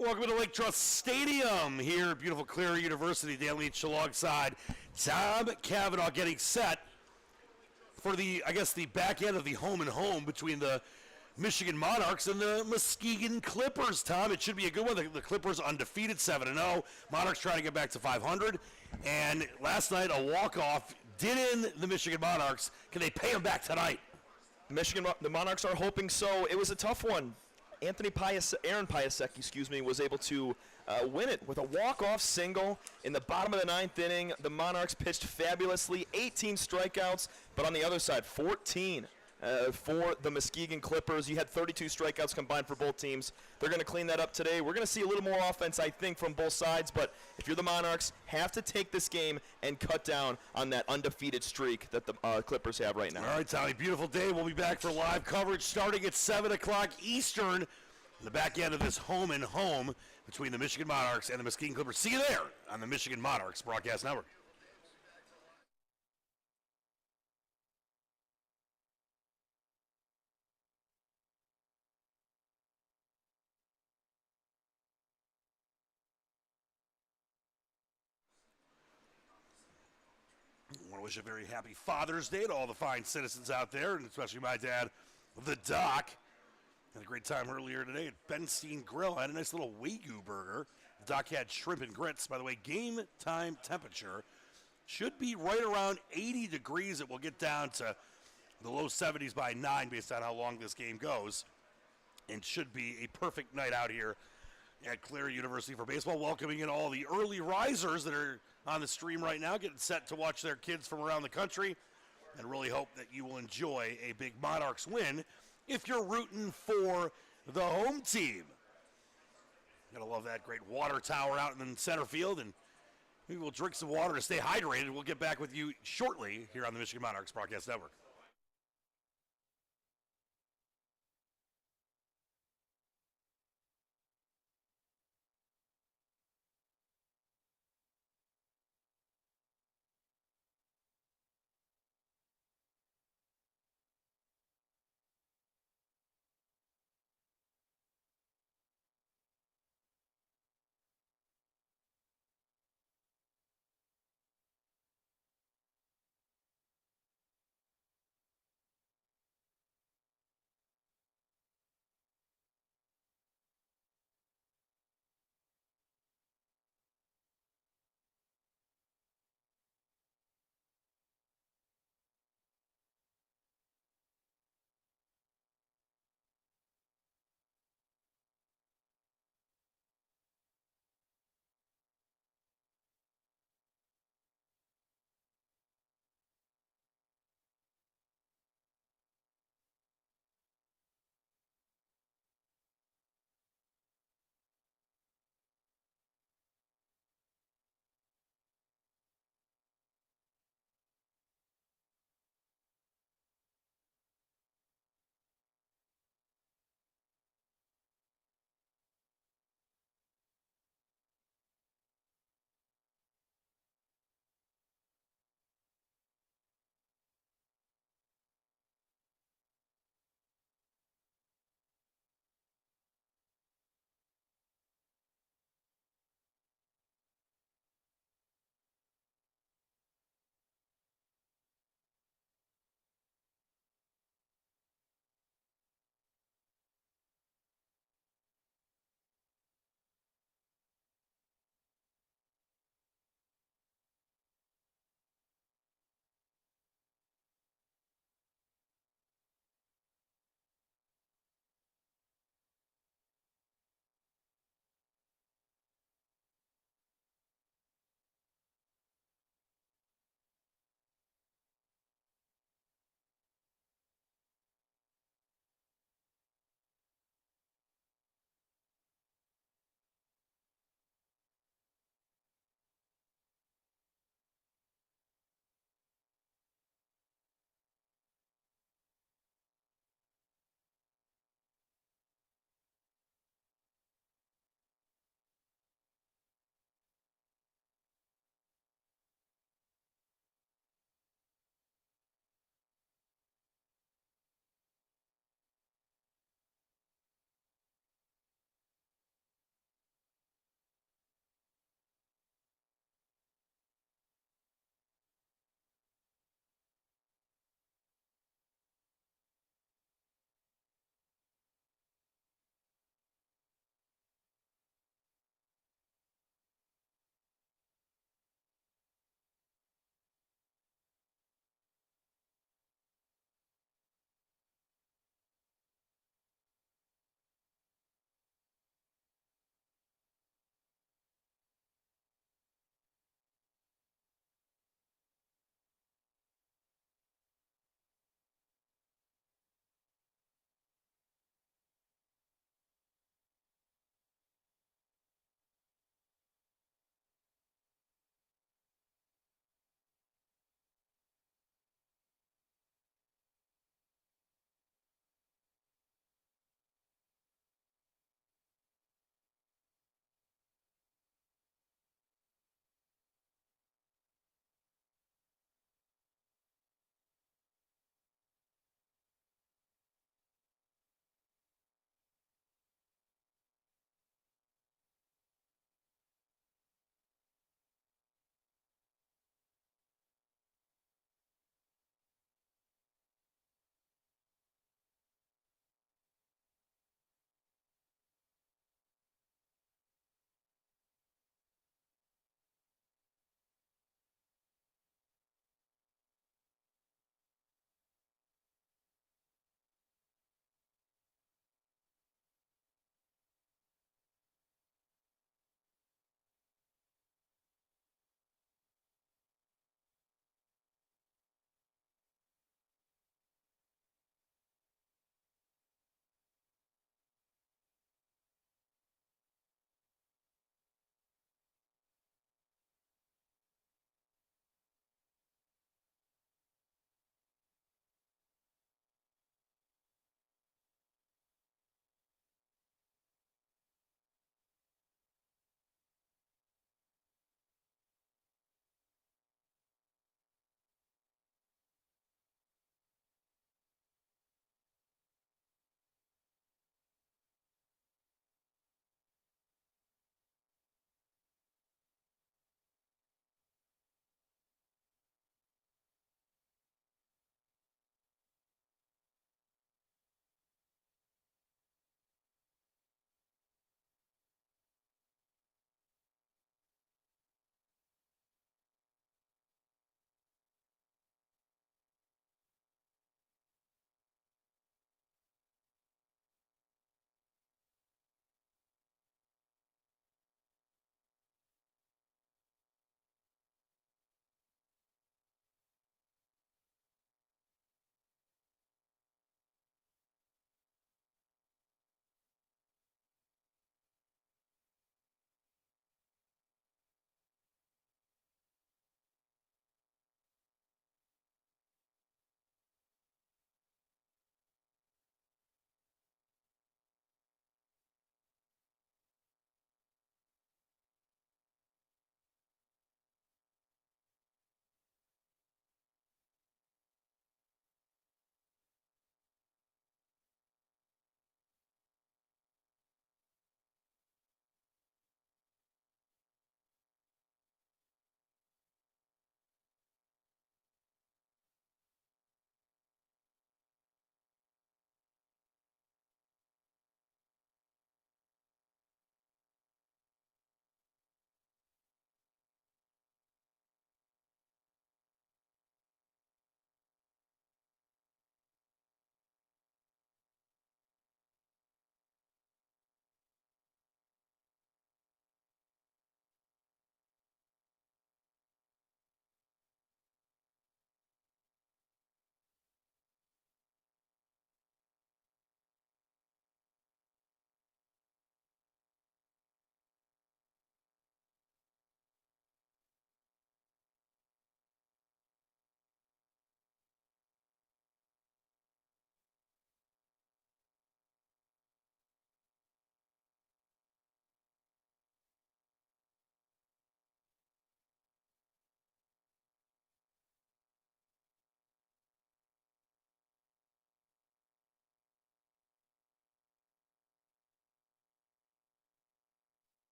Welcome to Lake Trust Stadium here at beautiful Clear University. Dan Leach alongside Tom Cavanaugh getting set for the back end of the home and home between the Michigan Monarchs and the Muskegon Clippers. Tom, it should be a good one. The Clippers undefeated, 7-0. Monarchs trying to get back to 500. And last night, a walk-off did in the Michigan Monarchs. Can they pay them back tonight? The Monarchs are hoping so. It was a tough one. Aaron Piasek, was able to win it with a walk-off single in the bottom of the ninth inning. The Monarchs pitched fabulously, 18 strikeouts, but on the other side, 14 for the Muskegon Clippers. You had 32 strikeouts combined for both teams. They're going to clean that up today. We're going to see a little more offense, I think, from both sides, but if you're the Monarchs, have to take this game and cut down on that undefeated streak that the Clippers have right now. All right, Tommy, beautiful day. We'll be back for live coverage starting at 7 o'clock Eastern. The back end of this home and home between the Michigan Monarchs and the Muskegon Clippers. See you there on the Michigan Monarchs Broadcast Network. I want to wish a very happy Father's Day to all the fine citizens out there, and especially my dad, the Doc. Had a great time earlier today at Benstein Grill. I had a nice little Wagyu burger. The Doc had shrimp and grits. By the way, game time temperature should be right around 80 degrees. It will get down to the low 70s by 9 based on how long this game goes. And should be a perfect night out here at Clear University for baseball, welcoming in all the early risers that are on the stream right now, getting set to watch their kids from around the country, and really hope that you will enjoy a big Monarchs win if you're rooting for the home team. Gotta love that great water tower out in center field, and maybe we'll drink some water to stay hydrated. We'll get back with you shortly here on the Michigan Monarchs Broadcast Network.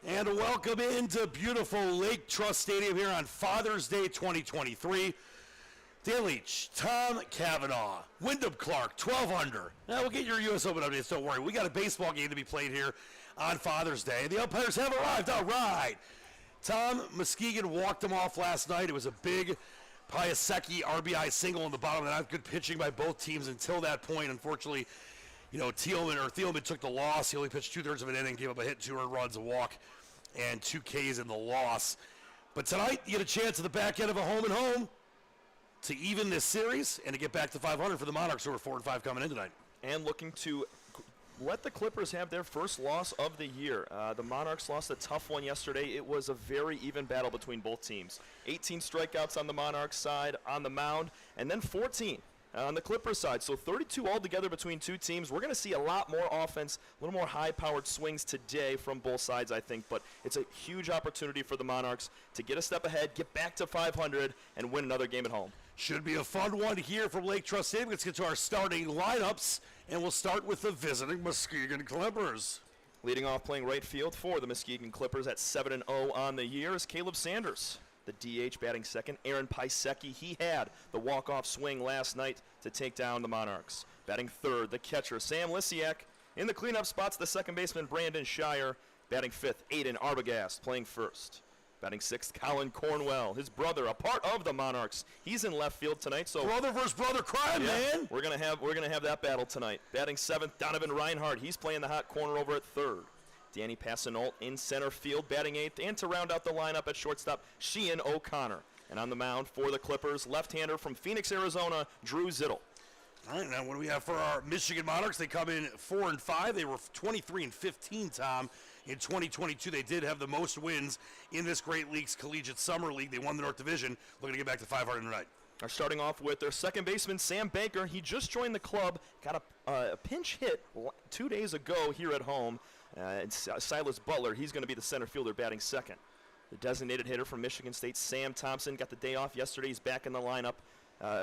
And welcome into beautiful Lake Trust Stadium here on Father's Day 2023. Dan Leach, Tom Cavanaugh, Wyndham Clark, 12 under. Now we'll get your U.S. Open updates, don't worry. We got a baseball game to be played here on Father's Day. The umpires have arrived, all right. Tom, Muskegon walked them off last night. It was a big Piasecki RBI single in the bottom of the ninth. Good pitching by both teams until that point. Unfortunately, Thielman took the loss. He only pitched 2/3 of an inning, gave up a hit, 2 earned runs, a walk, and 2 Ks in the loss. But tonight, you get a chance at the back end of a home and home to even this series and to get back to 500 for the Monarchs, who are 4-5 coming in tonight. And looking to let the Clippers have their first loss of the year. The Monarchs lost a tough one yesterday. It was a very even battle between both teams. 18 strikeouts on the Monarchs side on the mound, and then 14 on the Clippers side. So 32 altogether between two teams. We're going to see a lot more offense, a little more high-powered swings today from both sides, I think. But it's a huge opportunity for the Monarchs to get a step ahead, get back to 500, and win another game at home. Should be a fun one here from Lake Trust Stadium. Let's get to our starting lineups, and we'll start with the visiting Muskegon Clippers. Leading off playing right field for the Muskegon Clippers at 7-0 on the year is Caleb Sanders. The DH batting second, Aaron Piasecki. He had the walk-off swing last night to take down the Monarchs. Batting third, the catcher, Sam Lisiak. In the cleanup spots, the second baseman, Brandon Shire. Batting fifth, Aiden Arbogast playing first. Batting sixth, Colin Cornwell, his brother, a part of the Monarchs. He's in left field tonight. So brother versus brother crime, man. We're gonna have that battle tonight. Batting seventh, Donovan Reinhardt. He's playing the hot corner over at third. Danny Passanault in center field, batting eighth, and to round out the lineup at shortstop, Sheehan O'Connor. And on the mound for the Clippers, left-hander from Phoenix, Arizona, Drew Zittel. All right, now what do we have for our Michigan Monarchs? They come in 4-5. They were 23-15, Tom. In 2022, they did have the most wins in this Great Leagues Collegiate Summer League. They won the North Division, looking to get back to 500 tonight. Are starting off with their second baseman, Sam Banker. He just joined the club, got a pinch hit 2 days ago here at home. It's Silas Butler. He's going to be the center fielder batting second. The designated hitter from Michigan State, Sam Thompson, got the day off yesterday. He's back in the lineup.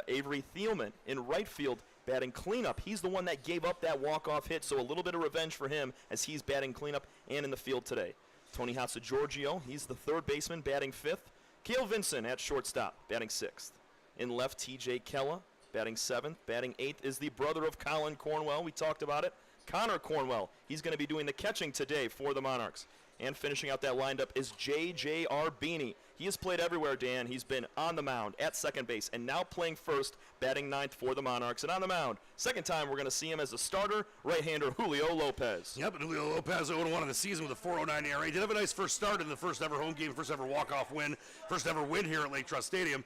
Avery Thielman in right field, batting cleanup. He's the one that gave up that walk-off hit, so a little bit of revenge for him as he's batting cleanup and in the field today. Tony Hatsa-Giorgio, he's the third baseman, batting fifth. Cale Vinson at shortstop, batting sixth. In left, TJ Kella, batting seventh. Batting eighth is the brother of Colin Cornwell. We talked about it. Connor Cornwell. He's going to be doing the catching today for the Monarchs. And finishing out that lineup is J.J. Arbini. He has played everywhere, Dan. He's been on the mound, at second base, and now playing first, batting ninth for the Monarchs. And on the mound, second time we're going to see him as a starter, right-hander Julio Lopez. Yep, and Julio Lopez 0-1 in the season with a 4.09 ERA. Did have a nice first start in the first ever home game, first ever walk-off win, first ever win here at Lake Trust Stadium.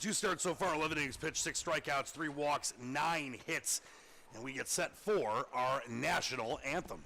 2 starts so far, 11 innings pitched, 6 strikeouts, 3 walks, 9 hits. And we get set for our national anthem.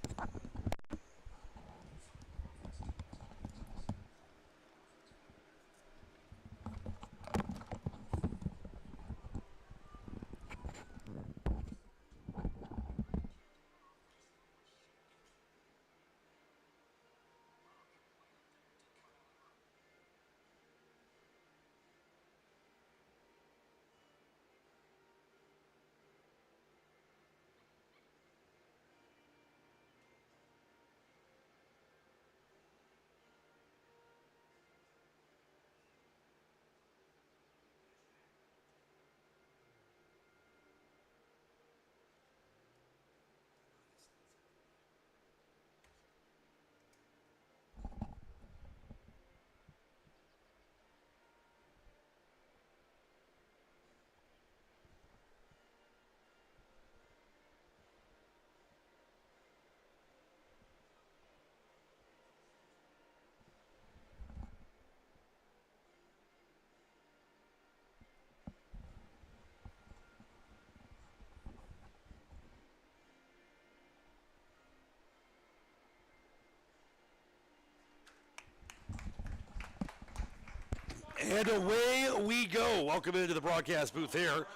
And away we go. Welcome into the broadcast booth here.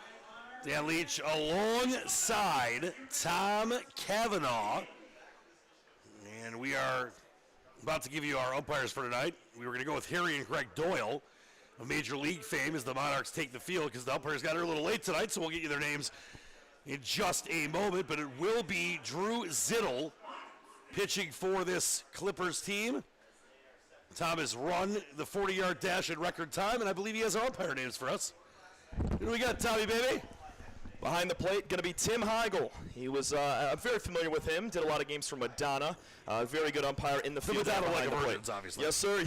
Dan Leach alongside Tom Cavanaugh. And we are about to give you our umpires for tonight. We were going to go with Harry and Greg Doyle of Major League fame as the Monarchs take the field because the umpires got here a little late tonight, so we'll get you their names in just a moment. But it will be Drew Zittel pitching for this Clippers team. Tom has run the 40-yard dash in record time, and I believe he has our umpire names for us. Who do we got, Tommy, baby? Behind the plate, going to be Tim Heigl. He was, I'm very familiar with him. Did a lot of games for Madonna. Very good umpire in the field. Madonna behind the plate. Obviously. Yes, sir.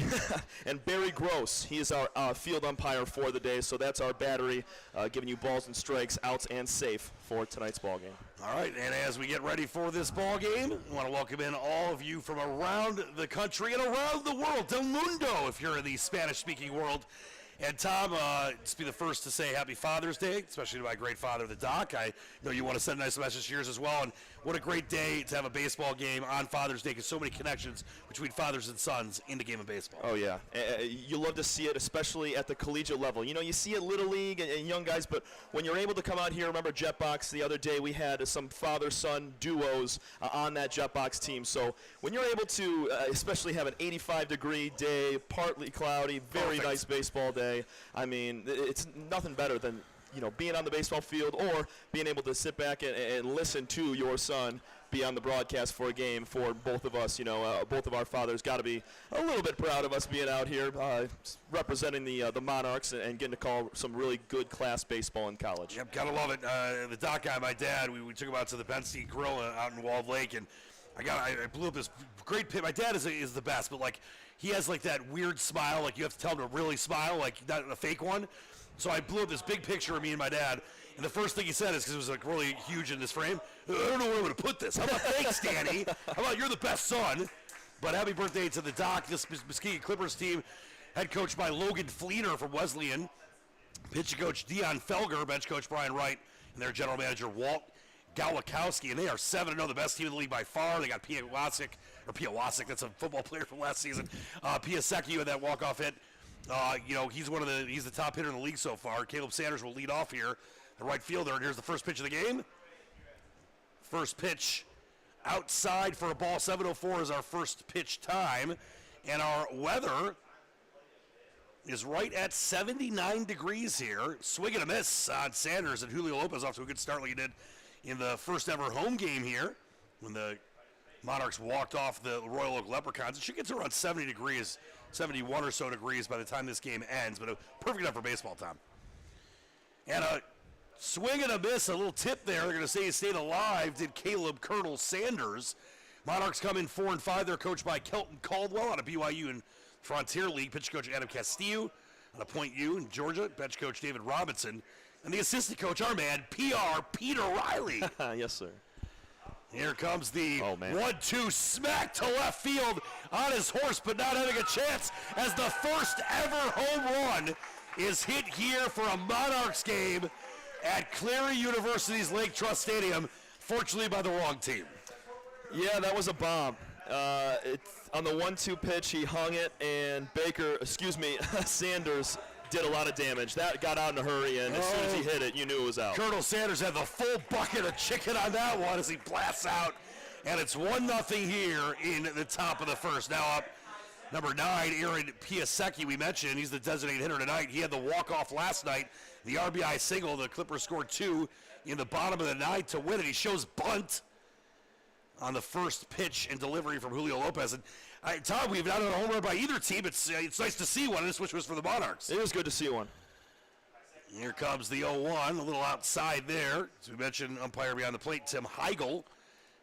And Barry Gross, he is our field umpire for the day. So that's our battery, giving you balls and strikes, outs and safe for tonight's ball game. All right, and as we get ready for this ball game, I want to welcome in all of you from around the country and around the world, Del Mundo, if you're in the Spanish-speaking world. And Tom, just be the first to say Happy Father's Day, especially to my great father, the Doc. I know you want to send a nice message to yours as well. And what a great day to have a baseball game on Father's Day, because so many connections between fathers and sons in the game of baseball. Oh, yeah. You love to see it, especially at the collegiate level. You know, you see it Little League and young guys, but when you're able to come out here, remember Jetbox the other day, we had some father-son duos on that Jetbox team. So when you're able to, especially have an 85-degree day, partly cloudy, very nice baseball day, I mean, it's nothing better than, you know, being on the baseball field or being able to sit back and listen to your son be on the broadcast for a game. For both of us, you know, both of our fathers got to be a little bit proud of us being out here representing the Monarchs and getting to call some really good class baseball in college. Yep, gotta love it. The Doc guy, my dad, we took him out to the Bernstein Grill out in Walled Lake, and I blew up this great pit. My dad is the best, but like he has like that weird smile, like you have to tell him to really smile, like not a fake one. So I blew up this big picture of me and my dad, and the first thing he said is, because it was like really huge in this frame, I don't know where I'm going to put this. How about thanks, Danny? How about you're the best son? But happy birthday to the Doc, this Muskegon Clippers team, head coached by Logan Fleener from Wesleyan, pitching coach Dion Felger, bench coach Brian Wright, and their general manager Walt Gawlikowski, and they are 7-0, the best team in the league by far. They got Piawasik, that's a football player from last season. Piasecki with that walk-off hit. You know, he's the top hitter in the league so far. Caleb Sanders will lead off here, the right fielder. And here's the first pitch of the game. First pitch outside for a ball. 7:04 is our first pitch time, and our weather is right at 79 degrees here. Swing and a miss on Sanders, and Julio Lopez off to a good start like he did in the first ever home game here when the Monarchs walked off the Royal Oak Leprechauns. It should get to around 70 degrees, 71 or so degrees by the time this game ends, but a perfect enough for baseball time. And a swing and a miss, a little tip there. They're going to say he stayed alive, did Caleb Colonel Sanders. Monarchs come in 4-5. They're coached by Kelton Caldwell out of BYU and Frontier League. Pitch coach Adam Castillo out of Point U in Georgia. Bench coach David Robinson. And the assistant coach, our man, PR Peter Riley. Yes, sir. Here comes the 1-2 smack to left field on his horse, but not having a chance as the first ever home run is hit here for a Monarchs game at Cleary University's Lake Trust Stadium, fortunately by the wrong team. Yeah, that was a bomb. On the 1-2 pitch, he hung it, and Sanders did a lot of damage. That got out in a hurry, and as soon as he hit it, you knew it was out. Colonel Sanders had the full bucket of chicken on that one as he blasts out, and it's 1-0 here in the top of the first. Now up, number 9, Aaron Piasecki, we mentioned. He's the designated hitter tonight. He had the walk-off last night, the RBI single. The Clippers scored 2 in the bottom of the 9th to win it. He shows bunt on the first pitch and delivery from Julio Lopez. And Tom, we've not had a home run by either team. It's nice to see one, which was for the Monarchs. It was good to see one. Here comes the 0-1, a little outside there. As we mentioned, umpire behind the plate, Tim Heigl,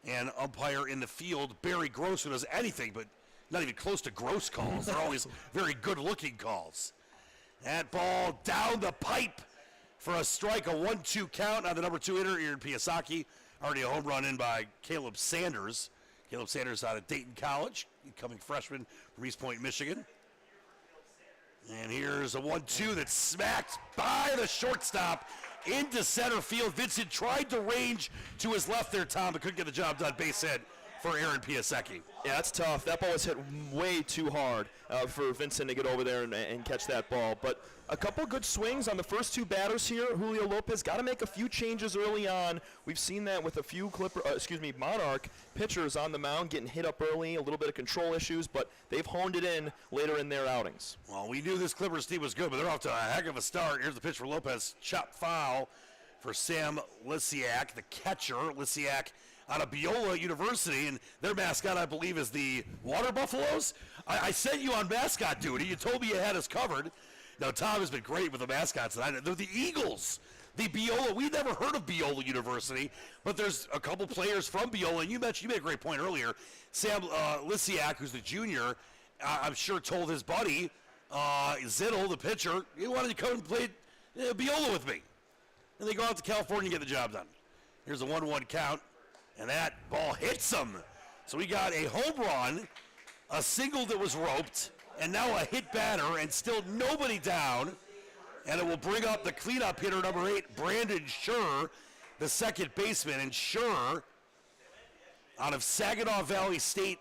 and umpire in the field, Barry Gross, who does anything but not even close to gross calls. They're always very good-looking calls. That ball down the pipe for a strike, a 1-2 count on the number 2 hitter, Aaron Piasecki. Already a home run in by Caleb Sanders. Caleb Sanders out of Dayton College, incoming freshman from East Point, Michigan. And here's a 1-2 that's smacked by the shortstop into center field. Vincent tried to range to his left there, Tom, but couldn't get the job done. Base hit for Aaron Piasecki. Yeah, that's tough. That ball was hit way too hard for Vincent to get over there and catch that ball. But a couple good swings on the first 2 batters here. Julio Lopez got to make a few changes early on. We've seen that with a few Monarch pitchers on the mound getting hit up early, a little bit of control issues, but they've honed it in later in their outings. Well, we knew this Clippers team was good, but they're off to a heck of a start. Here's the pitch for Lopez. Chop foul for Sam Lisiak, the catcher. Lisiak out of Biola University, and their mascot, I believe, is the Water Buffaloes. I sent you on mascot duty. You told me you had us covered. Now, Tom has been great with the mascots tonight. They're the Eagles. The Biola, we never heard of Biola University, but there's a couple players from Biola, and you made a great point earlier. Sam Lisiak, who's the junior, I'm sure told his buddy, Zittel, the pitcher, he wanted to come and play Biola with me. And they go out to California and get the job done. Here's a 1-1 count, and that ball hits him. So we got a home run, a single that was roped, and now a hit batter, and still nobody down. And it will bring up the cleanup hitter, number 8, Brandon Schur, the second baseman. And Schur, out of Saginaw Valley State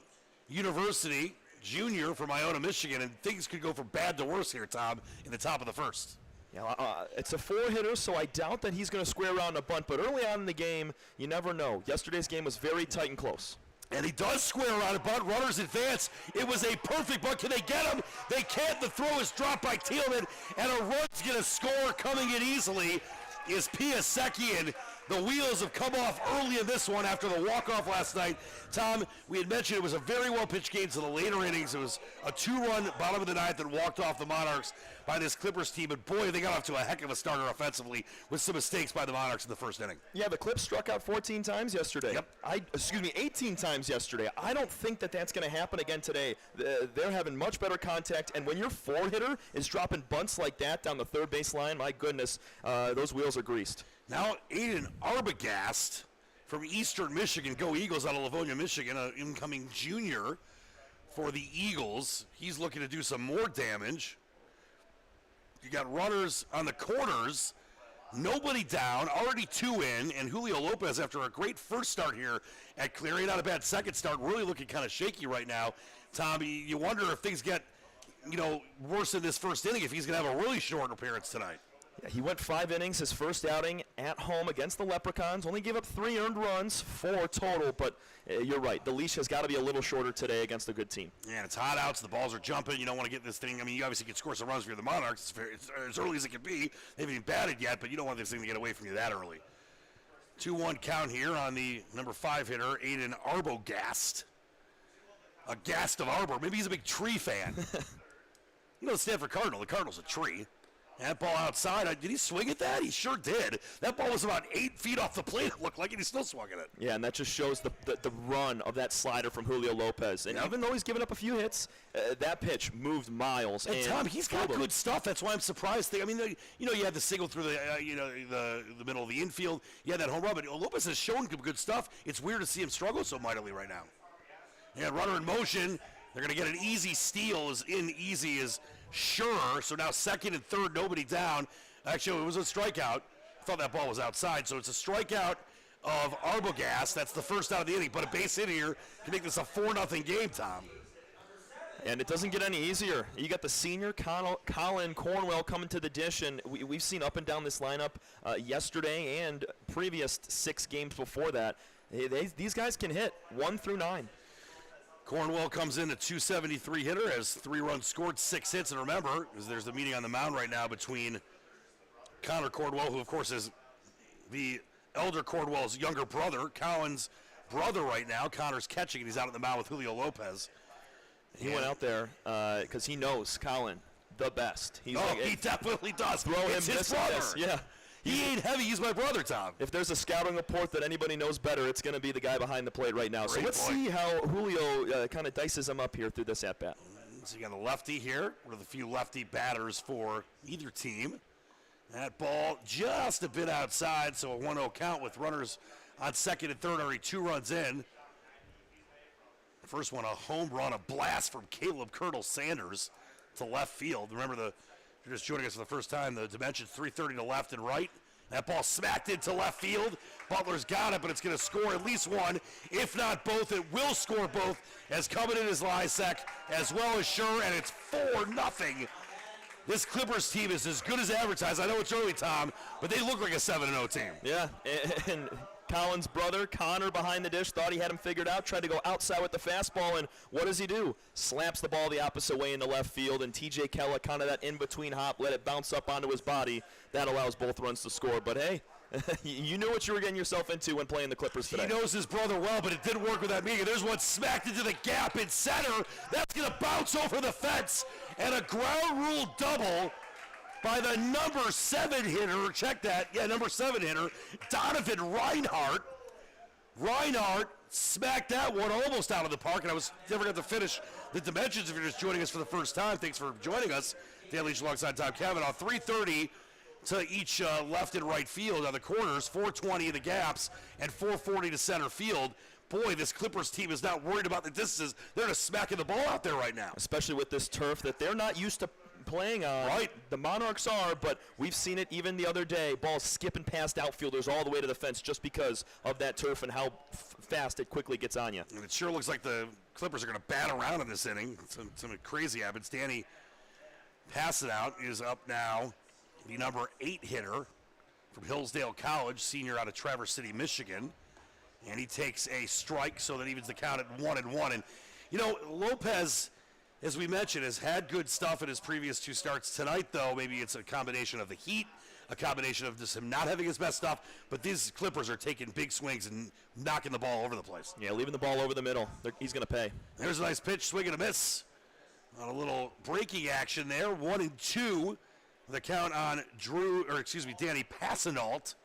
University, junior from Iona, Michigan. And things could go from bad to worse here, Tom, in the top of the first. Yeah, it's a 4-hitter, so I doubt that he's going to square around a bunt. But early on in the game, you never know. Yesterday's game was very tight and close. And he does square around a bunt. Runners advance. It was a perfect bunt. Can they get him? They can't. The throw is dropped by Thielman, and a run's going to score. Coming in easily is Piasecki, and the wheels have come off early in this one after the walk-off last night. Tom, we had mentioned it was a very well-pitched game to the later innings. It was a 2-run bottom of the ninth that walked off the Monarchs by this Clippers team. And boy, they got off to a heck of a starter offensively with some mistakes by the Monarchs in the first inning. Yeah, the Clips struck out 14 times yesterday. Yep. 18 times yesterday. I don't think that that's going to happen again today. They're having much better contact, and when your 4-hitter is dropping bunts like that down the third base line, my goodness, those wheels are greased. Now Aiden Arbogast from Eastern Michigan, go Eagles, out of Livonia, Michigan, an incoming junior for the Eagles. He's looking to do some more damage. You got runners on the corners, nobody down, already 2 in, and Julio Lopez, after a great first start here at Cleary, not a bad second start, really looking kind of shaky right now. Tom, you wonder if things get, worse in this first inning, if he's going to have a really short appearance tonight. Yeah, he went 5 innings, his first outing at home against the Leprechauns. Only gave up 3 earned runs, 4 total, but you're right. The leash has got to be a little shorter today against a good team. Yeah, and it's hot out, so the balls are jumping. You don't want to get this thing. I mean, you obviously can score some runs for the Monarchs. It's as early as it can be. They haven't even batted yet, but you don't want this thing to get away from you that early. 2-1 count here on the number 5 hitter, Aiden Arbogast. A Gast of Arbor. Maybe he's a big tree fan. The Stanford Cardinal. The Cardinal's a tree. That ball outside, did he swing at that? He sure did. That ball was about 8 feet off the plate, it looked like, and he still swung at it. Yeah, and that just shows the run of that slider from Julio Lopez. And even though he's given up a few hits, that pitch moved miles. And Tom, he's got good stuff. That's why I'm surprised. I mean, you had the single through the middle of the infield. You had that home run, but Lopez has shown good stuff. It's weird to see him struggle so mightily right now. Yeah, runner in motion. They're going to get an easy steal. As easy as Sure. So now second and third, nobody down. Actually, it was a strikeout. I thought that ball was outside. So it's a strikeout of Arbogast. That's the first out of the inning. But a base hit here can make this a 4-0 game, Tom. And it doesn't get any easier. You got the senior Colin Cornwell coming to the dish, and we've seen up and down this lineup yesterday and previous 6 games before that. These guys can hit 1 through 9. Cornwell comes in a .273 hitter, has 3 runs scored, 6 hits. And remember, there's the meeting on the mound right now between Connor Cornwell, who of course is the elder Cornwell's younger brother, Colin's brother right now. Connor's catching, and he's out at the mound with Julio Lopez. He went out there because he knows Colin the best. He definitely does. Throw him it's his brother. Yeah. He ain't heavy. He's my brother, Tom. If there's a scouting report that anybody knows better, it's going to be the guy behind the plate right now. Great so let's see how Julio kind of dices him up here through this at-bat. So you got a lefty here, one of the few lefty batters for either team. That ball just a bit outside, so a 1-0 count with runners on second and third, already 2 runs in. First one, a home run, a blast from Caleb Colonel Sanders to left field. Remember, if you're just joining us for the first time, the dimension's 330 to left and right. That ball smacked into left field. Butler's got it, but it's going to score at least one. If not both, it will score both, as coming in is Lysek, as well as Sure, and it's 4-0. This Clippers team is as good as advertised. I know it's early, Tom, but they look like a 7-0 team. Yeah, and Colin's brother, Connor, behind the dish, thought he had him figured out, tried to go outside with the fastball, and what does he do? Slaps the ball the opposite way into left field, and TJ Kella, kind of that in-between hop, let it bounce up onto his body. That allows both runs to score. But, hey, You knew what you were getting yourself into when playing the Clippers today. He knows his brother well, but it didn't work with that meeting. There's one smacked into the gap in center. That's going to bounce over the fence. And a ground rule double by the number 7 hitter. Check that. Yeah, number 7 hitter, Donovan Reinhardt. Reinhardt smacked that one almost out of the park, and I was never going to finish the dimensions if you're just joining us for the first time. Thanks for joining us. Dan Leach alongside Tom Cavanaugh. 3:30 to each left and right field on the corners, 420 in the gaps, and 440 to center field. Boy, this Clippers team is not worried about the distances. They're just smacking the ball out there right now. Especially with this turf that they're not used to playing on. Right. The Monarchs are, but we've seen it even the other day. Balls skipping past outfielders all the way to the fence just because of that turf and how fast it quickly gets on you. And it sure looks like the Clippers are going to bat around in this inning. Some crazy happens. Danny Passanant is up now, the number 8 hitter from Hillsdale College, senior out of Traverse City, Michigan. And he takes a strike, so that evens the count at 1-1. And, you know, Lopez, as we mentioned, has had good stuff in his previous 2 starts. Tonight, though, maybe it's a combination of the heat, a combination of just him not having his best stuff. But these Clippers are taking big swings and knocking the ball over the place. Yeah, leaving the ball over the middle. He's going to pay. There's a nice pitch, swing and a miss. On a little breaking action there, 1-2. The count on Danny Passanant,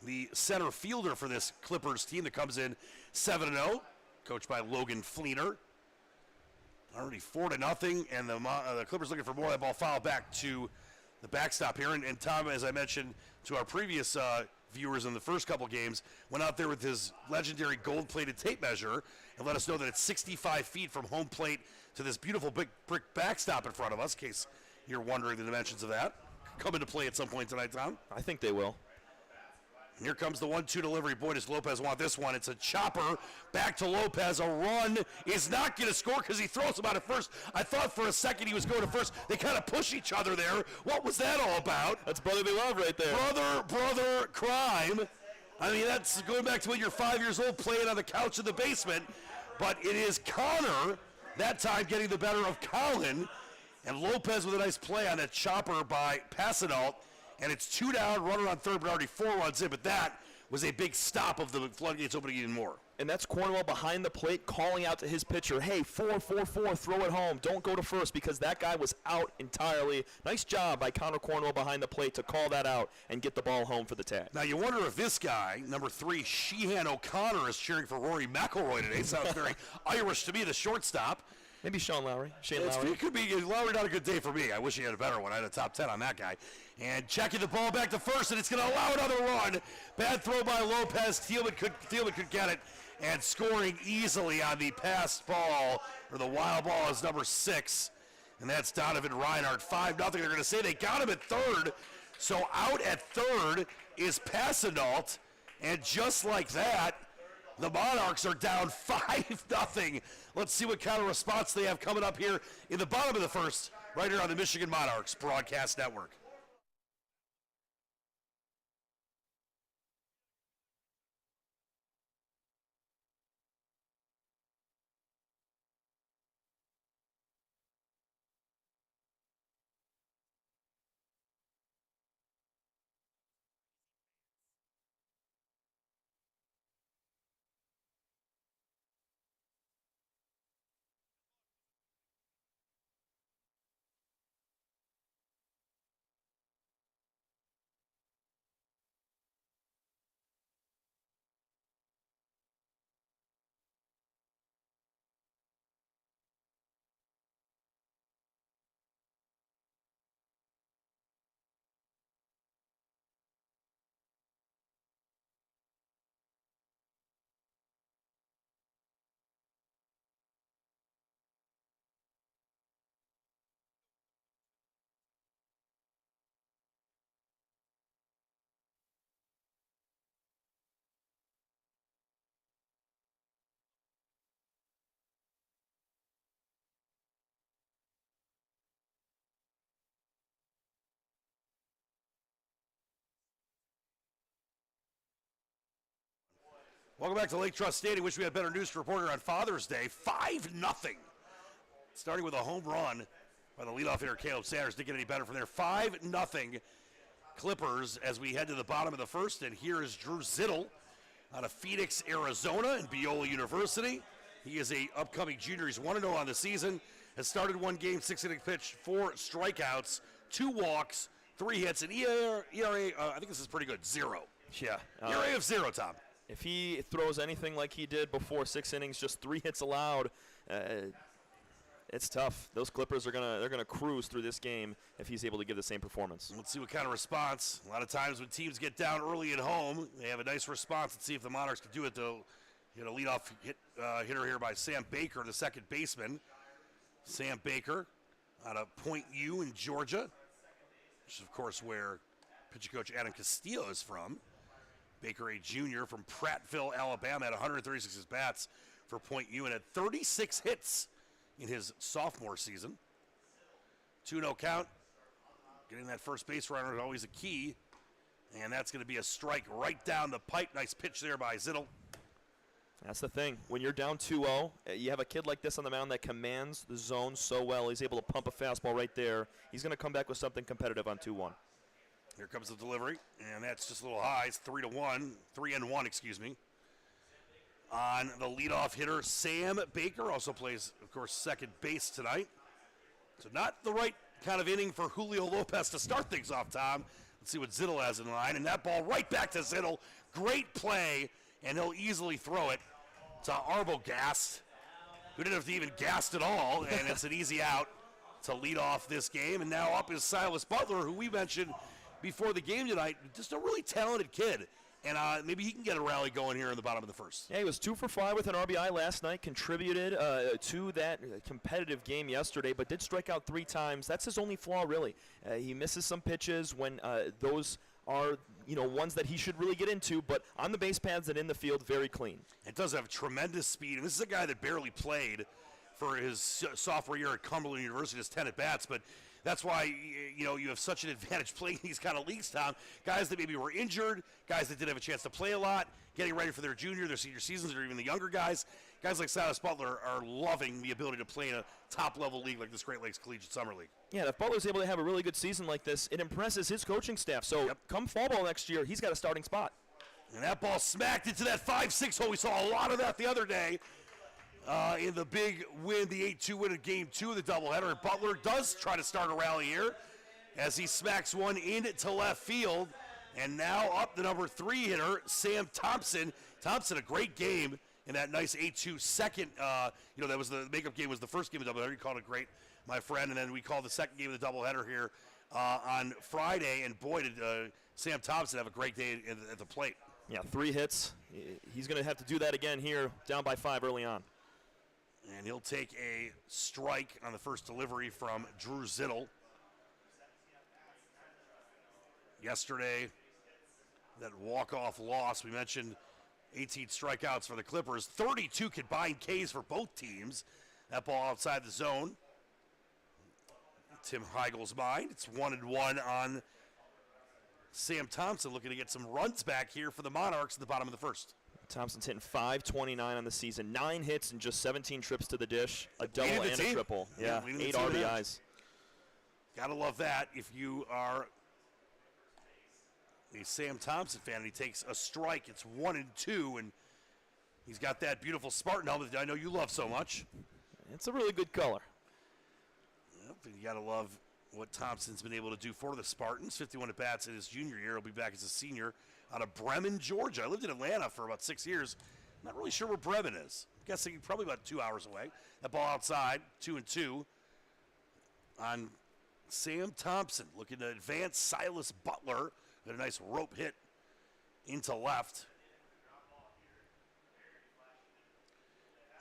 the center fielder for this Clippers team that comes in 7-0, coached by Logan Fleener. Already 4-0, and the Clippers looking for more of that ball fouled back to the backstop here. And Tom, as I mentioned to our previous viewers in the first couple games, went out there with his legendary gold-plated tape measure and let us know that it's 65 feet from home plate to this beautiful big brick backstop in front of us, in case you're wondering the dimensions of that. Come into play at some point tonight, Tom. I think they will. And here comes the 1-2 delivery. Boy, does Lopez want this one. It's a chopper. Back to Lopez. A run is not going to score because he throws him out at first. I thought for a second he was going to first. They kind of push each other there. What was that all about? That's brotherly love right there. Brother crime. I mean, that's going back to when you're 5 years old playing on the couch in the basement. But it is Connor, that time getting the better of Colin. And Lopez with a nice play on that chopper by Passanant. And it's 2 down, runner on third, but already 4 runs in. But that was a big stop of the floodgates opening even more. And that's Cornwell behind the plate calling out to his pitcher, hey, 4-4-4, throw it home. Don't go to first, because that guy was out entirely. Nice job by Connor Cornwell behind the plate to call that out and get the ball home for the tag. Now, you wonder if this guy, number 3, Sheehan O'Connor, is cheering for Rory McIlroy today. Sounds very Irish to me, the shortstop. Maybe Shane Lowry. It could be. Lowry, not a good day for me. I wish he had a better one. I had a top 10 on that guy. And checking the ball back to first, and it's going to allow another run. Bad throw by Lopez. Thielman could get it. And scoring easily on the pass ball, or the wild ball, is number 6. And that's Donovan Reinhardt. 5-0. They're going to say they got him at third. So out at third is Passanant. And just like that, the Monarchs are down 5-0. Let's see what kind of response they have coming up here in the bottom of the first, right here on the Michigan Monarchs Broadcast Network. Welcome back to Lake Trust Stadium. Wish we had better news to report here on Father's Day. 5-0. Starting with a home run by the leadoff hitter, Caleb Sanders. Didn't get any better from there. 5-0. Clippers as we head to the bottom of the first. And here is Drew Zittel out of Phoenix, Arizona, and Biola University. He is a upcoming junior. He's 1-0 on the season. Has started one game, 6-inning pitch, 4 strikeouts, 2 walks, 3 hits, and ERA, I think this is pretty good, 0. Yeah. ERA of 0, Tom. If he throws anything like he did before 6 innings, just 3 hits allowed, it's tough. Those Clippers are gonna cruise through this game if he's able to give the same performance. Let's see what kind of response. A lot of times when teams get down early at home, they have a nice response. Let's see if the Monarchs can do it. They'll get a leadoff hitter here by Sam Baker, the second baseman. Sam Baker out of Point U in Georgia, which is, of course, where pitching coach Adam Castillo is from. Baker, a junior from Prattville, Alabama, had 136 at-bats for Point U and had 36 hits in his sophomore season. 2-0 count. Getting that first base runner is always a key, and that's going to be a strike right down the pipe. Nice pitch there by Zittel. That's the thing. When you're down 2-0, you have a kid like this on the mound that commands the zone so well. He's able to pump a fastball right there. He's going to come back with something competitive on 2-1. Here comes the delivery, and that's just a little high. It's 3-1, excuse me. On the leadoff hitter, Sam Baker also plays, of course, second base tonight. So not the right kind of inning for Julio Lopez to start things off, Tom. Let's see what Zittel has in line, and that ball right back to Zittel. Great play, and he'll easily throw it to Arbogast, who didn't have to even gas at all, and it's an easy out to lead off this game. And now up is Silas Butler, who we mentioned before the game tonight, just a really talented kid. And maybe he can get a rally going here in the bottom of the first. Yeah, he was 2 for 5 with an RBI last night, contributed to that competitive game yesterday, but did strike out 3 times. That's his only flaw, really. He misses some pitches when those are, ones that he should really get into, but on the base paths and in the field, very clean. It does have tremendous speed, and this is a guy that barely played for his sophomore year at Cumberland University, has 10 at-bats, but that's why, you have such an advantage playing these kind of leagues, Tom. Guys that maybe were injured, guys that didn't have a chance to play a lot, getting ready for their junior, their senior seasons, or even the younger guys. Guys like Silas Butler are loving the ability to play in a top-level league like this Great Lakes Collegiate Summer League. Yeah, if Butler's able to have a really good season like this, it impresses his coaching staff. So come fall ball next year, he's got a starting spot. And that ball smacked into that 5-6 hole. We saw a lot of that the other day. In the big win, the 8-2 win in Game 2 of the doubleheader. Butler does try to start a rally here as he smacks one into left field. And now up the number 3 hitter, Sam Thompson. Thompson, a great game in that nice 8-2 second. That was the makeup game was the first game of the doubleheader. You called it great, my friend. And then we called the second game of the doubleheader here on Friday. And boy, did Sam Thompson have a great day at the plate. Yeah, 3 hits. He's going to have to do that again here, down by 5 early on. And he'll take a strike on the first delivery from Drew Zittel. Yesterday, that walk-off loss, we mentioned 18 strikeouts for the Clippers, 32 combined Ks for both teams. That ball outside the zone. Tim Heigl's mind. It's 1-1 on Sam Thompson, looking to get some runs back here for the Monarchs at the bottom of the first. Thompson's hitting .529 on the season, 9 hits and just 17 trips to the dish, a double and a triple. Yeah, 8 RBIs. Gotta love that if you are a Sam Thompson fan and he takes a strike. It's 1-2, and he's got that beautiful Spartan helmet that I know you love so much. It's a really good color. Yep, and you gotta love what Thompson's been able to do for the Spartans. 51 at-bats in his junior year. He'll be back as a senior out of Bremen, Georgia. I lived in Atlanta for about 6 years. Not really sure where Bremen is. I'm guessing probably about 2 hours away. That ball outside, 2-2 on Sam Thompson. Looking to advance Silas Butler. Got a nice rope hit into left.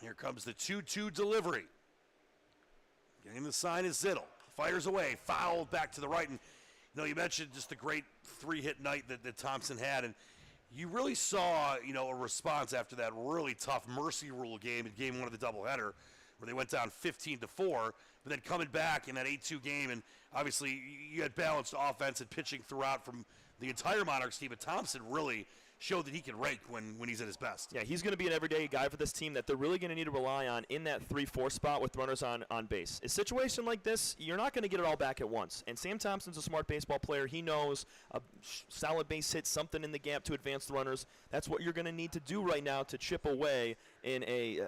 Here comes the 2-2 delivery. Getting the sign is Zittel. Fires away, foul back to the right. And you mentioned just the great 3-hit night that Thompson had, and you really saw, a response after that really tough mercy rule game in Game 1 of the doubleheader, where they went down 15-4, but then coming back in that 8-2 game, and obviously you had balanced offense and pitching throughout from the entire Monarchs team, but Thompson really showed that he can rake when he's at his best. Yeah, he's going to be an everyday guy for this team that they're really going to need to rely on in that 3-4 spot with runners on base. A situation like this, you're not going to get it all back at once. And Sam Thompson's a smart baseball player. He knows a solid base hit, something in the gap to advance the runners. That's what you're going to need to do right now to chip away in a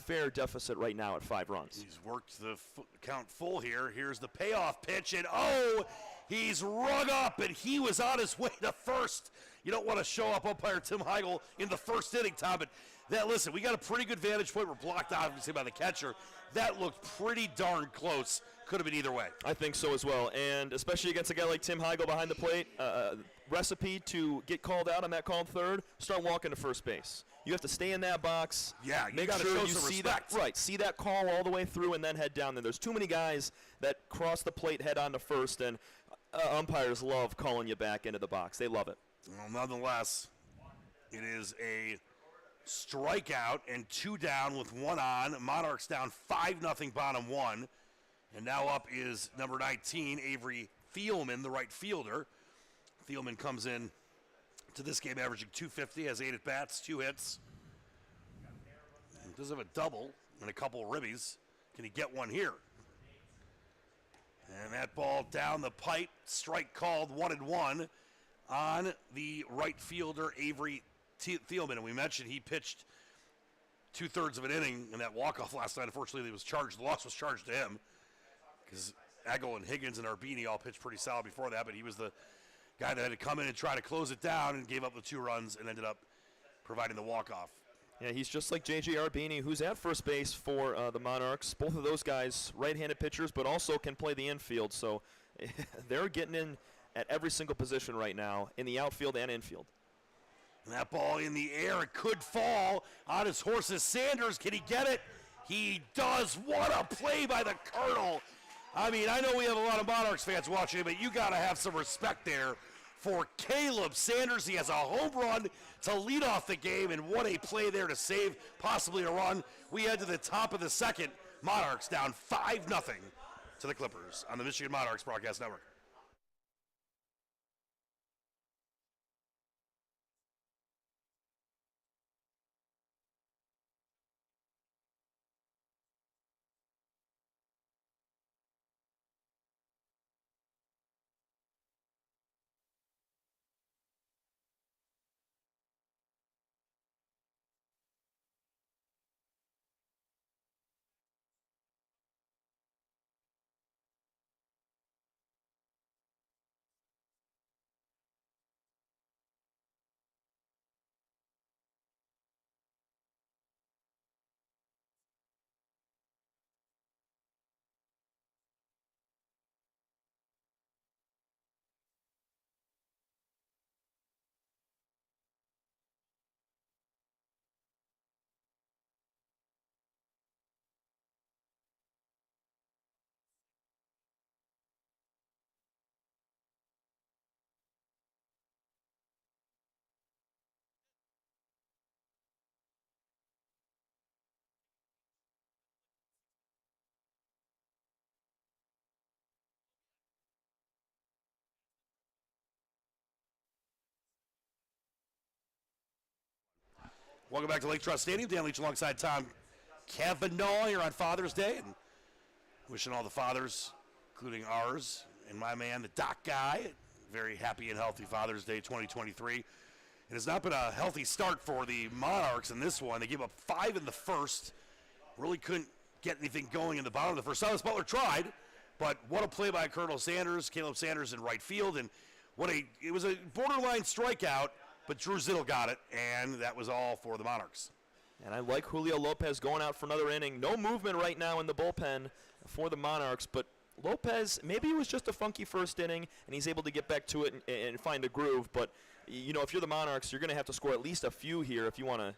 fair deficit right now at 5 runs. He's worked the count full here. Here's the payoff pitch, and oh, he's rung up, and he was on his way to first. You don't want to show up umpire Tim Heigl in the first inning, Tom, but listen, we got a pretty good vantage point. We're blocked obviously by the catcher. That looked pretty darn close. Could have been either way. I think so as well, and especially against a guy like Tim Heigl behind the plate, recipe to get called out on that called third, start walking to first base. You have to stay in that box. Yeah, you make gotta sure show you some see respect. that right. See that call all the way through, and then head down there. There's too many guys that cross the plate, head on to first, and umpires love calling you back into the box. They love it. Well, nonetheless, it is a strikeout and 2 down with 1 on. Monarchs down 5-0, bottom 1, and now up is number 19, Avery Thielman, the right fielder. Thielman comes in to this game averaging .250, has 8 at-bats, 2 hits. He does have a double and a couple of ribbies. Can he get one here? And that ball down the pipe, strike called, 1-1 on the right fielder, Avery Thielman. And we mentioned he pitched 2/3 of an inning in that walk-off last night. Unfortunately, the loss was charged to him because Agel and Higgins and Arbini all pitched pretty solid before that, but he was the guy that had to come in and try to close it down and gave up the 2 runs and ended up providing the walk-off. Yeah, he's just like J.J. Arbini, who's at first base for the Monarchs. Both of those guys right-handed pitchers, but also can play the infield. So they're getting in at every single position right now in the outfield and infield. And that ball in the air, it could fall on his horse's Sanders. Can he get it? He does. What a play by the Colonel. I mean, I know we have a lot of Monarchs fans watching, but you got to have some respect there for Caleb Sanders. He has a home run to lead off the game, and what a play there to save possibly a run. We head to the top of the second. Monarchs down 5-0 to the Clippers on the Michigan Monarchs Broadcast Network. Welcome back to Lake Trust Stadium. Dan Leach alongside Tom Cavanaugh here on Father's Day. And wishing all the fathers, including ours, and my man, the Doc Guy, very happy and healthy Father's Day 2023. It has not been a healthy start for the Monarchs in this one. They gave up 5 in the first. Really couldn't get anything going in the bottom of the first. Silas Butler tried, but what a play by Colonel Sanders, Caleb Sanders in right field. And it was a borderline strikeout, but Drew Zittel got it, and that was all for the Monarchs. And I like Julio Lopez going out for another inning. No movement right now in the bullpen for the Monarchs, but Lopez, maybe it was just a funky first inning, and he's able to get back to it and find a groove. But, you know, if you're the Monarchs, you're going to have to score at least a few here if you want to,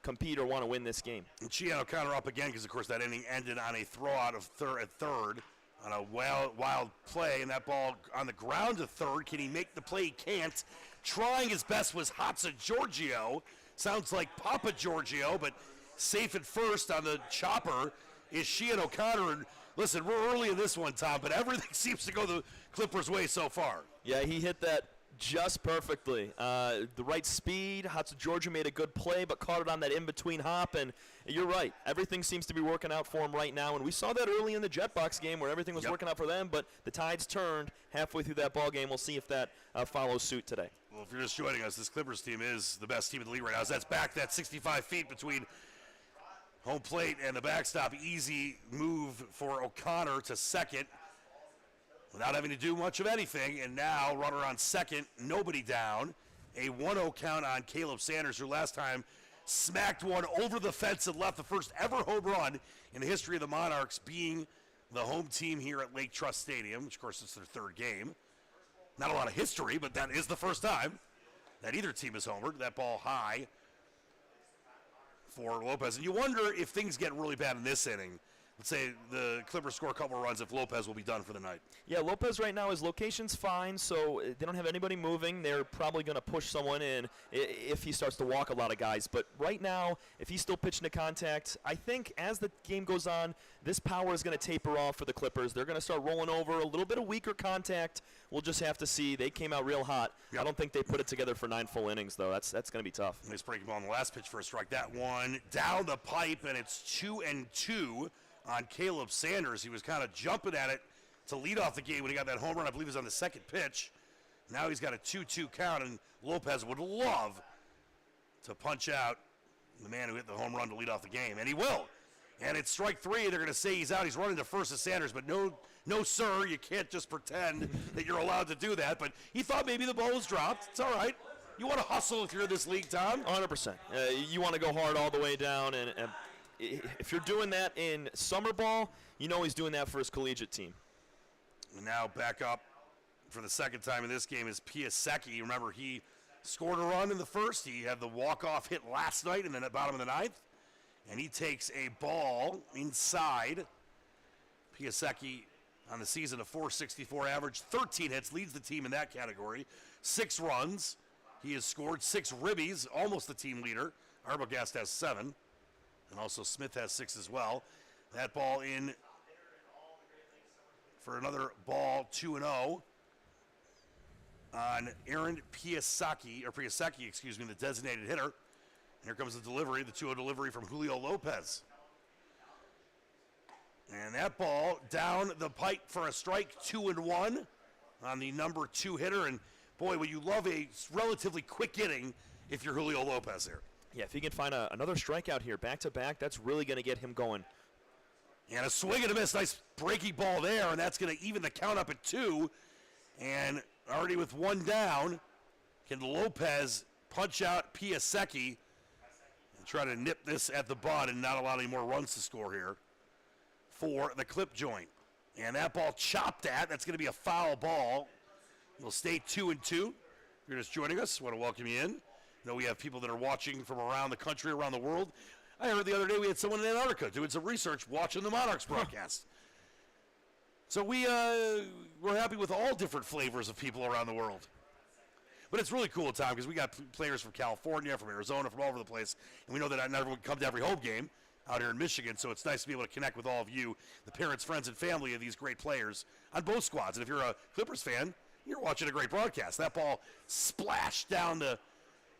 compete or want to win this game. And Chiano counter up again because, of course, that inning ended on a throw out of third on a wild play, and that ball on the ground to third. Can he make the play? He can't. Trying his best was Hatsa Giorgio. Sounds like Papa Giorgio, but safe at first on the chopper is Sheehan O'Connor. And listen, we're early in this one, Tom, but everything seems to go the Clippers' way so far. Yeah, he hit that Just perfectly. The right speed. Hatsa Georgia made a good play, but caught it on that in-between hop. And you're right. Everything seems to be working out for him right now. And we saw that early in the Jetbox game where everything was working out for them, but the tides turned halfway through that ball game. We'll see if that follows suit today. Well, if you're just joining us, this Clippers team is the best team in the league right now. So that's back that 65 feet between home plate and the backstop. Easy move for O'Connor to second without having to do much of anything. And now runner on second, nobody down. A 1-0 count on Caleb Sanders, who last time smacked one over the fence and left the first ever home run in the history of the Monarchs, being the home team here at Lake Trust Stadium, which of course is their third game. Not a lot of history, but that is the first time that either team has homered. That ball high for Lopez. And you wonder if things get really bad in this inning. Let's say the Clippers score a couple of runs, if Lopez will be done for the night. Yeah, Lopez right now, his location's fine, so they don't have anybody moving. They're probably going to push someone in if he starts to walk a lot of guys. But right now, if he's still pitching to contact, I think as the game goes on, this power is going to taper off for the Clippers. They're going to start rolling over, a little bit of weaker contact. We'll just have to see. They came out real hot. Yep. I don't think they put it together for 9 full innings, though. That's going to be tough. Nice breaking ball on the last pitch for a strike. That one down the pipe, and it's 2-2. On Caleb Sanders. He was kind of jumping at it to lead off the game when he got that home run. I believe it was on the second pitch. Now he's got a 2-2 count, and Lopez would love to punch out the man who hit the home run to lead off the game, and he will. And it's strike three. They're going to say he's out. He's running to first as Sanders, but no, sir, you can't just pretend that you're allowed to do that. But he thought maybe the ball was dropped. It's all right. You want to hustle if you're in this league, Tom? 100%. You want to go hard all the way down, and if you're doing that in summer ball, you know he's doing that for his collegiate team. And now back up for the second time in this game is Piasecki. Remember, he scored a run in the first. He had the walk-off hit last night in the bottom of the ninth. And he takes a ball inside. Piasecki on the season, a .464 average, 13 hits, leads the team in that category. 6 runs. He has scored 6 ribbies, almost the team leader. Arbogast has 7. And also Smith has 6 as well. That ball in for another ball, 2-0 on Aaron Piasecki, the designated hitter. Here comes the delivery, the 2-0 delivery from Julio Lopez. And that ball down the pipe for a strike, 2-1 on the number 2 hitter. And boy, would you love a relatively quick inning if you're Julio Lopez here. Yeah, if he can find another strikeout here, back-to-back, that's really going to get him going. And a swing and a miss, nice breaking ball there, and that's going to even the count up at 2. And already with 1 down, can Lopez punch out Piasecki and try to nip this at the bud and not allow any more runs to score here for the clip joint. And that ball chopped at, that's going to be a foul ball. We'll stay 2-2. If you're just joining us, I want to welcome you in. You know, we have people that are watching from around the country, around the world. I heard the other day we had someone in Antarctica doing some research watching the Monarchs broadcast. So we're happy with all different flavors of people around the world. But it's really cool, Tom, because we got players from California, from Arizona, from all over the place. And we know that not everyone can come to every home game out here in Michigan, so it's nice to be able to connect with all of you, the parents, friends, and family of these great players on both squads. And if you're a Clippers fan, you're watching a great broadcast. That ball splashed down the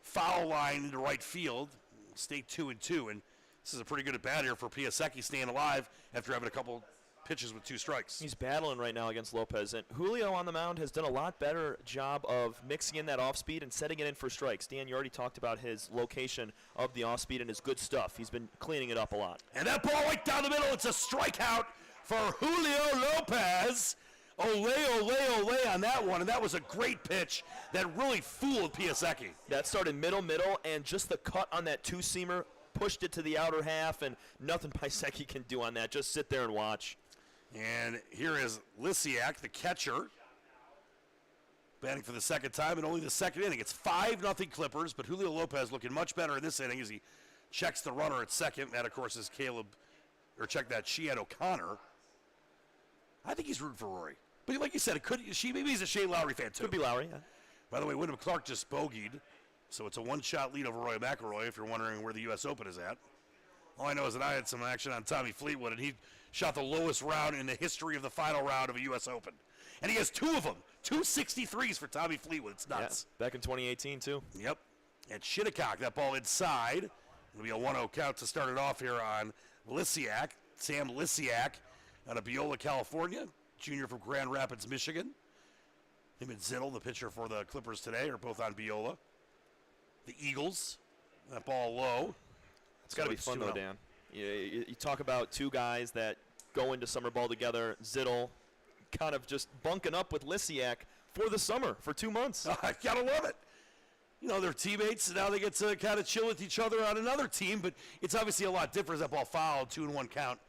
foul line into right field. Stay 2-2, and this is a pretty good at bat here for Piasecki, staying alive after having a couple pitches with 2 strikes. He's battling right now against Lopez, and Julio on the mound has done a lot better job of mixing in that off-speed and setting it in for strikes. Dan, you already talked about his location of the off-speed and his good stuff. He's been cleaning it up a lot. And that ball right down the middle, it's a strikeout for Julio Lopez. Ole, ole, ole on that one, and that was a great pitch that really fooled Piasecki. That started middle, and just the cut on that 2-seamer pushed it to the outer half, and nothing Piasecki can do on that. Just sit there and watch. And here is Lysiak, the catcher, batting for the second time in only the second inning. It's 5-0 Clippers, but Julio Lopez looking much better in this inning as he checks the runner at second. That, of course, is Sheehan O'Connor. I think he's rooting for Rory. But like you said, maybe he's a Shane Lowry fan, too. Could be Lowry, yeah. By the way, Wyndham Clark just bogeyed, so it's a 1-shot lead over Roy McIlroy, if you're wondering where the U.S. Open is at. All I know is that I had some action on Tommy Fleetwood, and he shot the lowest round in the history of the final round of a U.S. Open. And he has 2 of them Two 63s for Tommy Fleetwood. It's nuts. Yeah, back in 2018, too. Yep. And Shinnecock, that ball inside. It'll be a 1-0 count to start it off here on Lysiak. Sam Lysiak out of Beola, California. Junior from Grand Rapids, Michigan. Him and Zittel, the pitcher for the Clippers today, are both on Beola. The Eagles, that ball low. It's got to be fun, though, Dan. You talk about two guys that go into summer ball together. Zittel kind of just bunking up with Lysiak for the summer for 2 months. I gotta love it. You know, they're teammates, and now they get to kind of chill with each other on another team, but it's obviously a lot different as that ball fouled, 2-1 count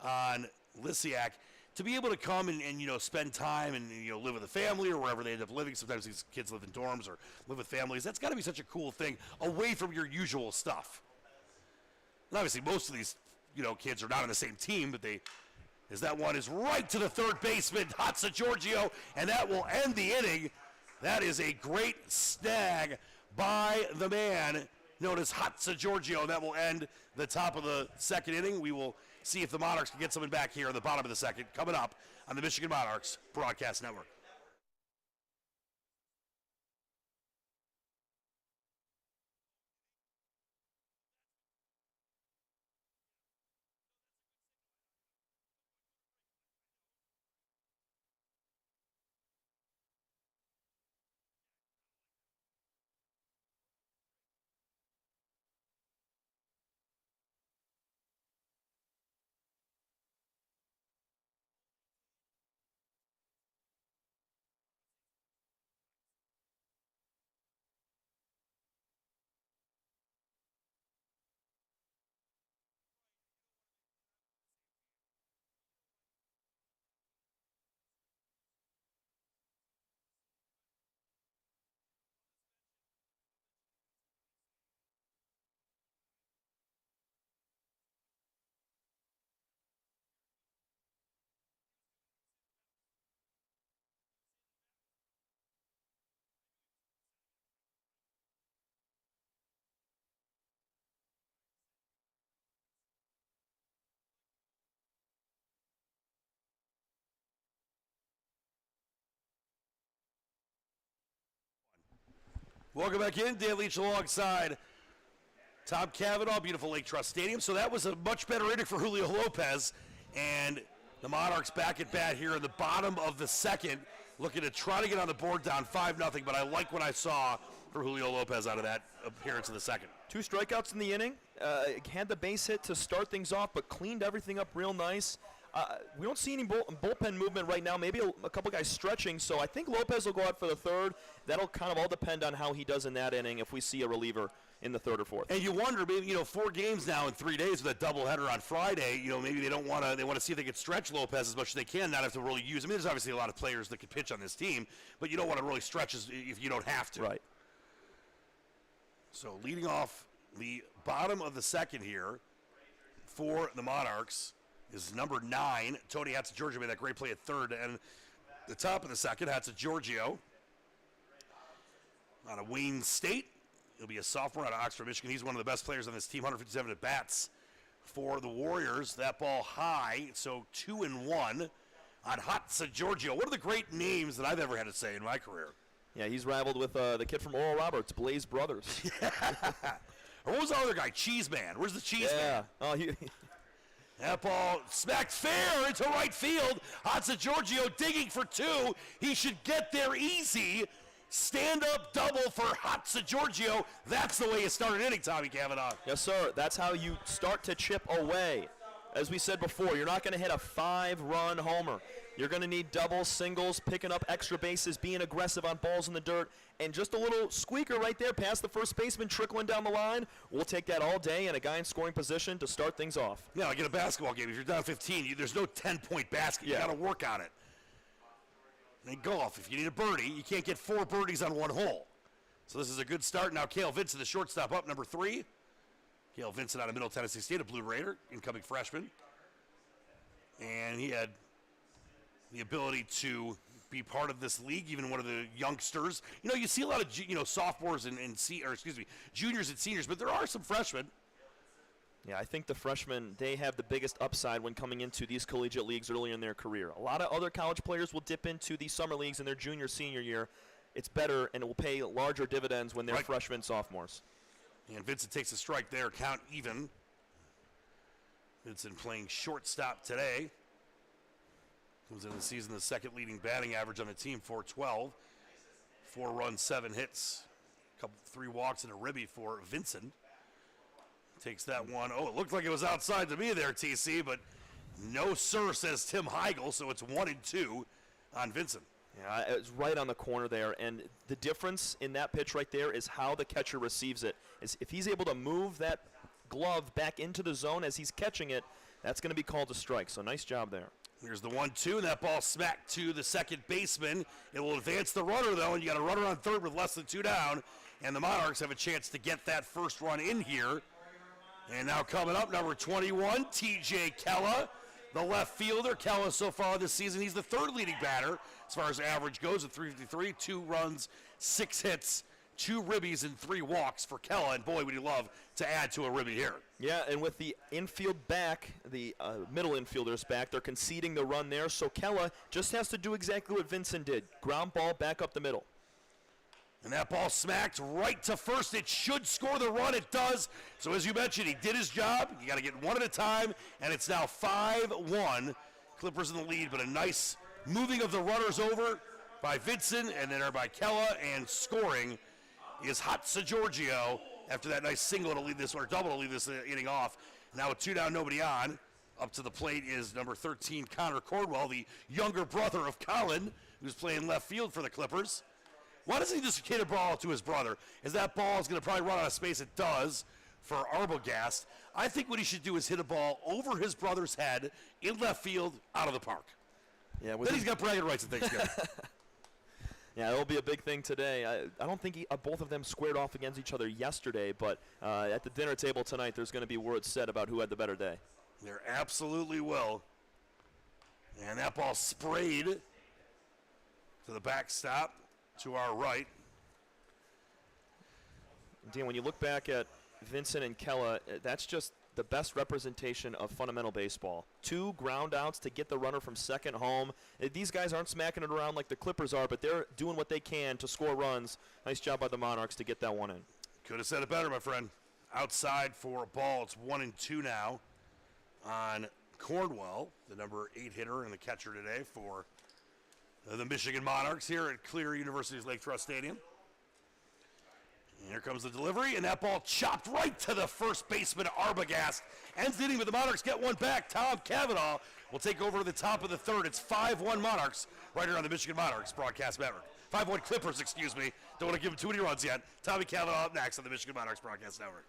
on Lysiak. To be able to come and spend time and, live with a family or wherever they end up living. Sometimes these kids live in dorms or live with families. That's got to be such a cool thing away from your usual stuff. And obviously most of these, kids are not on the same team, but as that one is right to the third baseman, Hatsa Giorgio, and that will end the inning. That is a great snag by the man known as Hatsa Giorgio. That will end the top of the second inning. We will see if the Monarchs can get something back here in the bottom of the second, coming up on the Michigan Monarchs Broadcast Network. Welcome back in. Dan Leach alongside Tom Cavanaugh, beautiful Lake Trust Stadium. So that was a much better inning for Julio Lopez. And the Monarchs back at bat here in the bottom of the second, looking to try to get on the board down 5-0. But I like what I saw for Julio Lopez out of that appearance in the second. 2 strikeouts in the inning. Had the base hit to start things off, but cleaned everything up real nice. We don't see any bullpen movement right now, maybe a couple guys stretching, so I think Lopez will go out for the third. That'll kind of all depend on how he does in that inning if we see a reliever in the third or fourth. And you wonder, maybe, 4 games now in 3 days with a doubleheader on Friday, maybe they want to see if they can stretch Lopez as much as they can, not have to really use him. There's obviously a lot of players that could pitch on this team, but you don't want to really stretch if you don't have to. Right. So leading off the bottom of the second here for the Monarchs is number 9, Tony Hatzigiorgio, made that great play at third. And the top of the second, Hatzigiorgio out of Wayne State. He'll be a sophomore out of Oxford, Michigan. He's one of the best players on this team, 157 at bats for the Warriors. That ball high, so 2-1 on Hatzigiorgio. One of the great names that I've ever had to say in my career. Yeah, he's rivaled with the kid from Oral Roberts, Blaze Brothers. Or what was the other guy? Cheese Man. Where's the Cheese Man? Oh, That ball smacked fair into right field. Hatzigiorgio digging for 2. He should get there easy. Stand-up double for Hatzigiorgio. That's the way you start an inning, Tommy Cavanaugh. Yes, sir. That's how you start to chip away. As we said before, you're not going to hit a 5-run homer. You're going to need doubles, singles, picking up extra bases, being aggressive on balls in the dirt, and just a little squeaker right there past the first baseman trickling down the line. We'll take that all day and a guy in scoring position to start things off. Yeah, like in a basketball game, if you're down 15, there's no 10-point basket. You got to work on it. And in golf, if you need a birdie, you can't get 4 birdies on one hole. So this is a good start. Now Cale Vincent, the shortstop, up, number 3. Cale Vincent out of Middle Tennessee State, a Blue Raider, incoming freshman. And he had the ability to be part of this league, even one of the youngsters. You see a lot of sophomores and juniors and seniors, but there are some freshmen. Yeah, I think the freshmen, they have the biggest upside when coming into these collegiate leagues early in their career. A lot of other college players will dip into the summer leagues in their junior, senior year. It's better, and it will pay larger dividends when they're freshmen, sophomores. And Vincent takes a strike there, count even. Vincent playing shortstop today. Comes in the season the second leading batting average on the team, 412. 4 runs, 7 hits. 3 walks and a ribby for Vincent. Takes that one. Oh, it looked like it was outside to me there, TC, but no sir, says Tim Heigl, so it's 1-2 on Vincent. Yeah, it's right on the corner there, and the difference in that pitch right there is how the catcher receives it. Is if he's able to move that glove back into the zone as he's catching it, that's going to be called a strike, so nice job there. Here's the 1-2, and that ball smacked to the second baseman. It will advance the runner, though, and you got a runner on third with less than 2 down, and the Monarchs have a chance to get that first run in here. And now coming up, number 21, T.J. Kella, the left fielder. Kella so far this season, he's the third leading batter as far as average goes at 353, 2 runs, 6 hits, 2 ribbies, and 3 walks for Kella. And boy, would he love to add to a ribby here. Yeah, and with the infield back, the middle infielders back, they're conceding the run there. So Kella just has to do exactly what Vincent did. Ground ball back up the middle. And that ball smacked right to first. It should score the run. It does. So as you mentioned, he did his job. You got to get one at a time, and it's now 5-1. Clippers in the lead, but a nice moving of the runners over by Vincent and then by Kella, and scoring is Hatsa Giorgio after that nice single to lead this, or double to lead this inning off. Now with 2 down, nobody on. Up to the plate is number 13, Connor Cordwell, the younger brother of Colin, who's playing left field for the Clippers. Why doesn't he just hit a ball to his brother? As that ball is going to probably run out of space. It does for Arbogast. I think what he should do is hit a ball over his brother's head in left field out of the park. Yeah, then he's got bragging rights at Thanksgiving. Yeah, it'll be a big thing today. I don't think both of them squared off against each other yesterday, but at the dinner table tonight, there's going to be words said about who had the better day. There absolutely will. And that ball sprayed to the backstop to our right. Dan, when you look back at Vincent and Kella, that's just the best representation of fundamental baseball. 2 ground outs to get the runner from second home. These guys aren't smacking it around like the Clippers are, but they're doing what they can to score runs. Nice job by the Monarchs to get that one in. Could have said it better, my friend. Outside for a ball. It's 1-2 now on Cornwell, the number 8 hitter and the catcher today for the Michigan Monarchs here at Clear University's Lake Trust Stadium. And here comes the delivery, and that ball chopped right to the first baseman, Arbogast. Ends the inning, but the Monarchs get one back. Tom Cavanaugh will take over to the top of the third. It's 5-1 Monarchs right here on the Michigan Monarchs broadcast network. 5-1 Clippers, excuse me. Don't want to give them too many runs yet. Tommy Cavanaugh up next on the Michigan Monarchs broadcast network.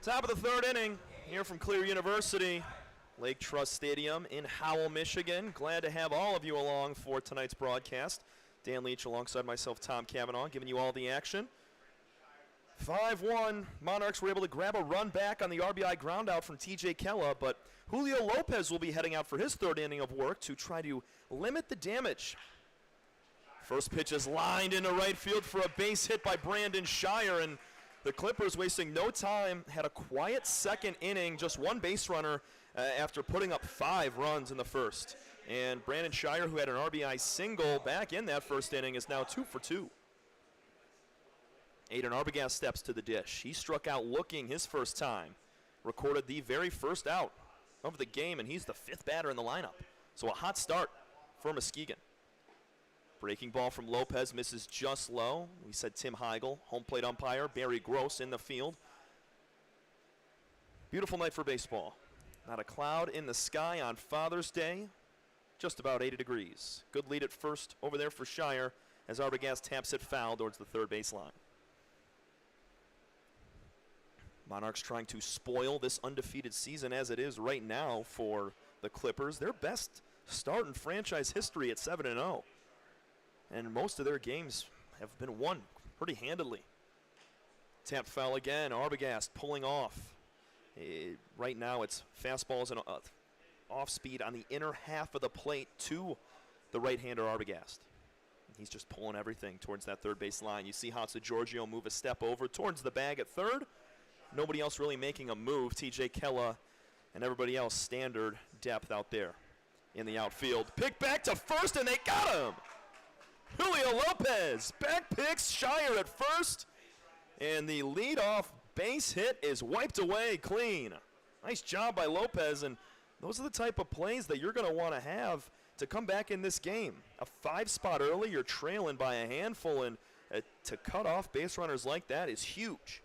Top of the third inning here from Clear University, Lake Trust Stadium in Howell, Michigan. Glad to have all of you along for tonight's broadcast. Dan Leach alongside myself, Tom Cavanaugh, giving you all the action. 5-1. Monarchs were able to grab a run back on the RBI ground out from TJ Kella, but Julio Lopez will be heading out for his third inning of work to try to limit the damage. First pitch is lined into right field for a base hit by Brandon Shire, and the Clippers, wasting no time, had a quiet second inning, just one base runner after putting up 5 runs in the first. And Brandon Shire, who had an RBI single back in that first inning, is now 2 for 2. Aiden Arbogast steps to the dish. He struck out looking his first time, recorded the very first out of the game, and he's the 5th batter in the lineup. So a hot start for Muskegon. Breaking ball from Lopez misses just low. We said Tim Heigl, home plate umpire. Barry Gross in the field. Beautiful night for baseball. Not a cloud in the sky on Father's Day. Just about 80 degrees. Good lead at first over there for Shire as Arbogast taps it foul towards the third base line. Monarchs trying to spoil this undefeated season as it is right now for the Clippers. Their best start in franchise history at 7-0. And most of their games have been won pretty handily. Tap foul again. Arbogast pulling off. Right now it's fastballs and off speed on the inner half of the plate to the right-hander Arbogast. He's just pulling everything towards that third base line. You see Hatsa Giorgio move a step over towards the bag at third. Nobody else really making a move. TJ Kella and everybody else standard depth out there in the outfield. Pick back to first, and they got him. Julio Lopez back picks Shire at first, and the leadoff base hit is wiped away clean. Nice job by Lopez, and those are the type of plays that you're going to want to have to come back in this game. A 5 spot early, you're trailing by a handful, and to cut off base runners like that is huge.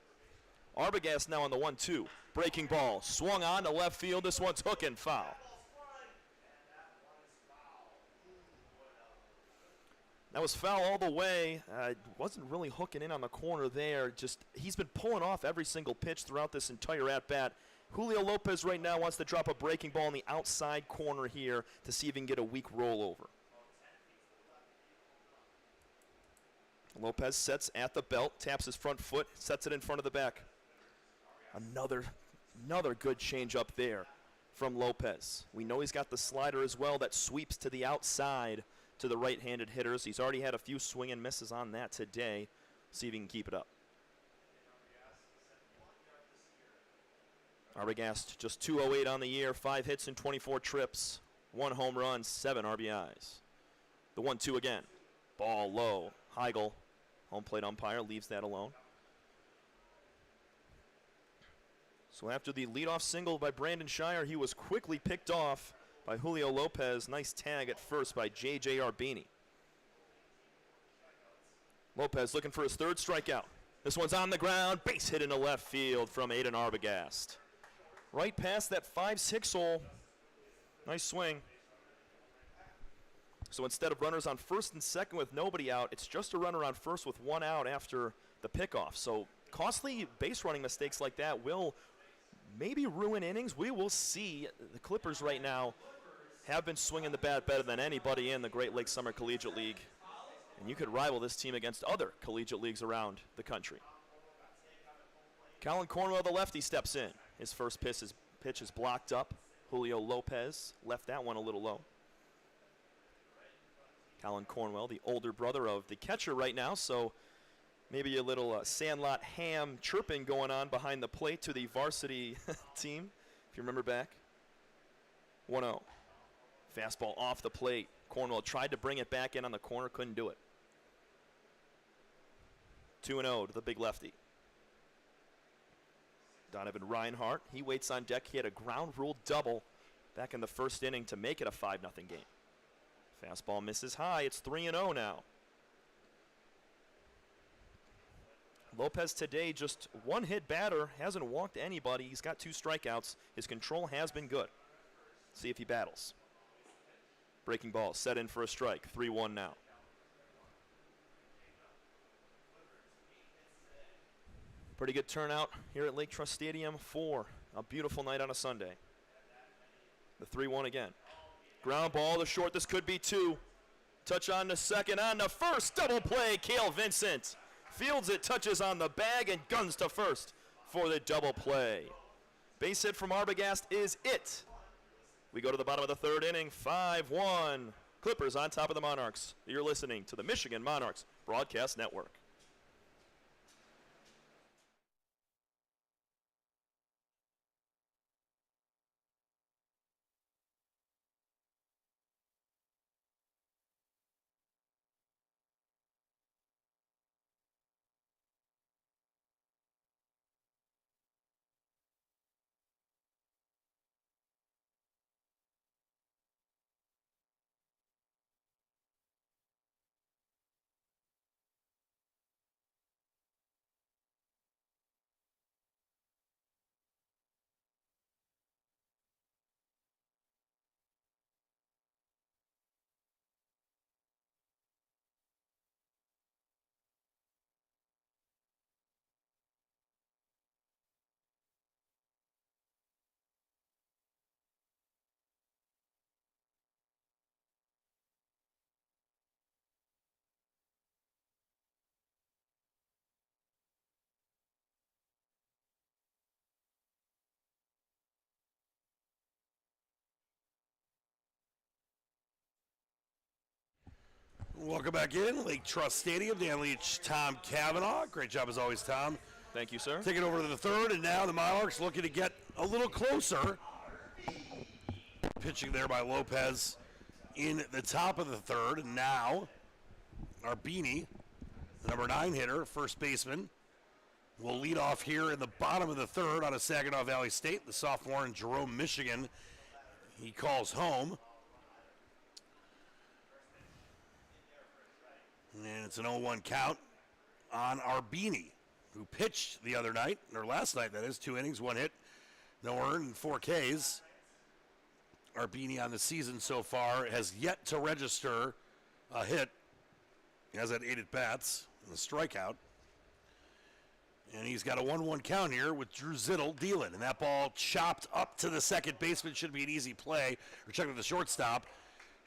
Arbogast now on the 1-2. Breaking ball, swung on to left field. This one's hooking foul. That was foul all the way. Wasn't really hooking in on the corner there. Just he's been pulling off every single pitch throughout this entire at-bat. Julio Lopez right now wants to drop a breaking ball in the outside corner here to see if he can get a weak rollover. Lopez sets at the belt, taps his front foot, sets it in front of the back. Another good change up there from Lopez. We know he's got the slider as well that sweeps to the outside to the right-handed hitters. He's already had a few swing and misses on that today. See if he can keep it up. Arbogast just 208 on the year, 5 hits and 24 trips, 1 home run, 7 RBIs. The 1-2 again. Ball low. Heigl, home plate umpire, leaves that alone. So after the leadoff single by Brandon Shire, he was quickly picked off by Julio Lopez. Nice tag at first by J.J. Arbini. Lopez looking for his 3rd strikeout. This one's on the ground. Base hit into left field from Aiden Arbogast. Right past that 5-6 hole. Nice swing. So instead of runners on first and second with nobody out, it's just a runner on first with 1 out after the pickoff. So costly base running mistakes like that will maybe ruin innings. We will see. The Clippers right now have been swinging the bat better than anybody in the Great Lakes Summer Collegiate League. And you could rival this team against other collegiate leagues around the country. Colin Cornwell, the lefty, steps in. His first pitch is blocked up. Julio Lopez left that one a little low. Colin Cornwell, the older brother of the catcher right now, so maybe a little Sandlot ham chirping going on behind the plate to the varsity team, if you remember back. 1-0. Fastball off the plate. Cornwell tried to bring it back in on the corner, couldn't do it. 2-0 to the big lefty. Donovan Reinhardt, he waits on deck. He had a ground rule double back in the first inning to make it a 5-0 game. Fastball misses high. It's 3-0 now. Lopez today just 1-hit batter, hasn't walked anybody. He's got 2 strikeouts. His control has been good. See if he battles. Breaking ball set in for a strike. 3-1 now. Pretty good turnout here at Lake Trust Stadium for a beautiful night on a Sunday. The 3-1 again. Ground ball to short. This could be 2. Touch on to second, on to first. Double play. Cale Vincent fields it, touches on the bag, and guns to first for the double play. Base hit from Arbogast is it. We go to the bottom of the third inning, 5-1. Clippers on top of the Monarchs. You're listening to the Michigan Monarchs Broadcast Network. Welcome back in, Lake Trust Stadium. Dan Leach, Tom Cavanaugh. Great job as always, Tom. Thank you, sir. Taking over to the third, and now the Monarchs looking to get a little closer. Pitching there by Lopez in the top of the third, and now Arbini, the number 9 hitter, first baseman, will lead off here in the bottom of the third out of Saginaw Valley State. The sophomore in Jerome, Michigan, he calls home. And it's an 0-1 count on Arbini, who pitched the other night, or last night that is, 2 innings, 1 hit, no earned, and 4 Ks. Arbini on the season so far has yet to register a hit. He has had 8 at-bats and a strikeout. And he's got a 1-1 count here with Drew Zittel dealing. And that ball chopped up to the second baseman. Should be an easy play. Or check with the shortstop.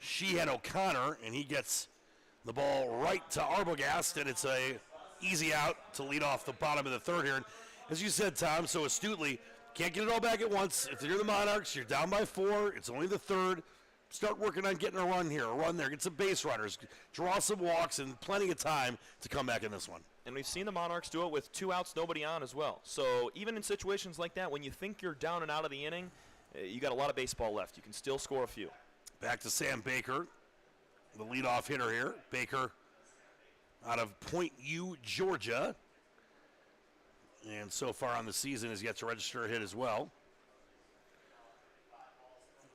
Sheehan O'Connor, and he gets the ball right to Arbogast, and it's a easy out to lead off the bottom of the third here. And as you said, Tom, so astutely, can't get it all back at once. If you're the Monarchs, you're down by 4. It's only the third. Start working on getting a run here, a run there. Get some base runners. Draw some walks, and plenty of time to come back in this one. And we've seen the Monarchs do it with 2 outs, nobody on as well. So even in situations like that, when you think you're down and out of the inning, you got a lot of baseball left. You can still score a few. Back to Sam Baker, the leadoff hitter here. Baker out of Point U, Georgia. And so far on the season has yet to register a hit as well.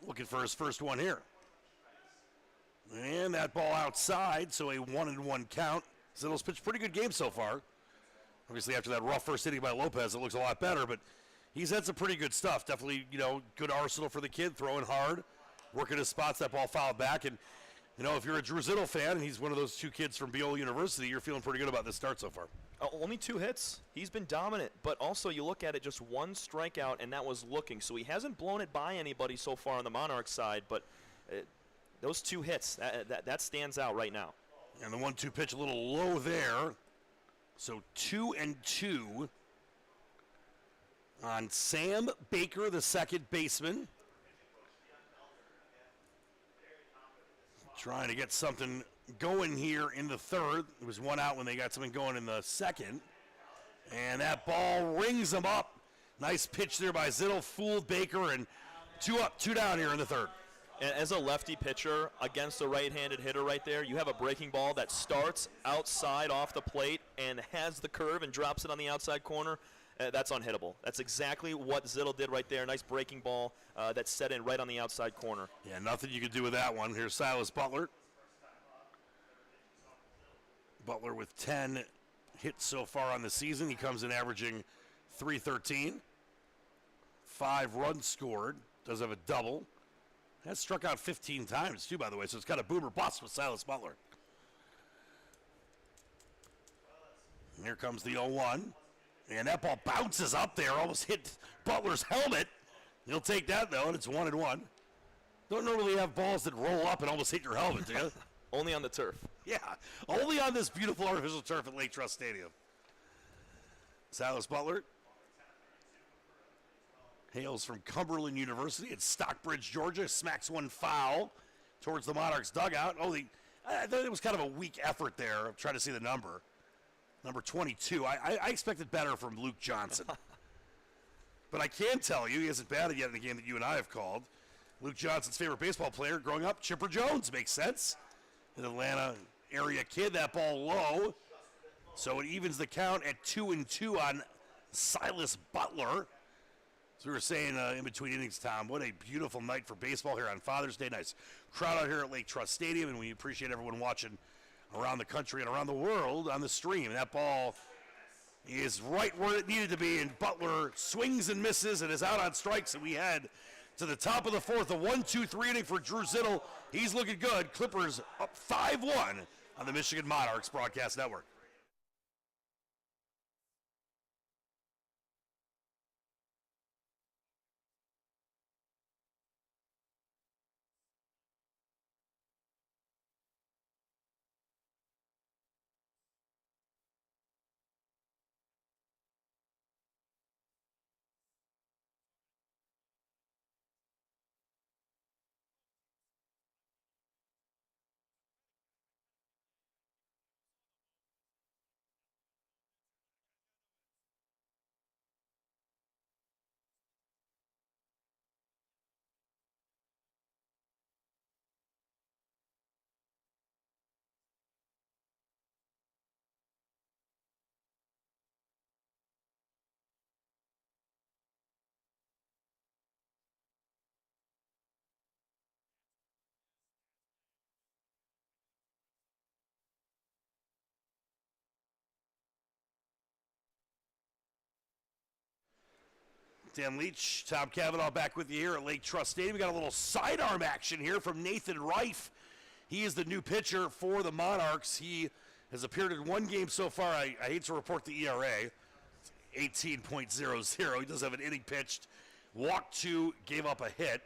Looking for his first one here. And that ball outside, so a 1-1 count. Zittle's pitched pretty good game so far. Obviously after that rough first inning by Lopez, it looks a lot better, but he's had some pretty good stuff. Definitely, good arsenal for the kid, throwing hard, working his spots. That ball fouled back, and if you're a Drew Zittel fan, and he's one of those 2 kids from Biola University, you're feeling pretty good about this start so far. Only 2 hits. He's been dominant, but also you look at it, just 1 strikeout, and that was looking. So he hasn't blown it by anybody so far on the Monarch side, but those 2 hits, that stands out right now. And the 1-2 pitch a little low there. So 2-2 on Sam Baker, the second baseman. Trying to get something going here in the third. It was 1 out when they got something going in the second. And that ball rings them up. Nice pitch there by Zittel, fooled Baker, and 2 up, 2 down here in the third. And as a lefty pitcher against a right-handed hitter right there, you have a breaking ball that starts outside off the plate and has the curve and drops it on the outside corner. That's unhittable. That's exactly what Zittel did right there. Nice breaking ball that set in right on the outside corner. Yeah, nothing you can do with that one. Here's Silas Butler. Butler with 10 hits so far on the season. He comes in averaging .313. 5 runs scored. Does have a double. Has struck out 15 times, too, by the way, so it's got a boomer bust with Silas Butler. And here comes the 0-1. And that ball bounces up there, almost hit Butler's helmet. He'll take that, though, and it's 1-1. Don't normally have balls that roll up and almost hit your helmet, do you? Only on the turf. Yeah, only on this beautiful artificial turf at Lake Trust Stadium. Silas Butler hails from Cumberland University in Stockbridge, Georgia. Smacks one foul towards the Monarchs dugout. I thought it was kind of a weak effort there. I'm trying to see the number. Number 22. I expected better from Luke Johnson. But I can tell you, he hasn't batted yet in the game that you and I have called. Luke Johnson's favorite baseball player growing up, Chipper Jones. Makes sense. An Atlanta area kid, that ball low. So it evens the count at 2-2 on Silas Butler. As we were saying in between innings, Tom, what a beautiful night for baseball here on Father's Day. Nice crowd out here at Lake Trust Stadium, and we appreciate everyone watching around the country and around the world on the stream. That ball is right where it needed to be, and Butler swings and misses and is out on strikes, and we head to the top of the fourth, a 1-2-3 inning for Drew Zittel. He's looking good. Clippers up 5-1 on the Michigan Monarchs Broadcast Network. Dan Leach, Tom Cavanaugh back with you here at Lake Trust Stadium. We got a little sidearm action here from Nathan Reif. He is the new pitcher for the Monarchs. He has appeared in one game so far. I hate to report the ERA. It's 18.00. He does have an inning pitched. Walked 2, gave up a hit.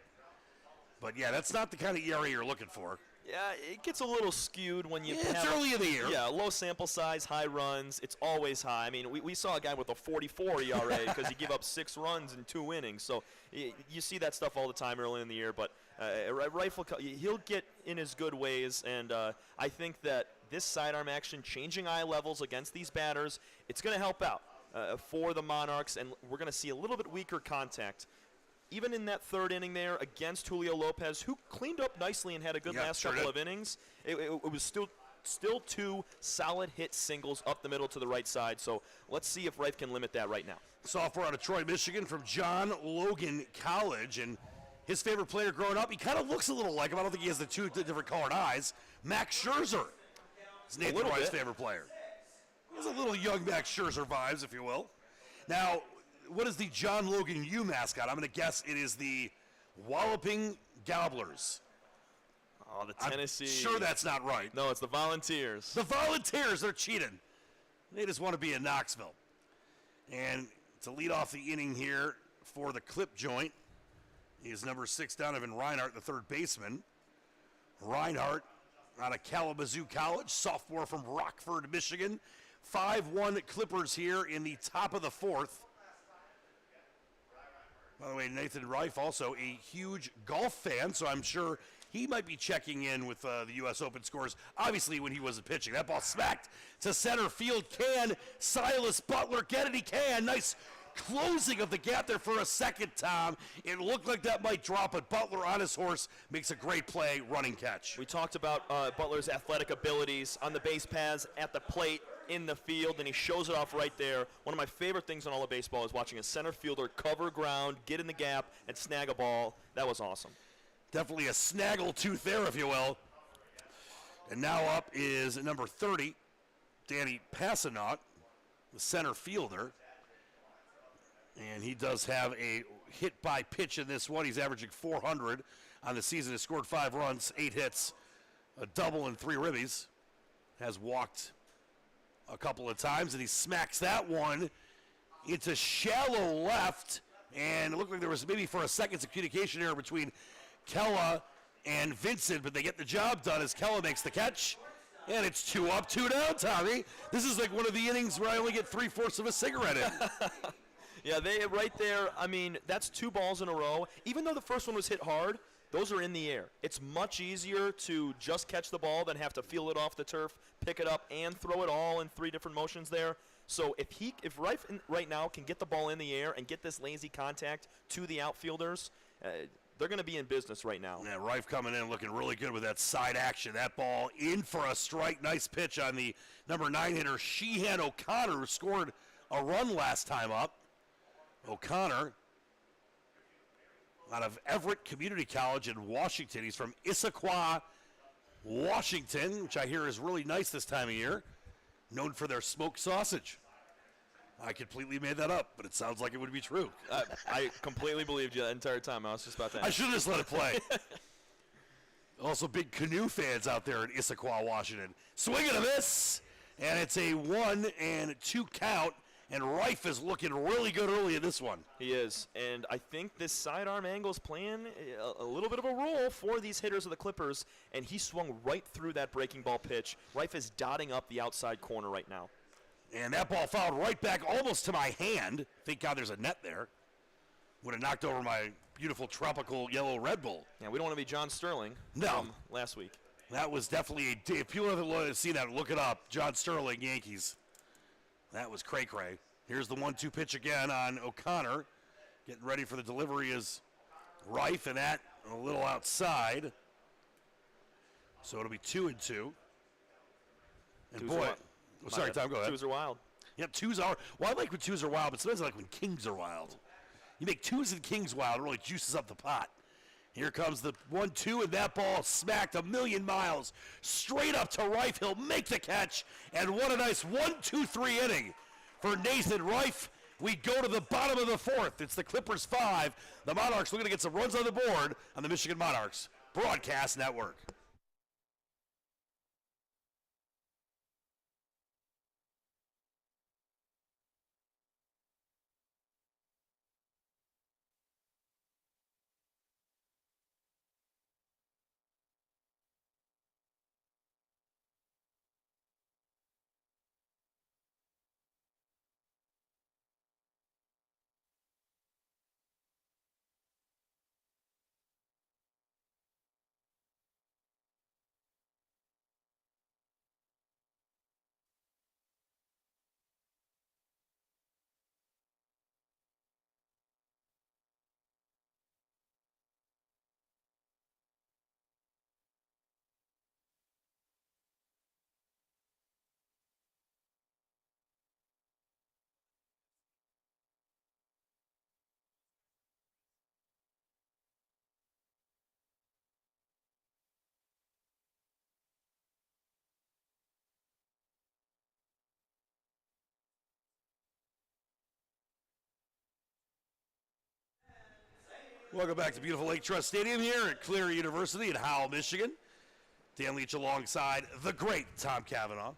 But, yeah, that's not the kind of ERA you're looking for. Yeah, it gets a little skewed when you it's early in the year. Yeah, low sample size, high runs. It's always high. I mean, we saw a guy with a 44 ERA because he gave up 6 runs in 2 innings. So you see that stuff all the time early in the year. But he'll get in his good ways. And I think that this sidearm action, changing eye levels against these batters, it's going to help out for the Monarchs. And we're going to see a little bit weaker contact. Even in that 3rd inning there against Julio Lopez, who cleaned up nicely and had a good last couple of innings, it was still 2 solid hit singles up the middle to the right side. So let's see if Reif can limit that right now. Sophomore out of Troy, Michigan from John Logan College. And his favorite player growing up, he kind of looks a little like him. I don't think he has the 2 different colored eyes. Max Scherzer is Nathan Reif's favorite player. He's a little young Max Scherzer vibes, if you will. Now, what is the John Logan U mascot? I'm going to guess it is the Walloping Gobblers. Oh, the Tennessee. I'm sure that's not right. No, it's the Volunteers. The Volunteers, they're cheating. They just want to be in Knoxville. And to lead off the inning here for the clip joint is number 6, Donovan Reinhardt, the 3rd baseman. Reinhardt out of Kalamazoo College, sophomore from Rockford, Michigan. 5-1 Clippers here in the top of the 4th. By the way, Nathan Reif, also a huge golf fan, so I'm sure he might be checking in with the U.S. Open scores, obviously, when he wasn't pitching. That ball smacked to center field. Can Silas Butler get it? He can. Nice closing of the gap there for a second, Tom. It looked like that might drop, but Butler on his horse makes a great play, running catch. We talked about Butler's athletic abilities on the base paths, at the plate, in the field, and he shows it off right there. One of my favorite things in all of baseball is watching a center fielder cover ground, get in the gap, and snag a ball. That was awesome. Definitely a snaggle tooth there, if you will. And now up is number 30, Danny Passanot, the center fielder. And he does have a hit by pitch in this one. He's averaging 400 on the season. Has scored 5 runs, 8 hits, a double, and 3 ribbies. Has walked a couple of times, and he smacks that one into shallow left. And it looked like there was maybe for a second some communication error between Kella and Vincent, but they get the job done as Kella makes the catch. And it's 2 up, 2 down, Tommy. This is like one of the innings where I only get 3/4 of a cigarette in. Yeah, they right there. I mean, that's 2 balls in a row. Even though the first one was hit hard, those are in the air. It's much easier to just catch the ball than have to feel it off the turf, pick it up, and throw it all in 3 different motions there. So if Rife right now can get the ball in the air and get this lazy contact to the outfielders, they're going to be in business right now. Yeah, Rife coming in looking really good with that side action. That ball in for a strike. Nice pitch on the number 9 hitter, Sheehan O'Connor, who scored a run last time up. O'Connor out of Everett Community College in Washington. He's from Issaquah, Washington, which I hear is really nice this time of year. Known for their smoked sausage. I completely made that up, but it sounds like it would be true. I completely believed you the entire time. I was just about to. I should have just let it play. Also, big canoe fans out there in Issaquah, Washington. Swing and a miss, and it's a 1-2 count, and Rife is looking really good early in this one. He is, and I think this sidearm angle is playing a little bit of a role for these hitters of the Clippers, and he swung right through that breaking ball pitch. Rife is dotting up the outside corner right now. And that ball fouled right back almost to my hand. Thank God there's a net there. Would have knocked over my beautiful tropical yellow Red Bull. Yeah, we don't want to be John Sterling from last week. That was definitely if people haven't seen that, look it up. John Sterling, Yankees. That was cray-cray. Here's the 1-2 pitch again on O'Connor. Getting ready for the delivery is Rife, and that a little outside. So it'll be 2-2. And boy, sorry, Tom, go ahead. 2s are wild. Yep, 2s are. Well, I like when 2s are wild, but sometimes I like when kings are wild. You make 2s and kings wild, it really juices up the pot. Here comes the 1-2, and that ball smacked a million miles straight up to Rife. He'll make the catch, and what a nice 1-2-3 inning for Nathan Rife. We go to the bottom of the 4th. It's the Clippers 5. The Monarchs looking to get some runs on the board on the Michigan Monarchs Broadcast Network. Welcome back to beautiful Lake Trust Stadium here at Cleary University in Howell, Michigan. Dan Leach alongside the great Tom Cavanaugh.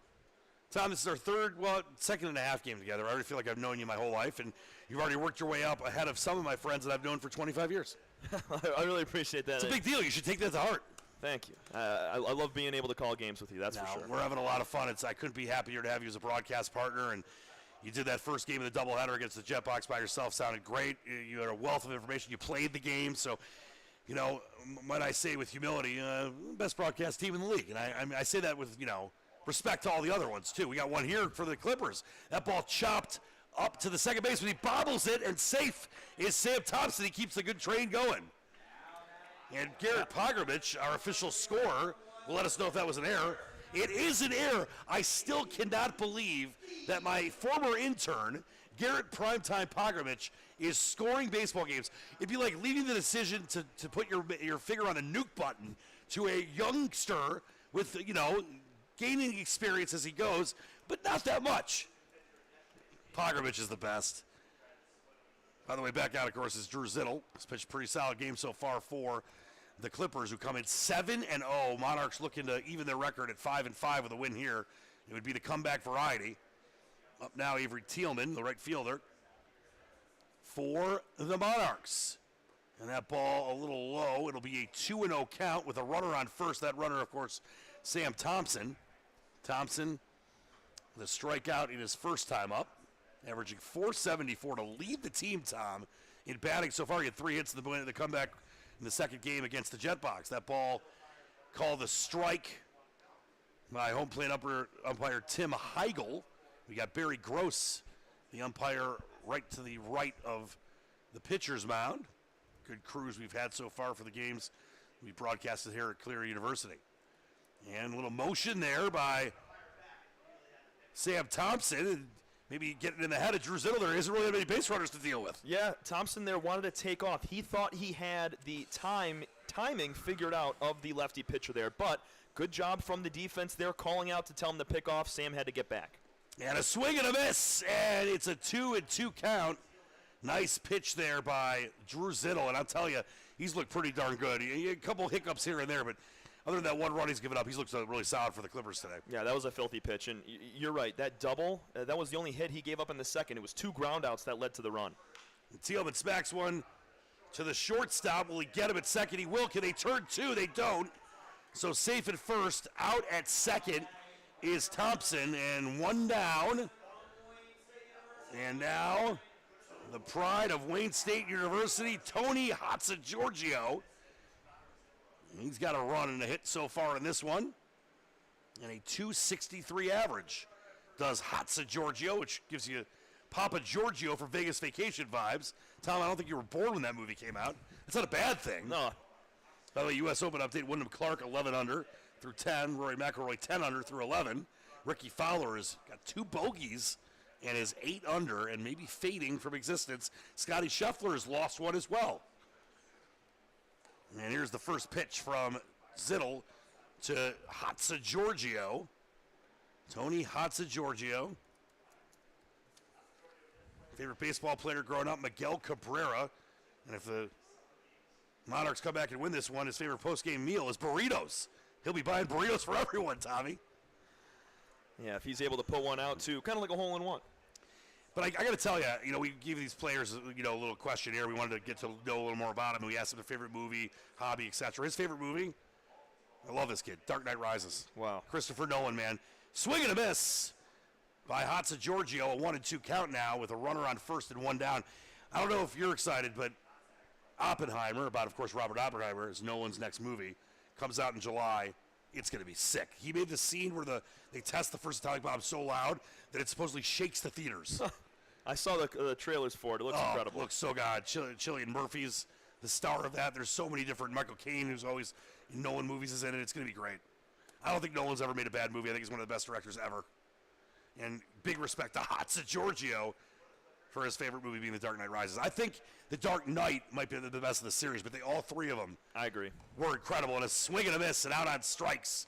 Tom, this is our second and a half game together. I already feel like I've known you my whole life, and you've already worked your way up ahead of some of my friends that I've known for 25 years. I really appreciate that. It's a big deal. You should take that to heart. Thank you. I love being able to call games with you, that's for sure. We're having a lot of fun. I couldn't be happier to have you as a broadcast partner, and you did that first game of the doubleheader against the Jetbox by yourself. Sounded great. You had a wealth of information. You played the game. So, when I say with humility, best broadcast team in the league. And I say that with, respect to all the other ones, too. We got one here for the Clippers. That ball chopped up to the second base, but he bobbles it, and safe is Sam Thompson. He keeps the good train going. And Garrett Pogrovich, our official scorer, will let us know if that was an error. It is an error. I still cannot believe that my former intern, Garrett Primetime Pogrovich, is scoring baseball games. It'd be like leaving the decision to put your finger on a nuke button to a youngster with, gaining experience as he goes, but not that much. Pogrovich is the best. By the way, back out, of course, is Drew Zittel. He's pitched a pretty solid game so far for the Clippers, who come in 7-0. Monarchs looking to even their record at 5-5 with a win here. It would be the comeback variety. Up now, Avery Thielman, the right fielder, for the Monarchs. And that ball a little low. It'll be a 2-0 count with a runner on first. That runner, of course, Sam Thompson. Thompson, the strikeout in his first time up, averaging .474 to lead the team, Tom, in batting so far. He had 3 hits in the comeback in the second game against the Jetbox. That ball called a strike by home plate umpire Tim Heigl. We got Barry Gross, the umpire, right to the right of the pitcher's mound. Good crews we've had so far for the games we broadcasted here at Clear University. And a little motion there by Sam Thompson, and maybe getting in the head of Drew Zittle. There isn't really that many base runners to deal with. Yeah, Thompson there wanted to take off. He thought he had the timing figured out of the lefty pitcher there, but good job from the defense there, calling out to tell him to pick off. Sam had to get back. And a swing and a miss, and it's a 2-2 count. Nice pitch there by Drew Zittle, and I'll tell you, he's looked pretty darn good. He had a couple hiccups here and there, but other than that one run he's given up, he's looked really solid for the Clippers today. Yeah, that was a filthy pitch, and you're right. That double, that was the only hit he gave up in the second. It was 2 groundouts that led to the run. And Thielman smacks one to the shortstop. Will he get him at second? He will. Can they turn 2? They don't. So safe at first. Out at second is Thompson, and 1 down. And now the pride of Wayne State University, Tony Hatzigiorgio. He's got a run and a hit so far in this one, and a .263 average does Hatzigiorgio, which gives you Papa Giorgio for Vegas Vacation vibes. Tom, I don't think you were born when that movie came out. It's not a bad thing. No. By the way, U.S. Open update, Wyndham Clark 11 under through 10, Rory McIlroy 10 under through 11. Ricky Fowler has got 2 bogeys and is 8 under and maybe fading from existence. Scotty Scheffler has lost one as well. And here's the first pitch from Zittle to Hatzigiorgio. Tony Hatzigiorgio. Favorite baseball player growing up, Miguel Cabrera. And if the Monarchs come back and win this one, his favorite post-game meal is burritos. He'll be buying burritos for everyone, Tommy. Yeah, if he's able to put one out, too. Kind of like a hole-in-one. But I got to tell you, we give these players, a little questionnaire. We wanted to get to know a little more about him. We asked him their favorite movie, hobby, etc. His favorite movie, I love this kid, Dark Knight Rises. Wow. Christopher Nolan, man. Swing and a miss by Hatzigiorgio, a 1-2 count now with a runner on first and 1 down. I don't know if you're excited, but Oppenheimer, about, of course, Robert Oppenheimer, is Nolan's next movie, comes out in July. It's going to be sick. He made the scene where they test the first atomic bomb so loud that it supposedly shakes the theaters. I saw the trailers for it. It looks incredible. It looks so good. Cillian Murphy's the star of that. There's so many different. Michael Caine, who's always in Nolan movies, is in it. It's going to be great. I don't think Nolan's ever made a bad movie. I think he's one of the best directors ever. And big respect to Hatzigiorgio for his favorite movie being The Dark Knight Rises. I think The Dark Knight might be the best of the series, but all 3 of them, I agree, were incredible. And a swing and a miss and out on strikes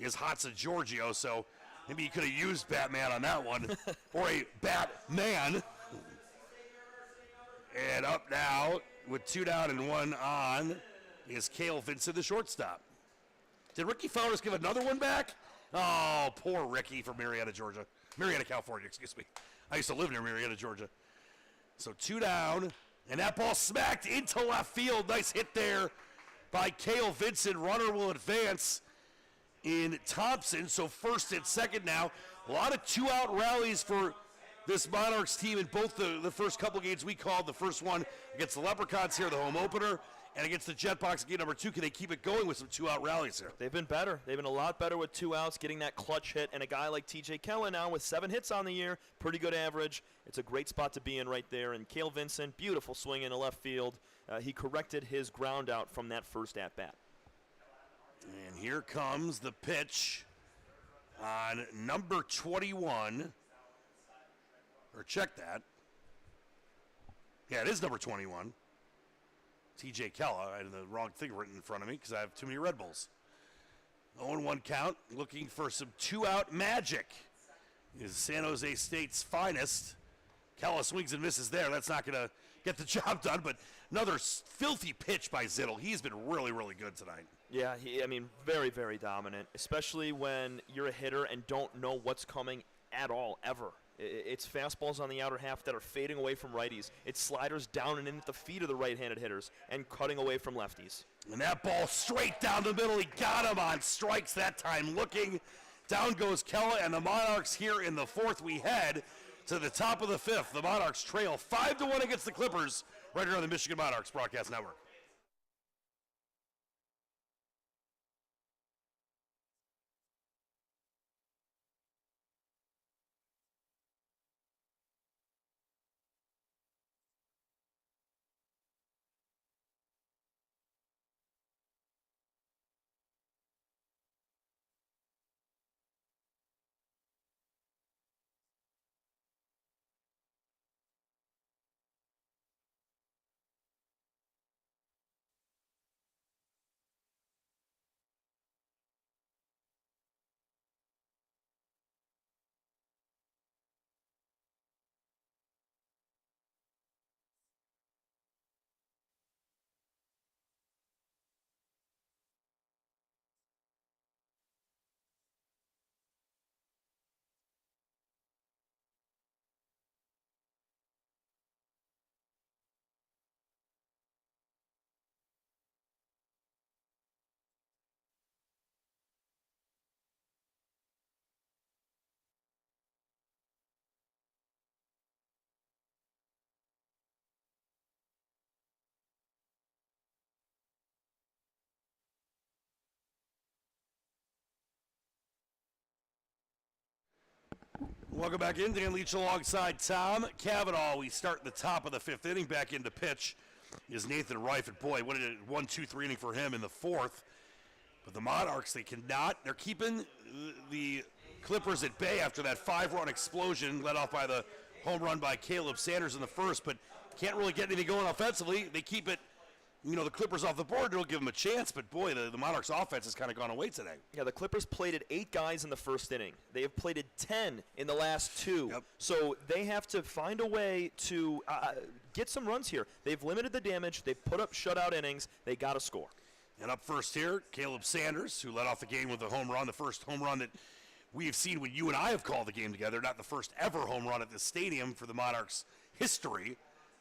is Hatzigiorgio. So maybe you could have used Batman on that one, or a Batman. And up now with 2 down and 1 on is Cale Vincent, the shortstop. Did Ricky Fowler give another one back? Oh, poor Ricky from Marietta, California, excuse me. I used to live near Marietta, Georgia. So 2 down, and that ball smacked into left field. Nice hit there by Cale Vincent. Runner will advance in Thompson, so first and second now. A lot of 2-out rallies for this Monarchs team in both the first couple games we called. The first one against the Leprechauns here, the home opener, and against the Jetbox game number 2. Can they keep it going with some 2-out rallies here? They've been better. They've been a lot better with 2 outs, getting that clutch hit, and a guy like TJ Kella now with 7 hits on the year, pretty good average. It's a great spot to be in right there. And Cale Vincent, beautiful swing in the left field. He corrected his ground out from that first at-bat. And here comes the pitch on number 21. Or check that. Yeah, it is number 21. TJ Kella. I had the wrong thing written in front of me because I have too many Red Bulls. 0-1 count, looking for some 2-out magic. Is San Jose State's finest. Kella swings and misses there. That's not going to get the job done, but another filthy pitch by Zittle. He's been really, really good tonight. Yeah, very, very dominant, especially when you're a hitter and don't know what's coming at all, ever. It's fastballs on the outer half that are fading away from righties. It's sliders down and in at the feet of the right-handed hitters and cutting away from lefties. And that ball straight down the middle. He got him on strikes that time, looking Down goes Kella and the Monarchs here in the fourth. We head to the top of the fifth. The Monarchs trail 5-1 against the Clippers right here on the Michigan Monarchs Broadcast Network. Welcome back in. Dan Leach alongside Tom Cavanaugh. We start in the top of the fifth inning. Back into pitch is Nathan Reifert. Boy, what a 1-2-3 inning for him in the fourth. But the Monarchs, they're keeping the Clippers at bay after that 5-run explosion led off by the home run by Caleb Sanders in the first, but can't really get anything going offensively. They keep it, the Clippers off the board. It'll give them a chance, but boy, the Monarchs offense has kind of gone away today. Yeah, the Clippers plated 8 guys in the first inning. They have plated 10 in the last 2. Yep. So they have to find a way to get some runs here. They've limited the damage. They've put up shutout innings. They got to score. And up first here, Caleb Sanders, who led off the game with a home run, the first home run that we have seen when you and I have called the game together, not the first ever home run at this stadium for the Monarchs' history.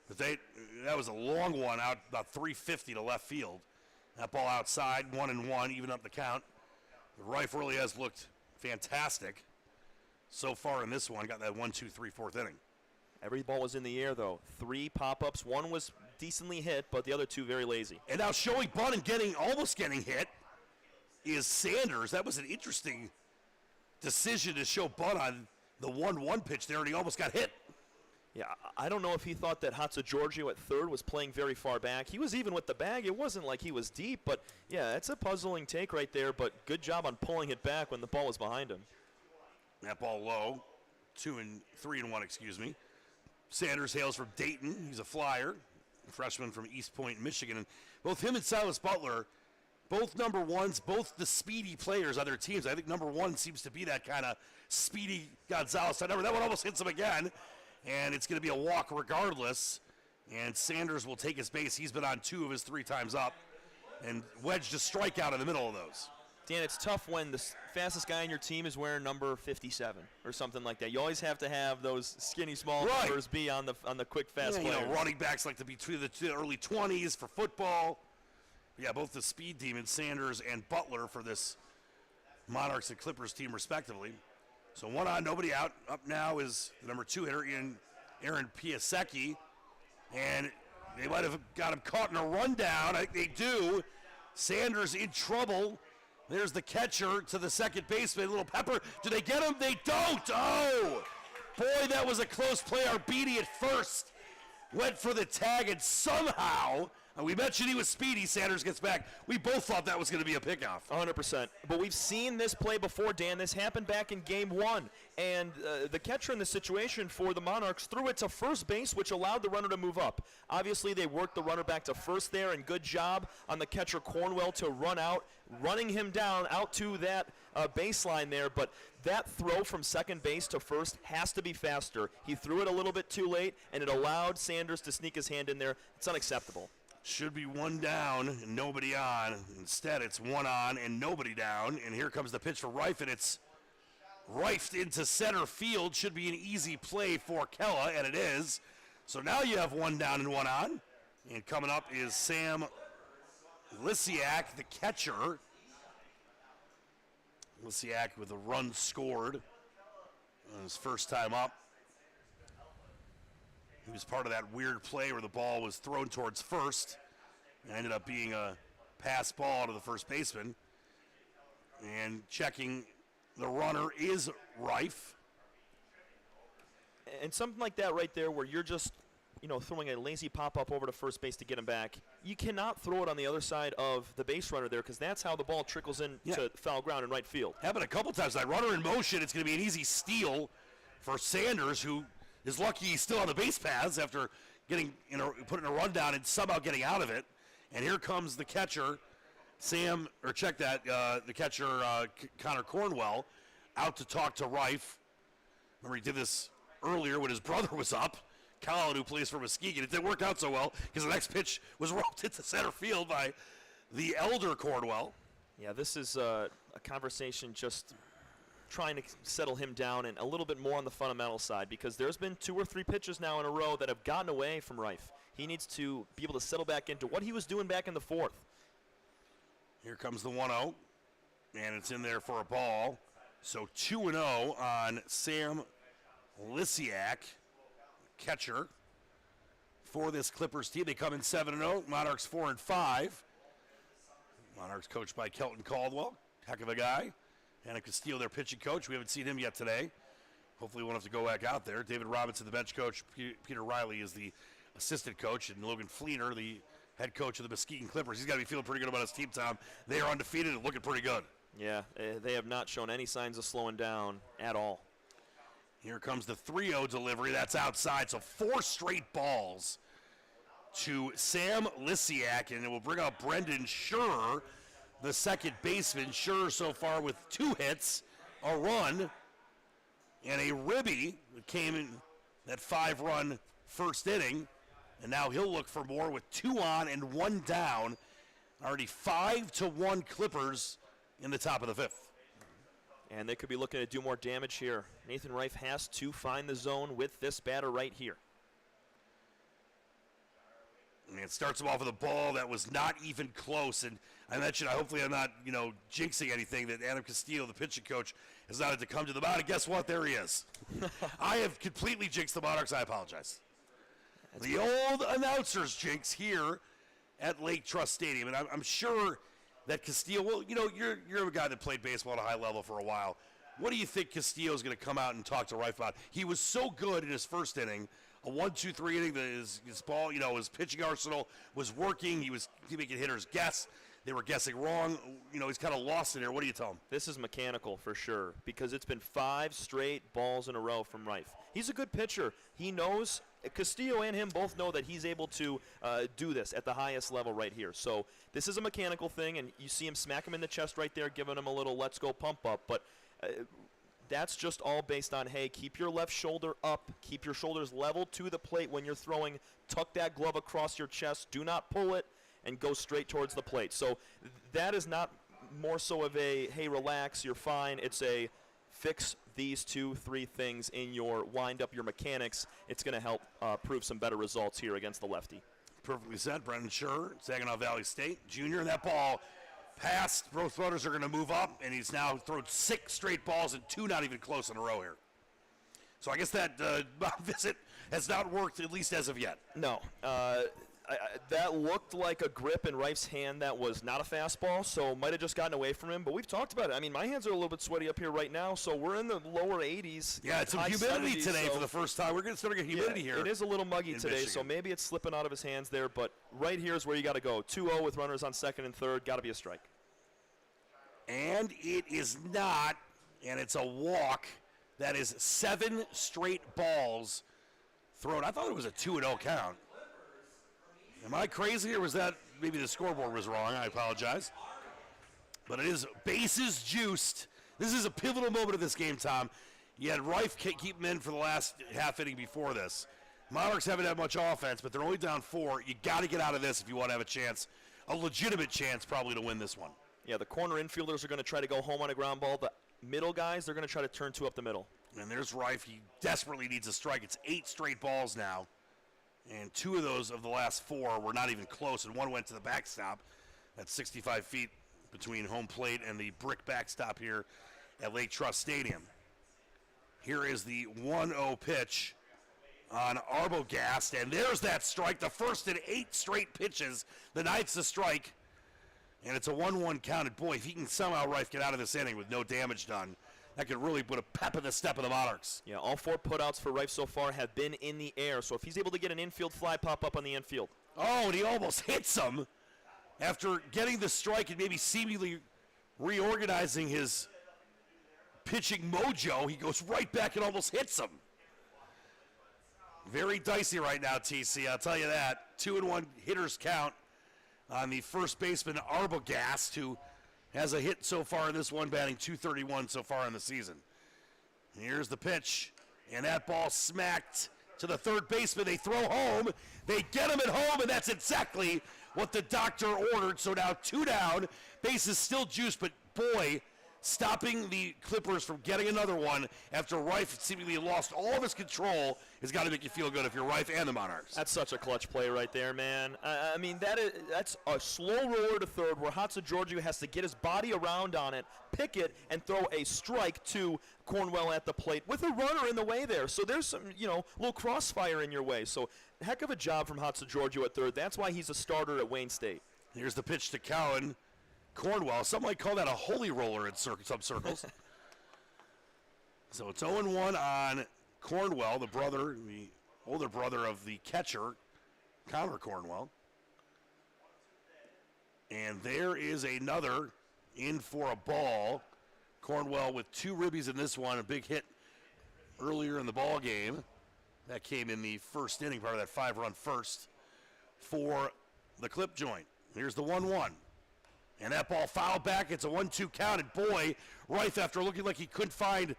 But that was a long one out about 350 to left field. That ball outside, 1-1, even up the count. The Rife really has looked fantastic so far in this one. Got that 1, 2, 3, fourth inning. Every ball was in the air, though. 3 pop-ups. 1 was decently hit, but the other 2 very lazy. And now showing bunt and almost getting hit is Sanders. That was an interesting decision to show bunt on the 1-1 pitch there, and he almost got hit. Yeah, I don't know if he thought that Giorgio at third was playing very far back. He was even with the bag. It wasn't like he was deep, but yeah, it's a puzzling take right there, but good job on pulling it back when the ball was behind him. That ball low, 3-1, excuse me. Sanders hails from Dayton. He's a flyer, a freshman from East Point, Michigan. And both him and Silas Butler, both number ones, both the speedy players on their teams. I think number 1 seems to be that kind of speedy Gonzalez. That one almost hits him again. And it's going to be a walk regardless. And Sanders will take his base. He's been on 2 of his 3 times up. And wedged a strikeout in the middle of those. Dan, it's tough when the fastest guy on your team is wearing number 57 or something like that. You always have to have those skinny, small numbers be on the quick, fast players. Running backs like to be between the early 20s for football. Yeah, both the speed demons, Sanders and Butler, for this Monarchs and Clippers team, respectively. So 1 on, nobody out. Up now is the number 2 hitter, Aaron Piasecki. And they might have got him caught in a rundown. I think they do. Sanders in trouble. There's the catcher to the second baseman, Little Pepper. Do they get him? They don't. Oh, boy, that was a close play. Arbidi at first went for the tag, and somehow, and we mentioned he was speedy, Sanders gets back. We both thought that was going to be a pickoff. 100%. But we've seen this play before, Dan. This happened back in game 1. And the catcher in the situation for the Monarchs threw it to first base, which allowed the runner to move up. Obviously, they worked the runner back to first there, and good job on the catcher Cornwell to run out, running him down out to that baseline there. But that throw from second base to first has to be faster. He threw it a little bit too late, and it allowed Sanders to sneak his hand in there. It's unacceptable. Should be 1 down and nobody on. Instead, it's 1 on and nobody down. And here comes the pitch for Rife, and it's rifed into center field. Should be an easy play for Kella, and it is. So now you have 1 down and 1 on. And coming up is Sam Lisiak, the catcher. Lisiak with a run scored on his first time up. He was part of that weird play where the ball was thrown towards first and ended up being a pass ball to the first baseman. And checking the runner is Reif. And something like that right there where you're just, throwing a lazy pop-up over to first base to get him back. You cannot throw it on the other side of the base runner there because that's how the ball trickles in to foul ground in right field. Happened a couple times. That runner in motion, it's going to be an easy steal for Sanders, who is lucky he's still on the base paths after putting a run down and somehow getting out of it. And here comes the catcher, the catcher, Connor Cornwell, out to talk to Reif. Remember, he did this earlier when his brother was up, Colin, who plays for Muskegon. It didn't work out so well because the next pitch was roped into center field by the elder Cornwell. Yeah, this is a conversation just trying to settle him down and a little bit more on the fundamental side because there's been 2 or 3 pitches now in a row that have gotten away from Reif. He needs to be able to settle back into what he was doing back in the 4th. Here comes the 1-0, and it's in there for a ball. So 2-0 on Sam Lisiak, catcher for this Clippers team. They come in 7-0. Monarchs 4-5. Monarchs coached by Kelton Caldwell, heck of a guy. Anna Castillo, their pitching coach. We haven't seen him yet today. Hopefully we won't have to go back out there. David Robinson, the bench coach. Peter Riley is the assistant coach. And Logan Fleener, the head coach of the Muskegon Clippers. He's got to be feeling pretty good about his team, Tom. They are undefeated and looking pretty good. Yeah, they have not shown any signs of slowing down at all. Here comes the 3-0 delivery. That's outside. So 4 straight balls to Sam Lisiak, and it will bring out Brendan Schur, the second baseman. Schur so far with 2 hits, a run, and a ribby that came in that 5-run first inning. And now he'll look for more with 2 on and 1 down. Already 5-1 Clippers in the top of the 5th. And they could be looking to do more damage here. Nathan Reif has to find the zone with this batter right here. And it starts him off with a ball that was not even close. And I mentioned, hopefully I'm not, jinxing anything, that Adam Castillo, the pitching coach, has not had to come to the mound. And guess what? There he is. I have completely jinxed the Monarchs. I apologize. The old announcer's jinx here at Lake Trust Stadium. And I'm sure that Castillo, well, you're a guy that played baseball at a high level for a while. What do you think Castillo is going to come out and talk to Reif about? He was so good in his first inning, a 1-2-3 inning, that his ball, his pitching arsenal was working. He was making hitters guess. They were guessing wrong. He's kind of lost in there. What do you tell him? This is mechanical for sure because it's been 5 straight balls in a row from Reif. He's a good pitcher. He knows, Castillo and him both know that he's able to do this at the highest level right here. So this is a mechanical thing, and you see him smack him in the chest right there, giving him a little let's go pump up. But that's just all based on, hey, keep your left shoulder up, keep your shoulders level to the plate when you're throwing, tuck that glove across your chest, do not pull it, and go straight towards the plate. So that is not more so of a, hey, relax, you're fine. It's a fix these 2-3 things in your wind-up, your mechanics. It's going to help prove some better results here against the lefty. Perfectly said. Brendan Schur, Saginaw Valley State Junior. And that ball passed. Both runners are going to move up, and he's now thrown 6 straight balls and 2 not even close in a row here. So I guess that visit has not worked, at least as of yet. No. That looked like a grip in Reif's hand that was not a fastball, so might have just gotten away from him. But we've talked about it. I mean, my hands are a little bit sweaty up here right now, so we're in the lower 80s. Yeah, it's some humidity today for the first time. We're going to start getting humidity here. It is a little muggy today, Michigan. So maybe it's slipping out of his hands there. But right here is where you got to go. 2-0 with runners on second and third. Got to be a strike. And it is not, and it's a walk. That is 7 straight balls thrown. I thought it was a 2-0 count. Am I crazy, or was that maybe the scoreboard was wrong? I apologize. But it is bases juiced. This is a pivotal moment of this game, Tom. You had Reif keep him in for the last half inning before this. Monarchs haven't had much offense, but they're only down 4. You got to get out of this if you want to have a chance, a legitimate chance probably to win this one. Yeah, the corner infielders are going to try to go home on a ground ball. The middle guys, they're going to try to turn 2 up the middle. And there's Reif. He desperately needs a strike. It's 8 straight balls now. And 2 of those of the last 4 were not even close, and 1 went to the backstop. That's 65 feet between home plate and the brick backstop here at Lake Trust Stadium. Here is the 1-0 pitch on Arbogast, and there's that strike, the first in 8 straight pitches. The ninth's the strike, and it's a 1-1 count. And boy, if he can somehow, Rife, get out of this inning with no damage done, that could really put a pep in the step of the Monarchs. Yeah, all 4 putouts for Rife so far have been in the air, so if he's able to get an infield fly pop up on the infield. Oh, and he almost hits him after getting the strike and maybe seemingly reorganizing his pitching mojo. He goes right back and almost hits him. Very dicey right now, TC, I'll tell you that. 2-1 hitters count on the first baseman, Arbogast, who has a hit so far in this one, batting .231 so far in the season. Here's the pitch, and that ball smacked to the third baseman. They throw home. They get him at home, and that's exactly what the doctor ordered. So now 2 down. Base is still juiced, but boy, stopping the Clippers from getting another one after Rife seemingly lost all of his control has got to make you feel good if you're Rife and the Monarchs. That's such a clutch play right there, man. I mean, that's a slow roller to third where Hatzigeorgiou has to get his body around on it, pick it, and throw a strike to Cornwell at the plate with a runner in the way there. So there's some, little crossfire in your way. So heck of a job from Hatzigeorgiou at third. That's why he's a starter at Wayne State. Here's the pitch to Cowan. Cornwell, some might call that a holy roller in some circles. So it's 0-1 on Cornwell, the older brother of the catcher, Connor Cornwell. And there is another in for a ball. Cornwell with 2 ribbies in this one, a big hit earlier in the ball game. That came in the first inning, part of that 5-run first for the clip joint. Here's the 1-1. And that ball fouled back. It's a 1-2 count. And boy, Rife, after looking like he couldn't find,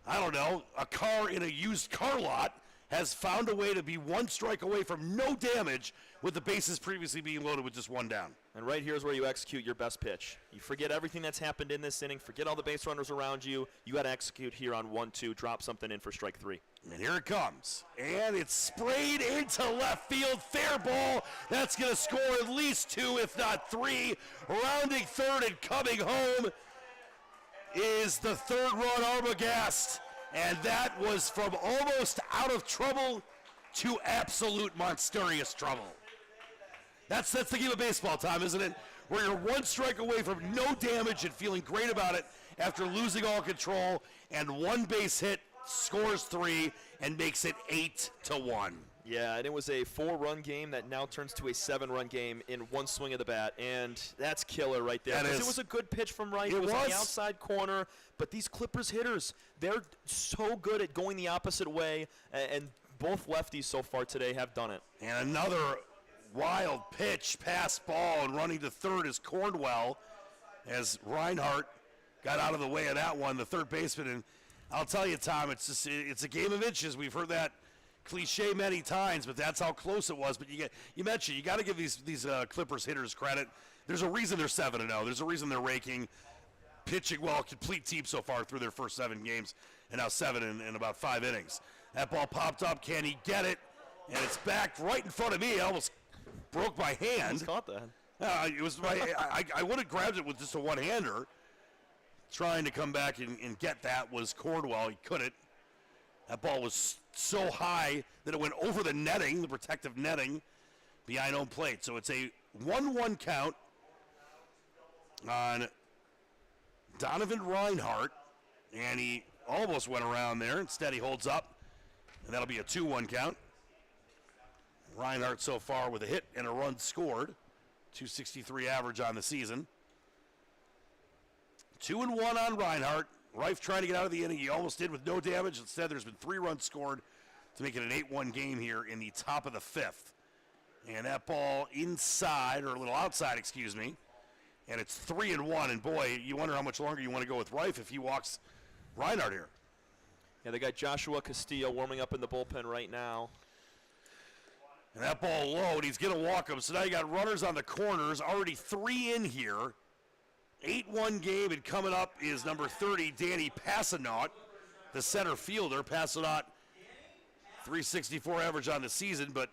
a car in a used car lot, has found a way to be 1 strike away from no damage with the bases previously being loaded with just 1 down. And right here's where you execute your best pitch. You forget everything that's happened in this inning, forget all the base runners around you. You got to execute here on 1-2, drop something in for strike 3. And here it comes. And it's sprayed into left field. Fair ball. That's going to score at least 2, if not 3. Rounding third and coming home is the third run, Arbogast. And that was from almost out of trouble to absolute monstrous trouble. That's the game of baseball, Tom, isn't it? Where you're 1 strike away from no damage and feeling great about it after losing all control, and 1 base hit scores 3 and makes it 8-1. Yeah, and it was a 4-run game that now turns to a 7-run game in 1 swing of the bat, and that's killer right there. It was a good pitch from Rife. It was on the outside corner, but these Clippers hitters, they're so good at going the opposite way, and both lefties so far today have done it. And another wild pitch, pass ball, and running to third is Cornwell as Reinhardt got out of the way of that one, the third baseman. And I'll tell you, Tom, it's a game of inches. We've heard that cliche many times, but that's how close it was. But you mentioned you got to give these Clippers hitters credit. There's a reason they're 7-0. There's a reason they're raking, pitching well, complete team so far through their first 7 games, and now 7 in about 5 innings. That ball popped up. Can he get it? And it's back right in front of me. I almost broke my hand. Almost caught that. It was I would have grabbed it with just a one-hander. Trying to come back and get that was Cornwell. He couldn't. That ball was so high that it went over the netting, the protective netting, behind home plate. So it's a 1-1 count on Donovan Reinhardt, and he almost went around there. Instead, he holds up, and that'll be a 2-1 count. Reinhardt so far with a hit and a run scored, 263 average on the season. 2-1 on Reinhardt. Rife trying to get out of the inning. He almost did with no damage. Instead, there's been 3 runs scored to make it an 8-1 game here in the top of the 5th. And that ball inside, or a little outside, excuse me. And it's 3-1. And boy, you wonder how much longer you want to go with Rife if he walks Reinhardt here. Yeah, they got Joshua Castillo warming up in the bullpen right now. And that ball low, and he's going to walk him. So now you got runners on the corners, already 3 in here. 8-1 game, and coming up is number 30, Danny Passanaut, the center fielder. Passanaut, 364 average on the season, but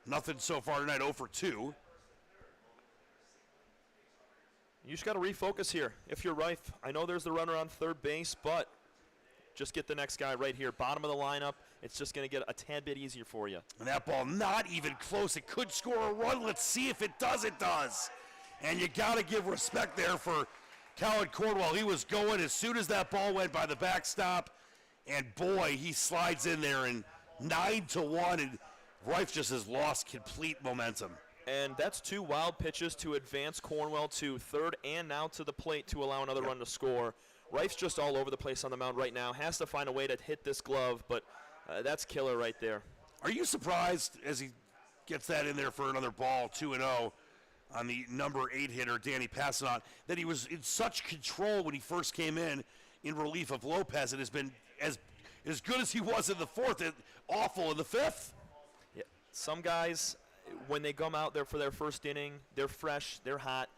nothing so far tonight, 0 for 2. You just got to refocus here. If you're Rife, I know there's the runner on third base, but just get the next guy right here, bottom of the lineup. It's just going to get a tad bit easier for you. And that ball not even close. It could score a run. Let's see if it does. It does. And you got to give respect there for Colin Cornwell. He was going as soon as that ball went by the backstop. And boy, he slides in there and 9-1. And Rife just has lost complete momentum. And that's 2 wild pitches to advance Cornwell to third and now to the plate to allow another run to score. Rife's just all over the place on the mound right now. Has to find a way to hit this glove, but that's killer right there. Are you surprised as he gets that in there for another ball, 2-0, on the number 8 hitter, Danny Passanant, that he was in such control when he first came in relief of Lopez, and has been as good as he was in the fourth, awful in the fifth? Yeah. Some guys, when they come out there for their first inning, they're fresh, they're hot,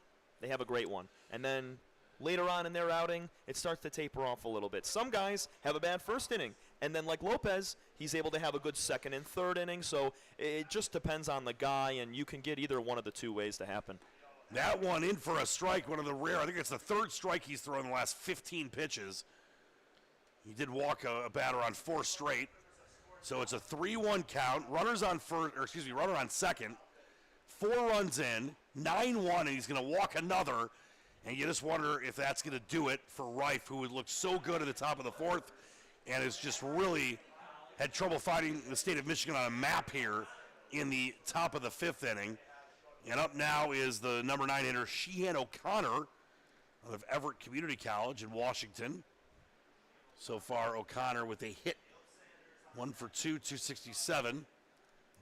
they have a great one. And then later on in their outing, it starts to taper off a little bit. Some guys have a bad first inning, and then like Lopez, he's able to have a good second and third inning, so it just depends on the guy, and you can get either one of the 2 ways to happen. That one in for a strike, one of the rare. I think it's the 3rd strike he's thrown in the last 15 pitches. He did walk a batter on 4 straight. So it's a 3-1 count. Runner on second. 4 runs in, 9-1, and he's going to walk another. And you just wonder if that's going to do it for Rife, who had looked so good at the top of the 4th and has just really had trouble finding the state of Michigan on a map here in the top of the 5th inning. And up now is the number 9 hitter, Sheehan O'Connor of Everett Community College in Washington. So far, O'Connor with a hit. 1 for 2, 267.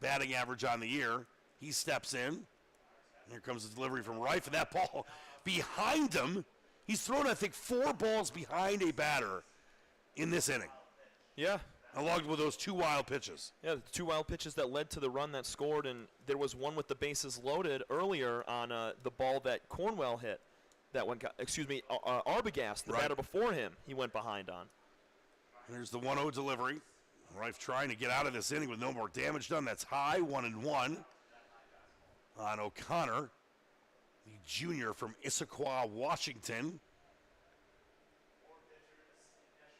Batting average on the year. He steps in. Here comes the delivery from Rife, and that ball behind him. He's thrown, I think, 4 balls behind a batter in this inning. Yeah. Along with those 2 wild pitches. Yeah, the 2 wild pitches that led to the run that scored, and there was one with the bases loaded earlier on the ball that Cornwell hit. That one got, Arbogast, the batter before him, he went behind on. There's the 1-0 delivery. Rife trying to get out of this inning with no more damage done. That's high, 1-1 on O'Connor, the junior from Issaquah, Washington.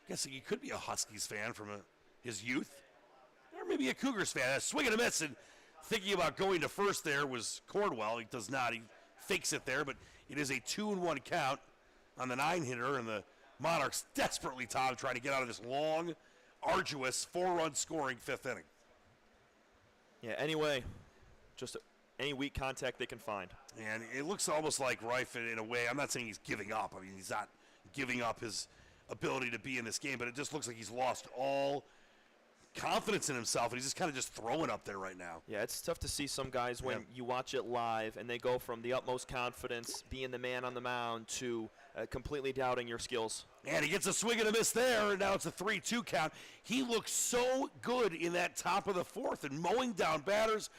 Guessing he could be a Huskies fan from his youth, or maybe a Cougars fan. A swing and a miss, and thinking about going to first there was Cornwell. He does not. He fakes it there, but it is a 2-1 count on the 9 hitter, and the Monarchs desperately, Tom, trying to get out of this long, arduous 4-run scoring 5th inning. Yeah, anyway, just any weak contact they can find. And it looks almost like Rife in a way. I'm not saying he's giving up. I mean, he's not giving up his ability to be in this game, but it just looks like he's lost all confidence in himself, and he's just kind of just throwing up there right now. Yeah, it's tough to see some guys when you watch it live and they go from the utmost confidence, being the man on the mound, to completely doubting your skills. And he gets a swing and a miss there, and now it's a 3-2 count. He looks so good in that top of the 4th and mowing down batters,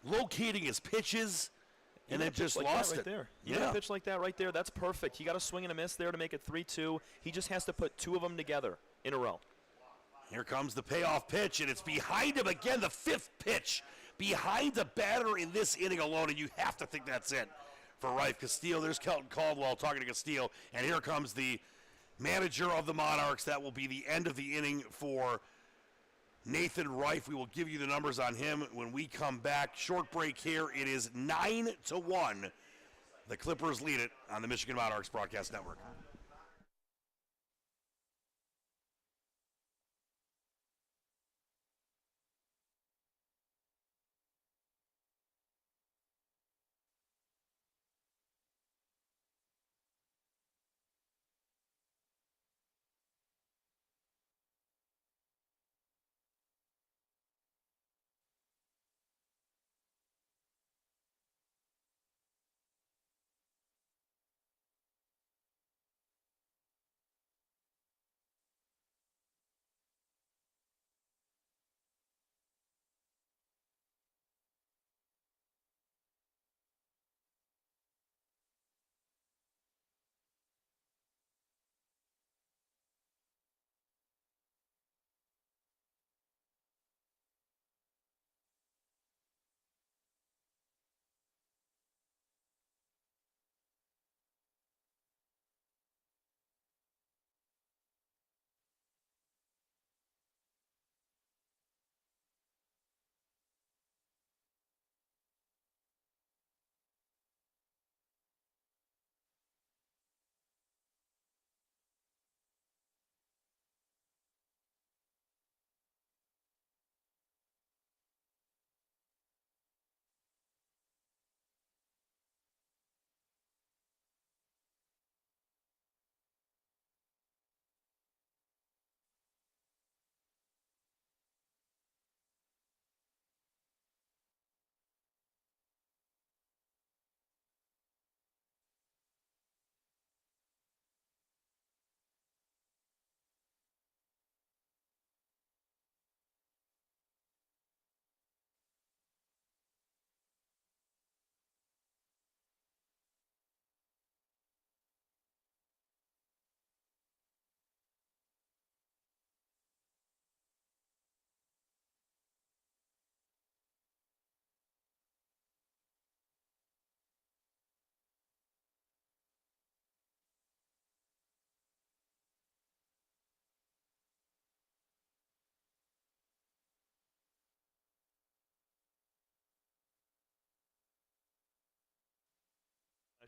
locating his pitches, and then just like lost right it. There. Yeah. A pitch like that right there, that's perfect. He got a swing and a miss there to make it 3-2. He just has to put 2 of them together in a row. Here comes the payoff pitch, and it's behind him again, the 5th pitch. Behind the batter in this inning alone, and you have to think that's it for Rife. Castillo, there's Kelton Caldwell talking to Castillo, and here comes the manager of the Monarchs. That will be the end of the inning for Nathan Rife. We will give you the numbers on him when we come back. Short break here. It is 9-1. The Clippers lead it on the Michigan Monarchs Broadcast Network.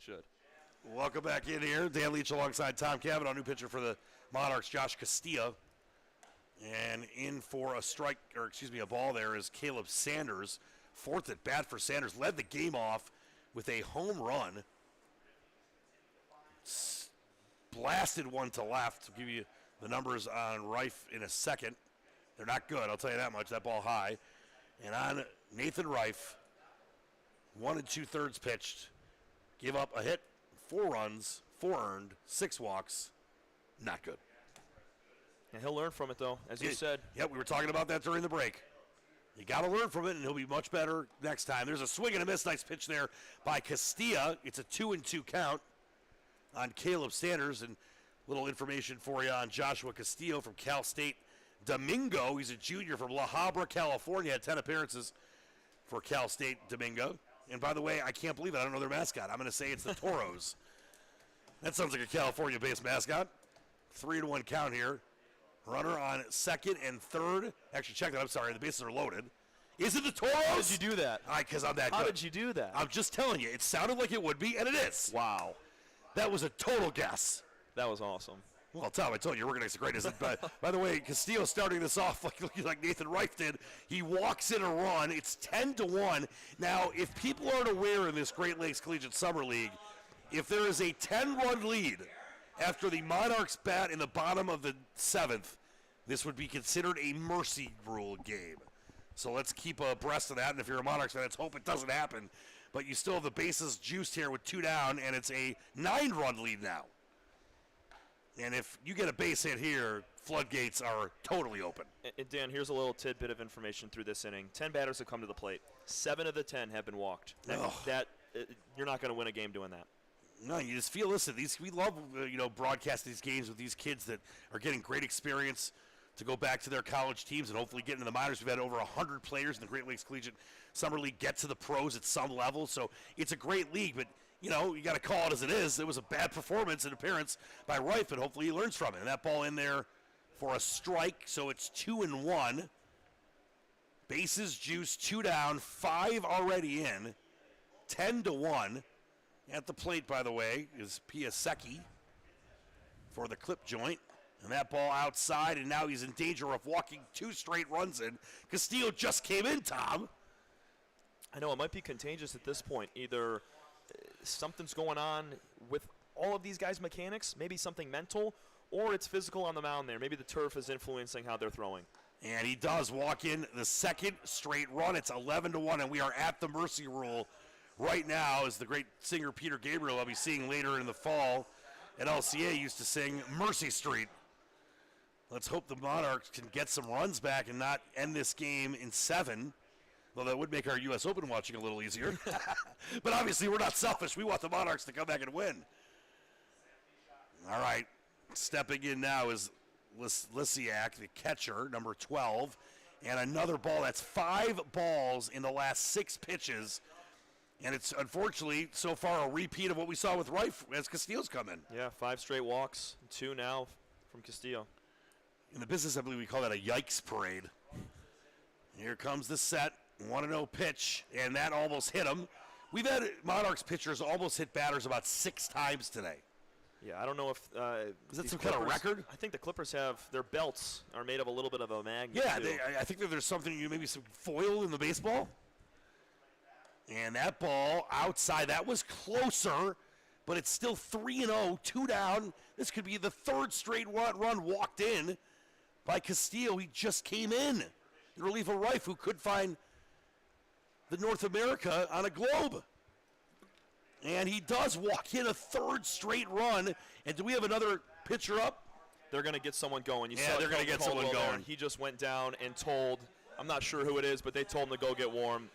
should. Welcome back in here. Dan Leach alongside Tom Cavanaugh, new pitcher for the Monarchs, Josh Castillo. And in for a ball there is Caleb Sanders. Fourth at bat for Sanders. Led the game off with a home run. Blasted one to left. I'll give you the numbers on Reif in a second. They're not good, I'll tell you that much. That ball high. And on Nathan Reif, 1 2/3 pitched. Gave up a hit, 4 runs, 4 earned, 6 walks. Not good. And he'll learn from it, though, as you said. Yep, we were talking about that during the break. You got to learn from it, and he'll be much better next time. There's a swing and a miss. Nice pitch there by Castilla. It's a 2-2 count on Caleb Sanders. And little information for you on Joshua Castillo from Cal State Domingo. He's a junior from La Habra, California. Had 10 appearances for Cal State Domingo. And by the way, I can't believe it. I don't know their mascot. I'm going to say it's the Toros. That sounds like a California-based mascot. 3-1 count here. Runner on second and third. Actually, check that. I'm sorry. The bases are loaded. Is it the Toros? How did you do that? Because I'm that good. How did you do that? I'm just telling you. It sounded like it would be, and it is. Wow. That was a total guess. That was awesome. Well, Tom, I told you, we're going to great, isn't it? But by the way, Castillo starting this off like Nathan Reif did. He walks in a run. It's 10-1. Now, if people aren't aware in this Great Lakes Collegiate Summer League, if there is a 10-run lead after the Monarchs bat in the bottom of the 7th, this would be considered a mercy rule game. So let's keep abreast of that. And if you're a Monarchs fan, let's hope it doesn't happen. But you still have the bases juiced here with 2 down, and it's a 9-run lead now. And if you get a base hit here, floodgates are totally open. And Dan, here's a little tidbit of information through this inning. 10 batters have come to the plate. 7 of the 10 have been walked. You're not going to win a game doing that. No, you just feel, listen, we love broadcasting these games with these kids that are getting great experience to go back to their college teams and hopefully get into the minors. We've had over 100 players in the Great Lakes Collegiate Summer League get to the pros at some level. So it's a great league, but you got to call it as it is. It was a bad performance and appearance by Reif, but hopefully he learns from it. And that ball in there for a strike, so it's 2-1. Bases juiced, 2 down, 5 already in, 10-1. At the plate, by the way, is Piasecki for the clip joint. And that ball outside, and now he's in danger of walking 2 straight runs in. Castillo just came in, Tom. I know, it might be contagious at this point. Either something's going on with all of these guys' mechanics, maybe something mental, or it's physical on the mound there. Maybe the turf is influencing how they're throwing. And he does walk in the second straight run. It's 11-1, and we are at the mercy rule right now, as the great singer Peter Gabriel I'll be seeing later in the fall at LCA used to sing Mercy Street. Let's hope the Monarchs can get some runs back and not end this game in 7. Well, that would make our U.S. Open watching a little easier. But obviously we're not selfish. We want the Monarchs to come back and win. All right. Stepping in now is Lisiak, the catcher, number 12. And another ball. That's 5 balls in the last 6 pitches. And it's unfortunately so far a repeat of what we saw with Reif as Castillo's come in. Yeah, 5 straight walks, 2 now from Castillo. In the business, I believe we call that a yikes parade. Here comes the set, 1-0 pitch, and that almost hit him. We've had Monarchs pitchers almost hit batters about 6 times today. Yeah, I don't know if is that some kind of record? I think the Clippers have their belts are made of a little bit of a magnet. Yeah, I think that there's something, maybe some foil in the baseball. And that ball outside, that was closer, but it's still 3-0, 2 down. This could be the 3rd straight run walked in by Castillo. He just came in relief of Reif, who could find the North America on a globe. And he does walk in a 3rd straight run. And do we have another pitcher up? They're going to get someone going. They're going to get someone going. He just went down and told, I'm not sure who it is, but they told him to go get warm.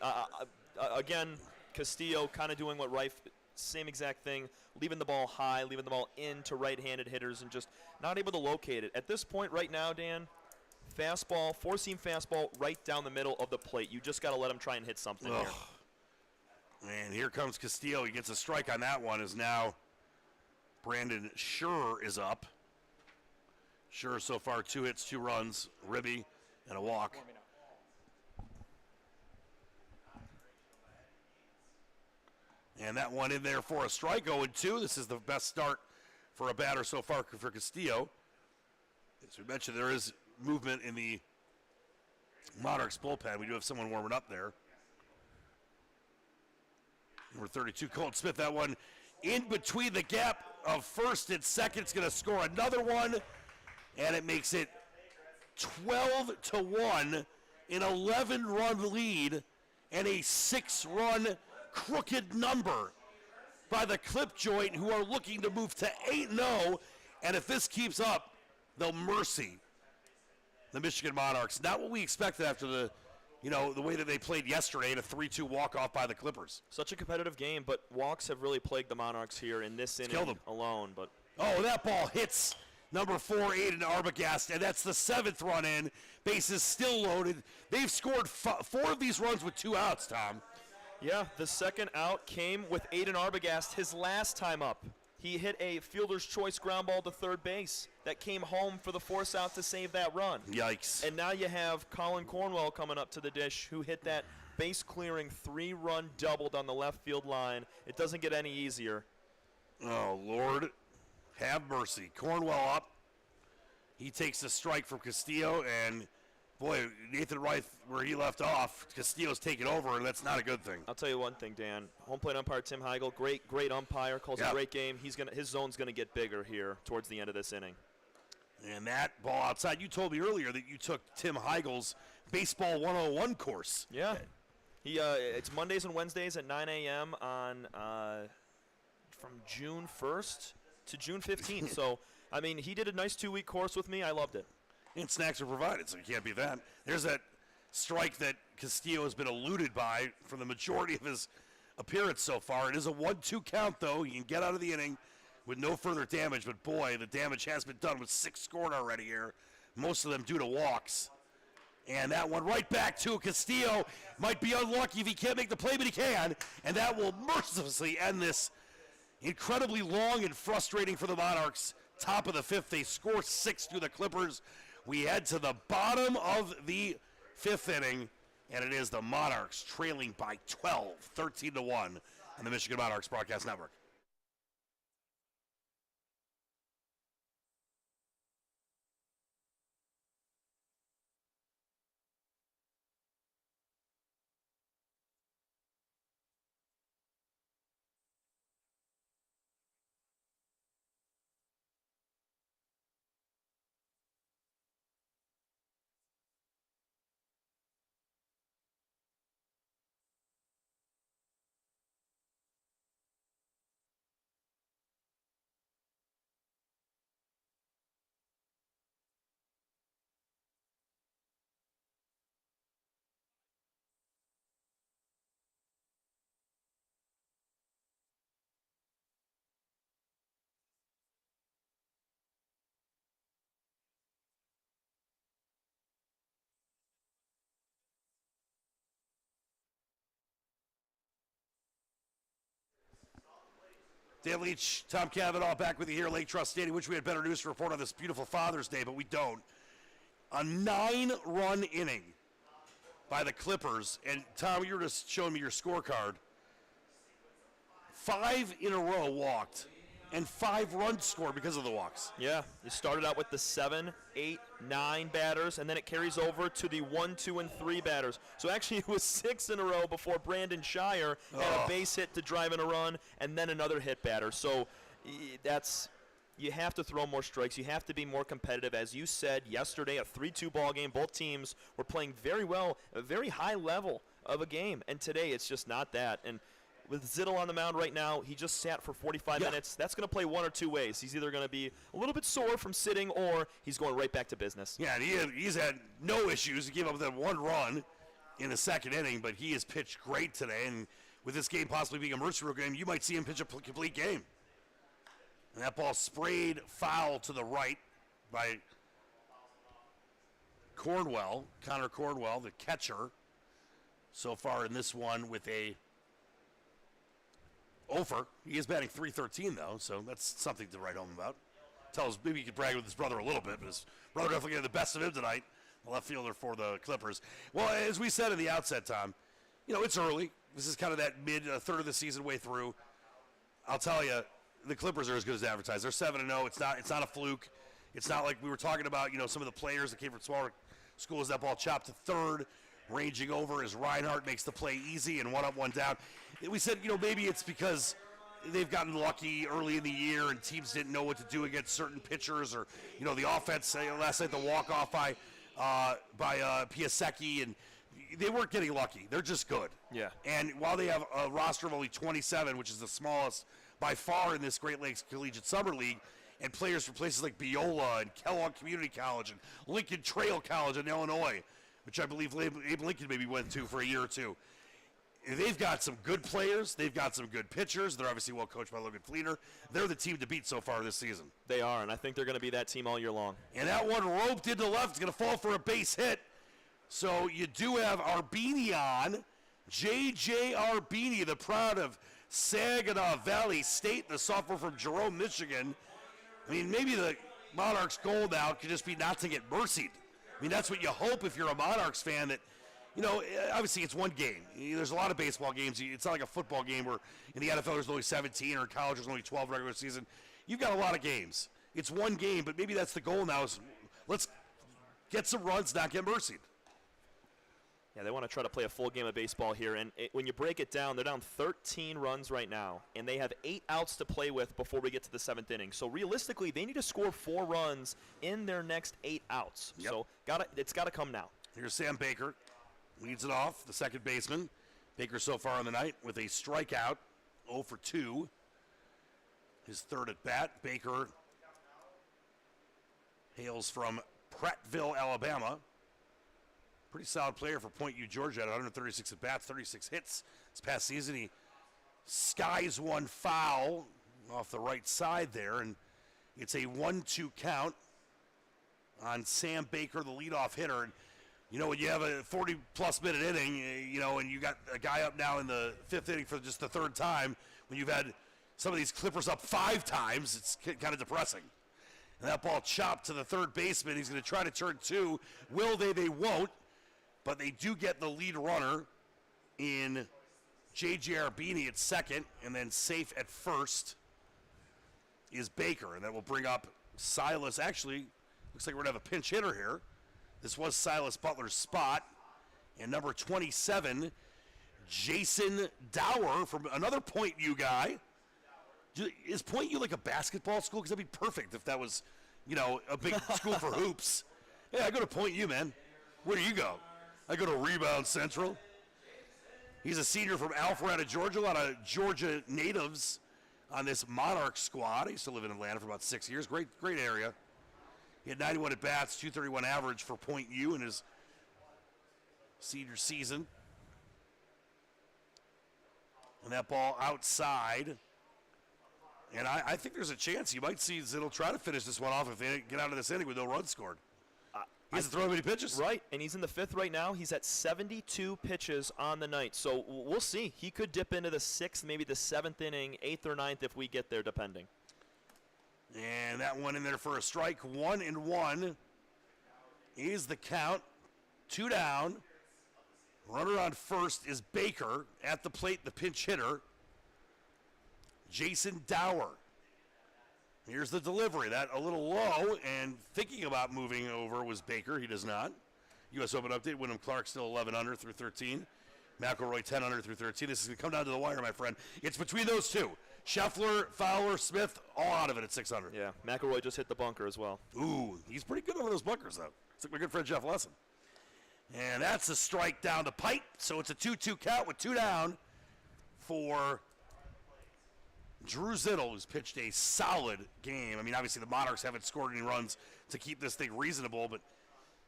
Again, Castillo kind of doing what Reif, same exact thing, leaving the ball high, leaving the ball into right-handed hitters and just not able to locate it. At this point right now, Dan, fastball, 4-seam fastball right down the middle of the plate. You just got to let him try and hit something here. And here comes Castillo. He gets a strike on that one as now Brandon Schur is up. Schur so far 2 hits, 2 runs, ribby, and a walk. And that one in there for a strike, 0-2. This is the best start for a batter so far for Castillo. As we mentioned, there is movement in the Monarchs bullpen. We do have someone warming up there. Number 32, Colton Smith. That one in between the gap of first and second. It's going to score another one, and it makes it 12-1, an 11-run lead, and a 6-run crooked number by the Clip Joint, who are looking to move to 8-0. And if this keeps up, they'll mercy the Michigan Monarchs. Not what we expected after the way that they played yesterday in a 3-2 walk-off by the Clippers. Such a competitive game, but walks have really plagued the Monarchs here in this inning alone. But that ball hits number 4, Aiden Arbogast, and that's the 7th run in. Bases still loaded. They've scored 4 of these runs with 2 outs, Tom. Yeah, the second out came with Aiden Arbogast his last time up. He hit a fielder's choice ground ball to third base that came home for the force out to save that run. Yikes. And now you have Colin Cornwell coming up to the dish, who hit that base-clearing 3-run double down the left field line. It doesn't get any easier. Oh, Lord, have mercy. Cornwell up. He takes a strike from Castillo, and boy, Nathan Reith, where he left off, Castillo's taking over, and that's not a good thing. I'll tell you one thing, Dan. Home plate umpire Tim Heigl, great umpire, calls a great game. His zone's going to get bigger here towards the end of this inning. And that ball outside, you told me earlier that you took Tim Heigl's Baseball 101 course. Yeah. It's Mondays and Wednesdays at 9 a.m. on from June 1st to June 15th. So, I mean, he did a nice 2-week course with me. I loved it. And snacks are provided, so you can't beat that. There's that strike that Castillo has been eluded by for the majority of his appearance so far. It is a 1-2 count, though. He can get out of the inning with no further damage, but boy, the damage has been done with 6 scored already here, most of them due to walks. And that one right back to Castillo. Might be unlucky if he can't make the play, but he can. And that will mercilessly end this incredibly long and frustrating for the Monarchs. Top of the 5th, they score 6 through the Clippers. We head to the bottom of the 5th inning, and it is the Monarchs trailing by 12, 13-1 on the Michigan Monarchs Broadcast Network. Dan Leach, Tom Cavanaugh back with you here at Lake Trust Stadium. Wish we had better news to report on this beautiful Father's Day, but we don't. A 9-run inning by the Clippers. And, Tom, you were just showing me your scorecard. 5 in a row walked, and 5 runs scored because of the walks. Yeah, you started out with the 7, 8, 9 batters, and then it carries over to the 1, 2, and 3 batters. So actually it was 6 in a row before Brandon Shire had a base hit to drive in a run, and then another hit batter. So you have to throw more strikes. You have to be more competitive. As you said yesterday, a 3-2 ball game. Both teams were playing very well, a very high level of a game. And today it's just not that. And with Zittel on the mound right now, he just sat for 45 minutes. That's going to play one or two ways. He's either going to be a little bit sore from sitting, or he's going right back to business. Yeah, and he's had no issues. He gave up that 1 run in the 2nd inning, but he has pitched great today. And with this game possibly being a mercy rule game, you might see him pitch a complete game. And that ball sprayed foul to the right by Cornwell, Connor Cornwell, the catcher, so far in this one with a Ofer. He is batting .313 though, so that's something to write home about. Tells maybe he could brag with his brother a little bit, but his brother definitely getting the best of him tonight. The left fielder for the Clippers. Well, as we said in the outset, Tom, it's early. This is kind of that mid third of the season way through. I'll tell you, the Clippers are as good as advertised. They're 7-0. It's not a fluke. It's not like we were talking about, some of the players that came from smaller schools, that ball chopped to third, ranging over as Reinhardt makes the play easy and one up, one down. We said, maybe it's because they've gotten lucky early in the year and teams didn't know what to do against certain pitchers, or, the offense, last night the walk-off by Piasecki, and they weren't getting lucky. They're just good. Yeah. And while they have a roster of only 27, which is the smallest by far in this Great Lakes Collegiate Summer League, and players from places like Biola and Kellogg Community College and Lincoln Trail College in Illinois, which I believe Abe Lincoln maybe went to for a year or two. They've got some good players. They've got some good pitchers. They're obviously well coached by Logan Fleener. They're the team to beat so far this season. They are, and I think they're going to be that team all year long. And that one roped into left is going to fall for a base hit. So you do have Arbini on. J.J. Arbini, the proud of Saginaw Valley State, the sophomore from Jerome, Michigan. I mean, maybe the Monarchs' goal now could just be not to get mercied. I mean, that's what you hope if you're a Monarchs fan, that, obviously it's one game. There's a lot of baseball games. It's not like a football game where in the NFL there's only 17 or in college there's only 12 regular season. You've got a lot of games. It's one game, but maybe that's the goal now, is let's get some runs, not get mercied. Yeah, they want to try to play a full game of baseball here, and when you break it down, they're down 13 runs right now, and they have 8 outs to play with before we get to the 7th inning. So realistically, they need to score 4 runs in their next 8 outs. Yep. So it's got to come now. Here's Sam Baker, leads it off, the second baseman. Baker so far on the night with a strikeout, 0 for 2. His third at bat. Baker hails from Prattville, Alabama. Pretty solid player for Point U, Georgia, at 136 at bats, 36 hits this past season. He skies one foul off the right side there, and it's a 1-2 count on Sam Baker, the leadoff hitter. And, when you have a 40-plus minute inning, and you got a guy up now in the 5th inning for just the 3rd time, when you've had some of these Clippers up 5 times, it's kind of depressing. And that ball chopped to the third baseman. He's going to try to turn 2. Will they? They won't. But they do get the lead runner in J.J. Arbini at second, and then safe at first is Baker. And that will bring up Silas. Actually, looks like we're going to have a pinch hitter here. This was Silas Butler's spot. And number 27, Jason Dower from another Point U guy. Is Point U like a basketball school? Because that'd be perfect if that was, a big school for hoops. Yeah, I go to Point U, man. Where do you go? I go to Rebound Central. He's a senior from Alpharetta, Georgia. A lot of Georgia natives on this Monarch squad. I used to live in Atlanta for about 6 years. Great area. He had 91 at bats, 231 average for Point U in his senior season. And that ball outside. And I think there's a chance you might see Zittel try to finish this one off if they get out of this inning with no runs scored. He hasn't thrown many pitches. Right, and he's in the 5th right now. He's at 72 pitches on the night. So we'll see. He could dip into the 6th, maybe the 7th inning, 8th or 9th if we get there, depending. And that one in there for a strike. 1-1 is the count. 2 down. Runner on first is Baker. At the plate, the pinch hitter, Jason Dower. Here's the delivery. That a little low, and thinking about moving over was Baker. He does not. U.S. Open update. Wyndham Clark still 11 under through 13. McElroy 10 under through 13. This is going to come down to the wire, my friend. It's between those two. Scheffler, Fowler, Smith, all out of it at 600. Yeah, McElroy just hit the bunker as well. Ooh, he's pretty good over those bunkers, though. It's like my good friend Jeff Lesson. And that's a strike down the pipe, so it's a 2-2 count with 2 down for Drew Zittel, who's pitched a solid game. I mean, obviously the Monarchs haven't scored any runs to keep this thing reasonable, but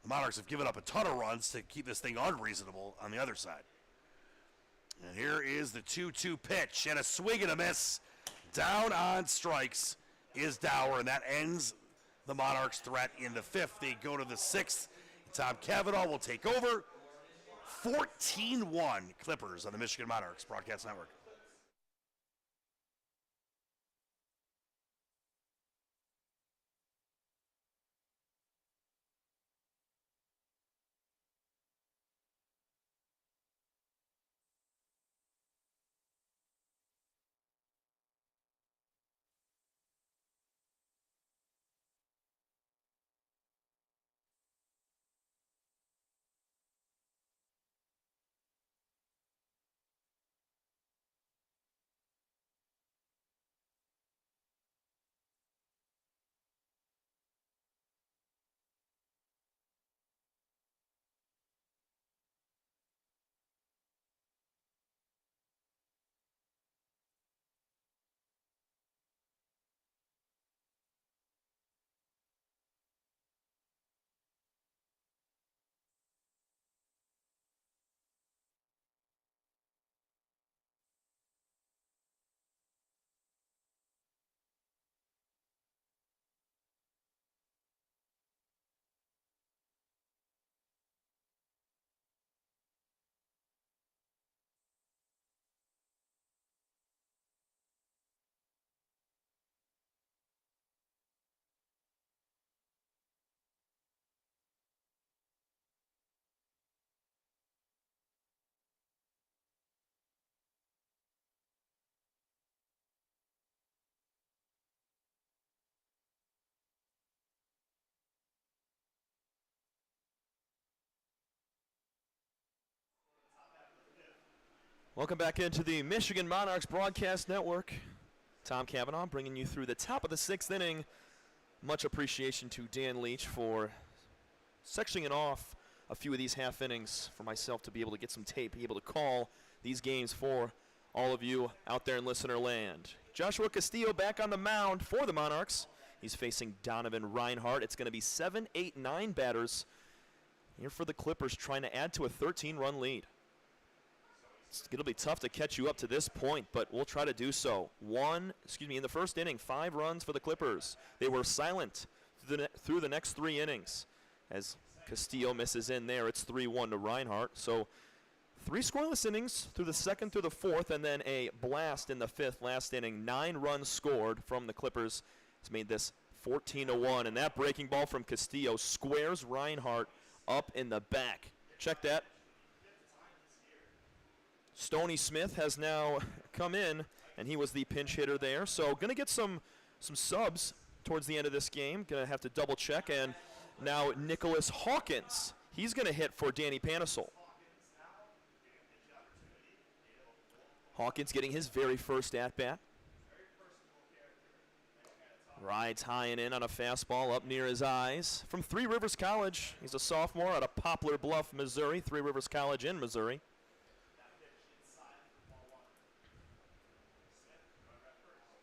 the Monarchs have given up a ton of runs to keep this thing unreasonable on the other side. And here is the 2-2 pitch, and a swing and a miss. Down on strikes is Dower, and that ends the Monarchs' threat in the 5th. They go to the 6th. Tom Cavanaugh will take over. 14-1 Clippers on the Michigan Monarchs Broadcast Network. Welcome back into the Michigan Monarchs Broadcast Network. Tom Cavanaugh bringing you through the top of the 6th inning. Much appreciation to Dan Leach for sectioning off a few of these half innings for myself to be able to get some tape, be able to call these games for all of you out there in listener land. Joshua Castillo back on the mound for the Monarchs. He's facing Donovan Reinhardt. It's going to be 7, 8, 9 batters here for the Clippers, trying to add to a 13-run lead. It'll be tough to catch you up to this point, but we'll try to do so. In the first inning, 5 runs for the Clippers. They were silent through the next 3 innings. As Castillo misses in there, it's 3-1 to Reinhardt. So 3 scoreless innings through the 2nd through the 4th, and then a blast in the 5th last inning. 9 runs scored from the Clippers. It's made this 14-1, and that breaking ball from Castillo squares Reinhardt up in the back. Check that. Stoney Smith has now come in, and he was the pinch hitter there. So going to get some subs towards the end of this game. Going to have to double check. And now Nicholas Hawkins, he's going to hit for Danny Panisol. Hawkins getting his very first at-bat. Rides high and in on a fastball up near his eyes. From Three Rivers College, he's a sophomore out of Poplar Bluff, Missouri. Three Rivers College in Missouri.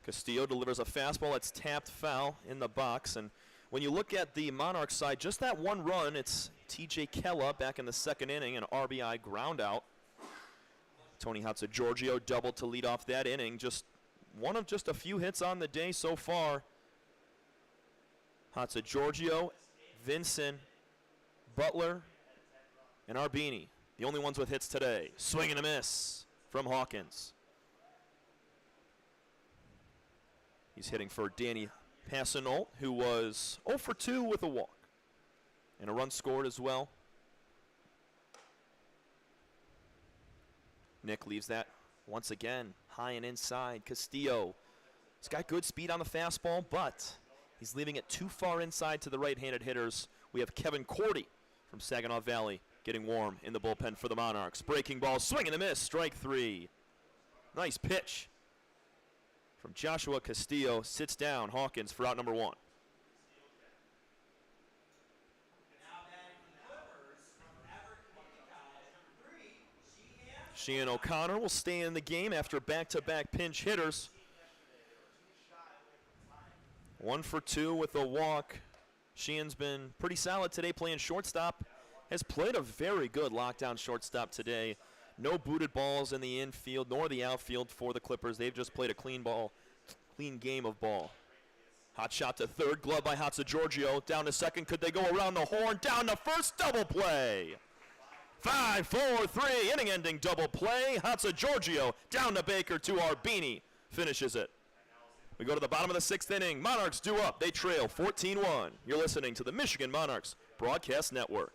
Castillo delivers a fastball that's tapped foul in the box. And when you look at the Monarchs side, just that 1 run, it's T.J. Kella back in the 2nd inning, an RBI ground out. Tony Hatzigiorgio doubled to lead off that inning. Just one of just a few hits on the day so far. Hatzigiorgio, Vinson, Butler, and Arbini, the only ones with hits today. Swing and a miss from Hawkins. He's hitting for Danny Panisol, who was 0 for 2 with a walk. And a run scored as well. Nick leaves that once again high and inside. Castillo, he's got good speed on the fastball, but he's leaving it too far inside to the right-handed hitters. We have Kevin Cordy from Saginaw Valley getting warm in the bullpen for the Monarchs. Breaking ball, swing and a miss, strike 3. Nice pitch from Joshua Castillo. Sits down Hawkins for out number 1. Sheehan O'Connor will stay in the game after back-to-back pinch hitters. 1 for 2 with a walk. Sheehan's been pretty solid today playing shortstop. Has played a very good lockdown shortstop today. No booted balls in the infield nor the outfield for the Clippers. They've just played a clean game of ball. Hot shot to third, glove by Hatzigiorgio. Down to second, could they go around the horn? Down to first, double play. 5-4-3, inning-ending double play. Hatzigiorgio down to Baker to Arbini. Finishes it. We go to the bottom of the 6th inning. Monarchs due up. They trail 14-1. You're listening to the Michigan Monarchs Broadcast Network.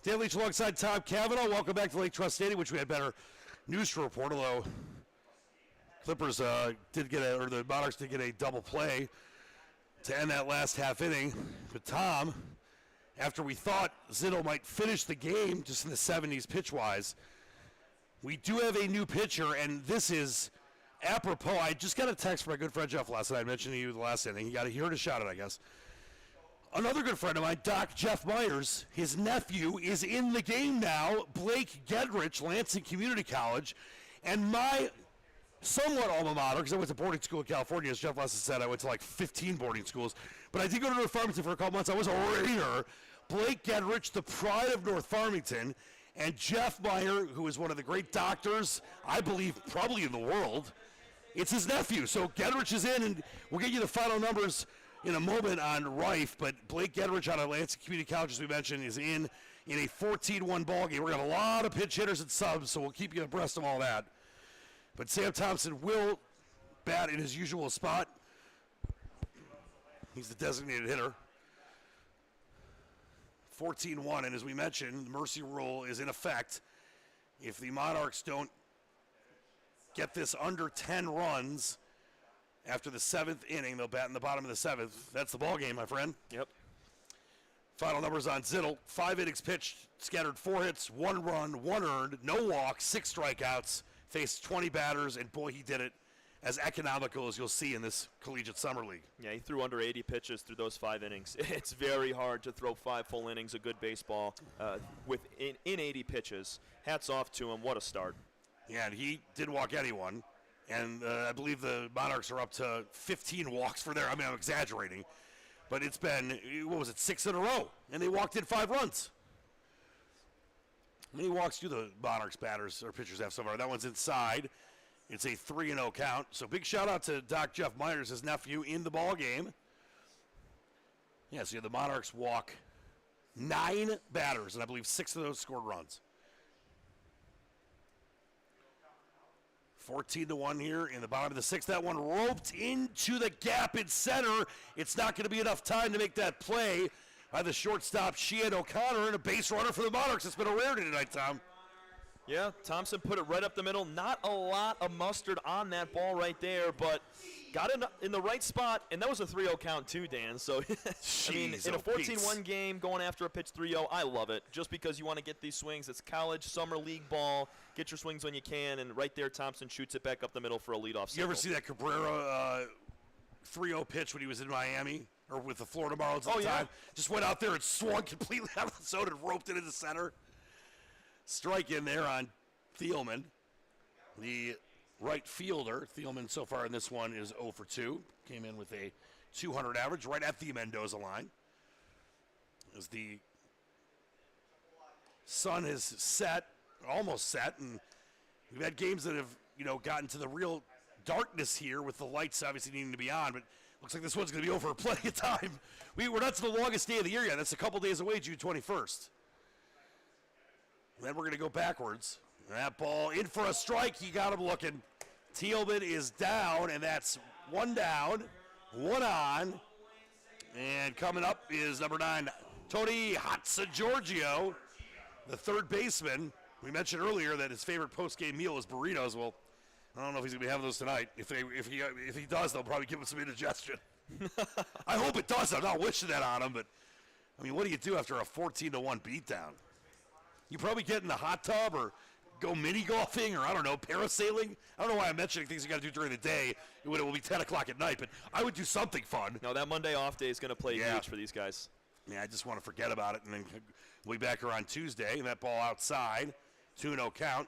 Dan Leach alongside Tom Cavanaugh. Welcome back to Lake Trust Stadium, which we had better news to report, although Clippers the Monarchs did get a double play to end that last half inning. But Tom, after we thought Zittel might finish the game just in the 70s pitch-wise, we do have a new pitcher, and this is apropos. I just got a text from my good friend Jeff last night. I mentioned to you the last inning. He heard a shout out, I guess. Another good friend of mine, Doc Jeff Myers, his nephew is in the game now, Blake Gedrich, Lansing Community College, and my somewhat alma mater, because I went to boarding school in California, as Jeff Lessa said, I went to like 15 boarding schools, but I did go to North Farmington for a couple months. I was a Raider. Blake Gedrich, the pride of North Farmington, and Jeff Meyer, who is one of the great doctors, I believe, probably in the world. It's his nephew. So Gedrich is in, and we'll get you the final numbers in a moment on Rife, but Blake Gedrich out of Lansing Community College, as we mentioned, is in a 14-1 ball game. We're going to have a lot of pitch hitters and subs, so we'll keep you abreast of all that. But Sam Thompson will bat in his usual spot. He's the designated hitter. 14-1, and as we mentioned, the mercy rule is in effect. If the Monarchs don't get this under 10 runs after the 7th inning, they'll bat in the bottom of the 7th. That's the ball game, my friend. Yep. Final numbers on Zittel. 5 innings pitched, scattered 4 hits, 1 run, 1 earned, no walks, 6 strikeouts, faced 20 batters, and boy, he did it as economical as you'll see in this collegiate summer league. Yeah, he threw under 80 pitches through those 5 innings. It's very hard to throw 5 full innings of good baseball in 80 pitches. Hats off to him. What a start. Yeah, and he didn't walk anyone. And I believe the Monarchs are up to 15 walks for their, I mean, I'm exaggerating. But it's been, 6 in a row. And they walked in 5 runs. How many walks do the Monarchs batters or pitchers have so far? That one's inside. It's a 3-0 count. So big shout out to Doc Jeff Myers, his nephew, in the ball game. Yeah, so the Monarchs walk 9 batters, and I believe 6 of those scored runs. 14-1 here in the bottom of the 6th. That one roped into the gap in center. It's not going to be enough time to make that play by the shortstop, Sheehan O'Connor, and a base runner for the Monarchs. It's been a rarity tonight, Tom. Yeah, Thompson put it right up the middle. Not a lot of mustard on that ball right there, but got it in the right spot, and that was a 3-0 count too, Dan. So, I mean, in a 14-1 game, going after a pitch 3-0, I love it. Just because you want to get these swings. It's college, summer league ball. Get your swings when you can, and right there, Thompson shoots it back up the middle for a leadoff single. You ever see that Cabrera 3-0 pitch when he was in Miami, or with the Florida Marlins at the time? Just went out there and swung completely out of the zone and roped it into center. Strike in there on Thielman, the right fielder. Thielman so far in this one is 0 for 2. Came in with a 200 average right at the Mendoza line. As the sun is set, almost set, and we've had games that have, gotten to the real darkness here with the lights obviously needing to be on, but looks like this one's going to be over plenty of time. We're not to the longest day of the year yet. That's a couple days away, June 21st. Then we're going to go backwards. That ball in for a strike. He got him looking. Thielman is down, and that's 1 down, 1 on. And coming up is number 9, Tony Hatzigiorgio, the third baseman. We mentioned earlier that his favorite post-game meal is burritos. Well, I don't know if he's going to be having those tonight. If he does, they'll probably give him some indigestion. I hope it does. I'm not wishing that on him, but, I mean, what do you do after a 14-1 beatdown? You probably get in the hot tub or go mini golfing or, I don't know, parasailing. I don't know why I'm mentioning things you got to do during the day when it will be 10 o'clock at night, but I would do something fun. No, that Monday off day is going to play huge for these guys. Yeah, I just want to forget about it, and then we'll be back here on Tuesday. And that ball outside, 2-0 count.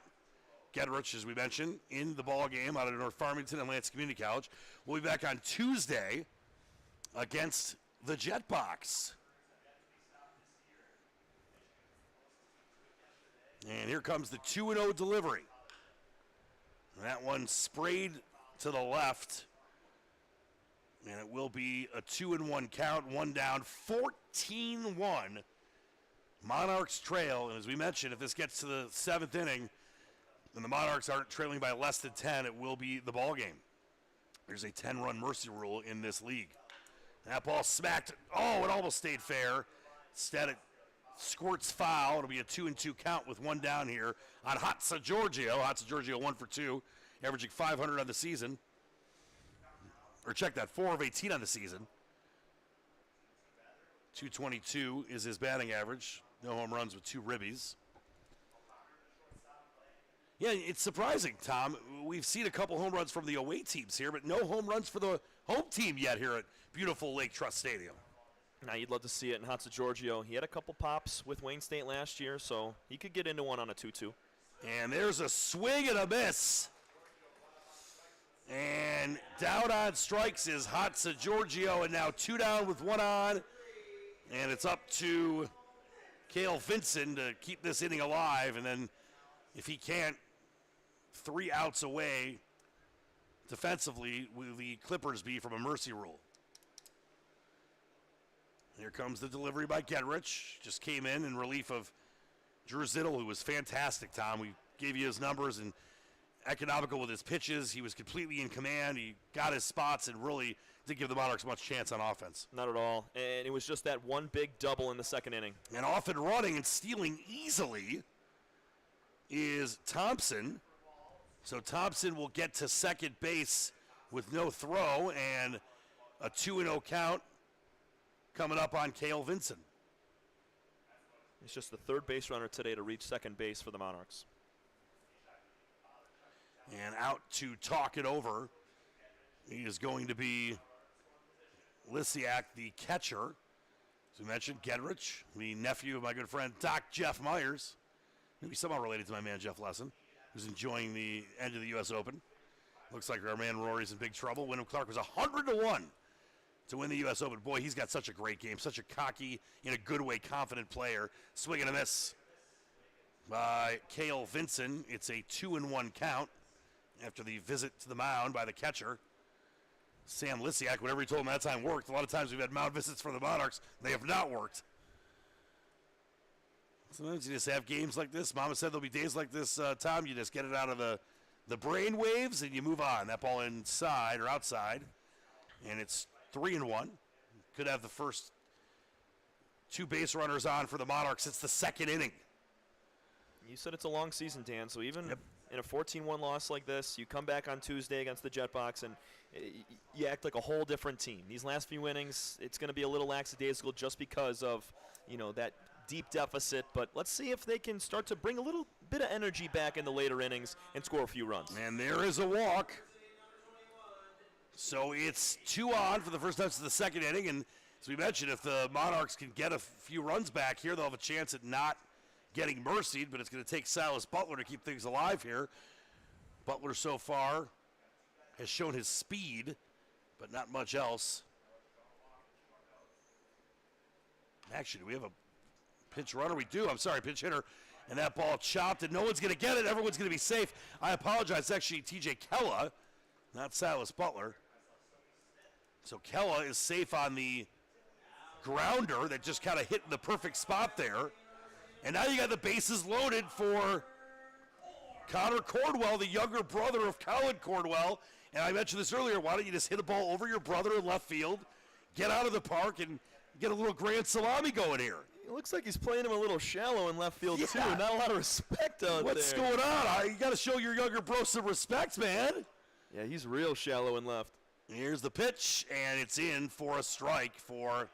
Gedrich, as we mentioned, in the ball game out of North Farmington and Lansing Community College. We'll be back on Tuesday against the Jetbox. And here comes the 2-0 delivery. That one sprayed to the left. And it will be a 2-1 count, 1 down, 14-1. Monarchs trail. And as we mentioned, if this gets to the 7th inning and the Monarchs aren't trailing by less than 10, it will be the ball game. There's a 10-run mercy rule in this league. That ball smacked. Oh, it almost stayed fair. Instead, it squirts foul. It'll be a 2-2 count with 1 down here on Hatzigiorgio. Hatzigiorgio 1 for 2, averaging 500 on the season. Or check that, 4 of 18 on the season. .222 is his batting average. No home runs with 2 ribbies. Yeah, it's surprising, Tom. We've seen a couple home runs from the away teams here, but no home runs for the home team yet here at beautiful Lake Trust Stadium. Now, you'd love to see it in Hatsa-Giorgio. He had a couple pops with Wayne State last year, so he could get into one on a 2-2. And there's a swing and a miss. And down on strikes is Hatsa-Giorgio, and now 2 down with 1 on. And it's up to Cale Vinson to keep this inning alive. And then if he can't, 3 outs away defensively will the Clippers be from a mercy rule. Here comes the delivery by Gedrich. Just came in relief of Drew Zittle, who was fantastic, Tom. We gave you his numbers and economical with his pitches. He was completely in command. He got his spots and really didn't give the Monarchs much chance on offense. Not at all. And it was just that one big double in the second inning. And off and running and stealing easily is Thompson. So Thompson will get to second base with no throw and a 2-0 count coming up on Cale Vinson. He's just the third base runner today to reach second base for the Monarchs. And out to talk it over, he is going to be Lysiak, the catcher. As we mentioned, Gedrich, the nephew of my good friend Doc Jeff Myers, maybe somehow related to my man Jeff Lesson, who's enjoying the end of the U.S. Open. Looks like our man Rory's in big trouble. Wyndham Clark was 100-1 to win the U.S. Open. Boy, he's got such a great game, such a cocky, in a good way, confident player. Swing and a miss by Cale Vinson. It's a 2-1 count after the visit to the mound by the catcher. Sam Lysiak, whatever he told him that time worked. A lot of times we've had mound visits for the Monarchs. They have not worked. Sometimes you just have games like this. Mama said there'll be days like this, Tom. You just get it out of the brain waves and you move on. That ball inside or outside. And it's 3-1. Could have the first 2 base runners on for the Monarchs. It's the second inning. You said it's a long season, Dan, so even in a 14-1 loss like this, you come back on Tuesday against the Jetbox and you act like a whole different team. These last few innings, it's going to be a little lackadaisical just because of, that deep deficit, but let's see if they can start to bring a little bit of energy back in the later innings and score a few runs. And there is a walk. So it's 2 on for the first time to the second inning, and as we mentioned, if the Monarchs can get a few runs back here, they'll have a chance at not getting mercied, but it's going to take Silas Butler to keep things alive here. Butler so far has shown his speed, but not much else. Actually, do we have a pinch runner? We do. I'm sorry, pinch hitter. And that ball chopped, and no one's going to get it. Everyone's going to be safe. I apologize. It's actually TJ Kella, not Silas Butler. So Kella is safe on the grounder that just kind of hit the perfect spot there. And now you got the bases loaded for Connor Cordwell, the younger brother of Colin Cordwell. And I mentioned this earlier. Why don't you just hit a ball over your brother in left field, get out of the park, and get a little grand salami going here? It looks like he's playing him a little shallow in left field, too. Not a lot of respect out there. What's going on? You got to show your younger bro some respect, man. Yeah, he's real shallow in left. Here's the pitch, and it's in for a strike for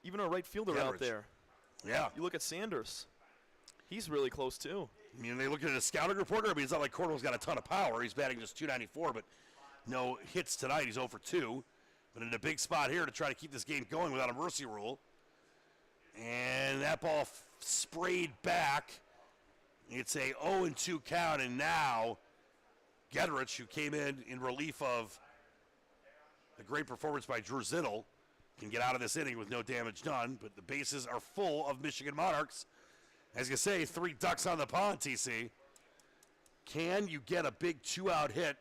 even our right fielder Gedrich out there. Yeah. You look at Sanders. He's really close, too. I mean, they look at a scouting reporter. I mean, it's not like Cordwell's got a ton of power. He's batting just .294, but no hits tonight. He's 0 for 2. But in a big spot here to try to keep this game going without a mercy rule. And that ball sprayed back. It's a 0-2 count, and now Gedrich, who came in relief of a great performance by Drew Zittle, can get out of this inning with no damage done. But the bases are full of Michigan Monarchs. As you say, 3 ducks on the pond, TC. Can you get a big 2-out hit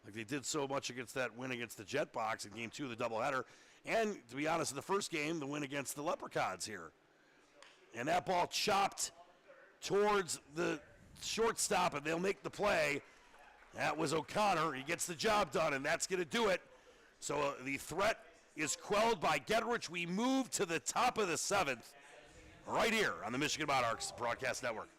like they did so much against that win against the Jetbox in Game 2 of the doubleheader? And, to be honest, in the first game, the win against the Leprechauns here. And that ball chopped towards the shortstop, and they'll make the play. That was O'Connor. He gets the job done, and that's going to do it. So the threat is quelled by Gedrich. We move to the top of the 7th right here on the Michigan Monarchs Broadcast Network.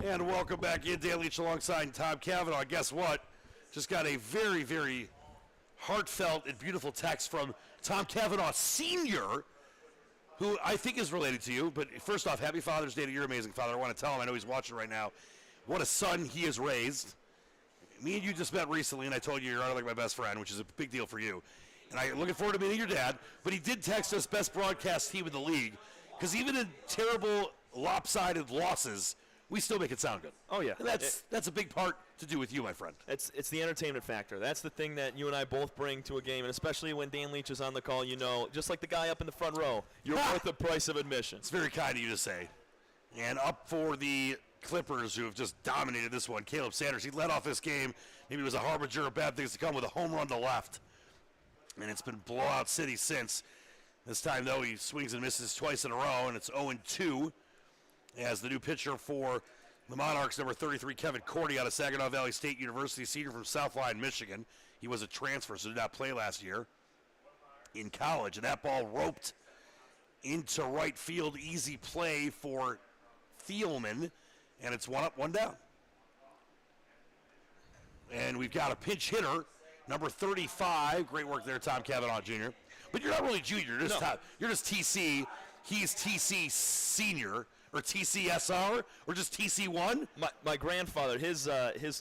And welcome back in, Dan Leach alongside Tom Cavanaugh. Guess what? Just got a very, very heartfelt and beautiful text from Tom Cavanaugh Sr., who I think is related to you. But first off, happy Father's Day to your amazing father. I want to tell him, I know he's watching right now, what a son he has raised. Me and you just met recently, and I told you you're like my best friend, which is a big deal for you. And I'm looking forward to meeting your dad. But he did text us best broadcast team in the league, because even in terrible, lopsided losses, we still make it sound good. Oh, yeah. And that's a big part to do with you, my friend. It's the entertainment factor. That's the thing that you and I both bring to a game, and especially when Dan Leach is on the call, you know, just like the guy up in the front row, you're worth the price of admission. It's very kind of you to say. And up for the Clippers, who have just dominated this one, Caleb Sanders. He led off this game. Maybe it was a harbinger of bad things to come with a home run to left. And it's been blowout city since. This time, though, he swings and misses twice in a row, and it's 0-2 as the new pitcher for the Monarchs, number 33, Kevin Cordy, out of Saginaw Valley State University, senior from Southline, Michigan. He was a transfer, so did not play last year in college. And that ball roped into right field. Easy play for Thielman, and it's 1 up, 1 down. And we've got a pinch hitter, number 35. Great work there, Tom Cavanaugh Jr. But you're not really junior. You're just, you're just TC. He's TC Senior, or TCSR, or just TC1? My grandfather, his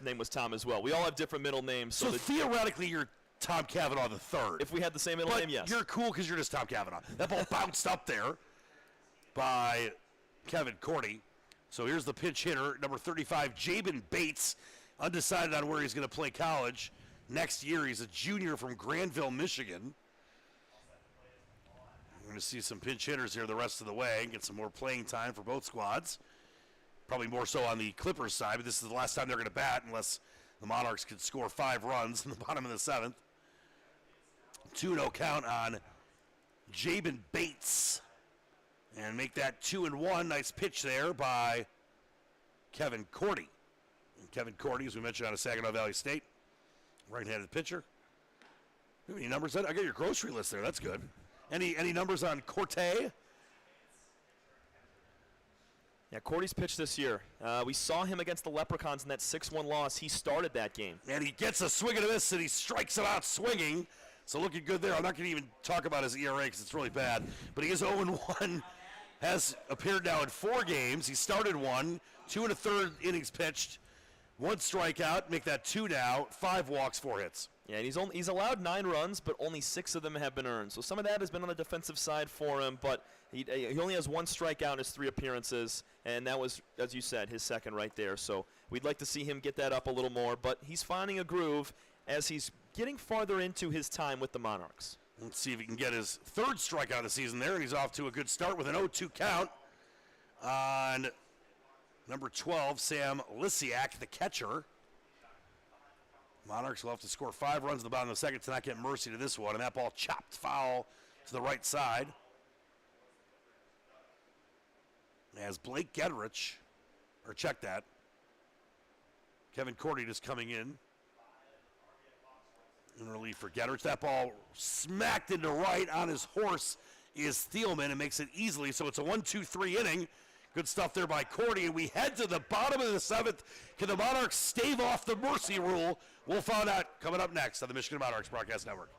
name was Tom as well. We all have different middle names. So theoretically, you're Tom Cavanaugh the third. If we had the same middle name, yes. You're cool because you're just Tom Cavanaugh. That ball bounced up there by Kevin Cordy. So here's the pinch hitter, number 35, Jabin Bates, undecided on where he's going to play college next year. He's a junior from Granville, Michigan. We're going to see some pinch hitters here the rest of the way and get some more playing time for both squads. Probably more so on the Clippers side, but this is the last time they're going to bat unless the Monarchs could score 5 runs in the bottom of the 7th. 2-0 count on Jabin Bates. And make that 2-1. Nice pitch there by Kevin Cordy. And Kevin Cordy, as we mentioned, out of Saginaw Valley State. Right-handed pitcher. You have any numbers? I got your grocery list there. That's good. Any numbers on Corte? Yeah, Cordy's pitched this year. We saw him against the Leprechauns in that 6-1 loss. He started that game. And he gets a swing and a miss, and he strikes it out swinging. So looking good there. I'm not going to even talk about his ERA because it's really bad. But he is 0-1. Has appeared now in 4 games. He started 1, 2 1/3 innings pitched, 1 strikeout, make that 2 now, 5 walks, 4 hits. Yeah, and he's allowed 9 runs, but only 6 of them have been earned. So some of that has been on the defensive side for him, but he only has 1 strikeout in his 3 appearances, and that was, as you said, his second right there. So we'd like to see him get that up a little more, but he's finding a groove as he's getting farther into his time with the Monarchs. Let's see if he can get his 3rd strikeout of the season there, and he's off to a good start with an 0-2 count on number 12, Sam Lisiak, the catcher. Monarchs will have to score 5 runs in the bottom of the 2nd to not get mercy to this one, and that ball chopped foul to the right side. As Blake Gedrich, or check that, Kevin Cordy just coming in relief for Gedrich. That ball smacked into right on his horse is Thielman and makes it easily. So it's a 1-2-3 inning. Good stuff there by Cordy. And we head to the bottom of the 7th. Can the Monarchs stave off the mercy rule? We'll find out coming up next on the Michigan Monarchs Broadcast Network.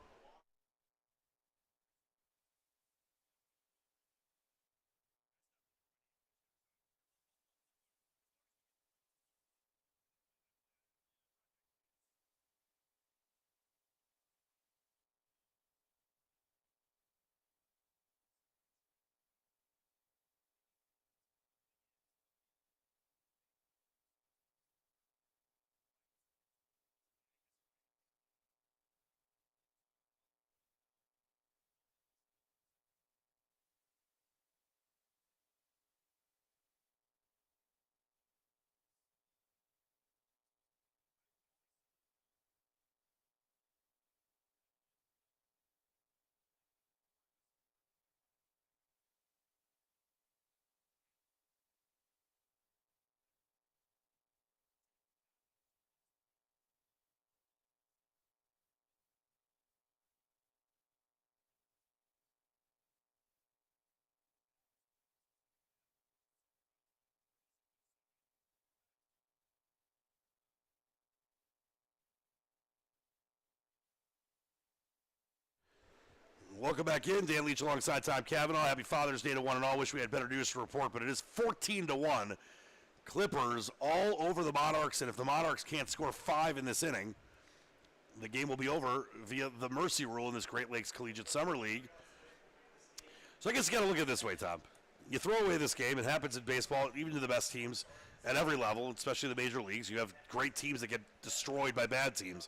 Welcome back in. Dan Leach alongside Tom Cavanaugh. Happy Father's Day to one and all. Wish we had better news to report, but it is 14-1. Clippers all over the Monarchs, and if the Monarchs can't score 5 in this inning, the game will be over via the mercy rule in this Great Lakes Collegiate Summer League. So I guess you got to look at it this way, Tom. You throw away this game. It happens in baseball, even to the best teams at every level, especially the major leagues. You have great teams that get destroyed by bad teams.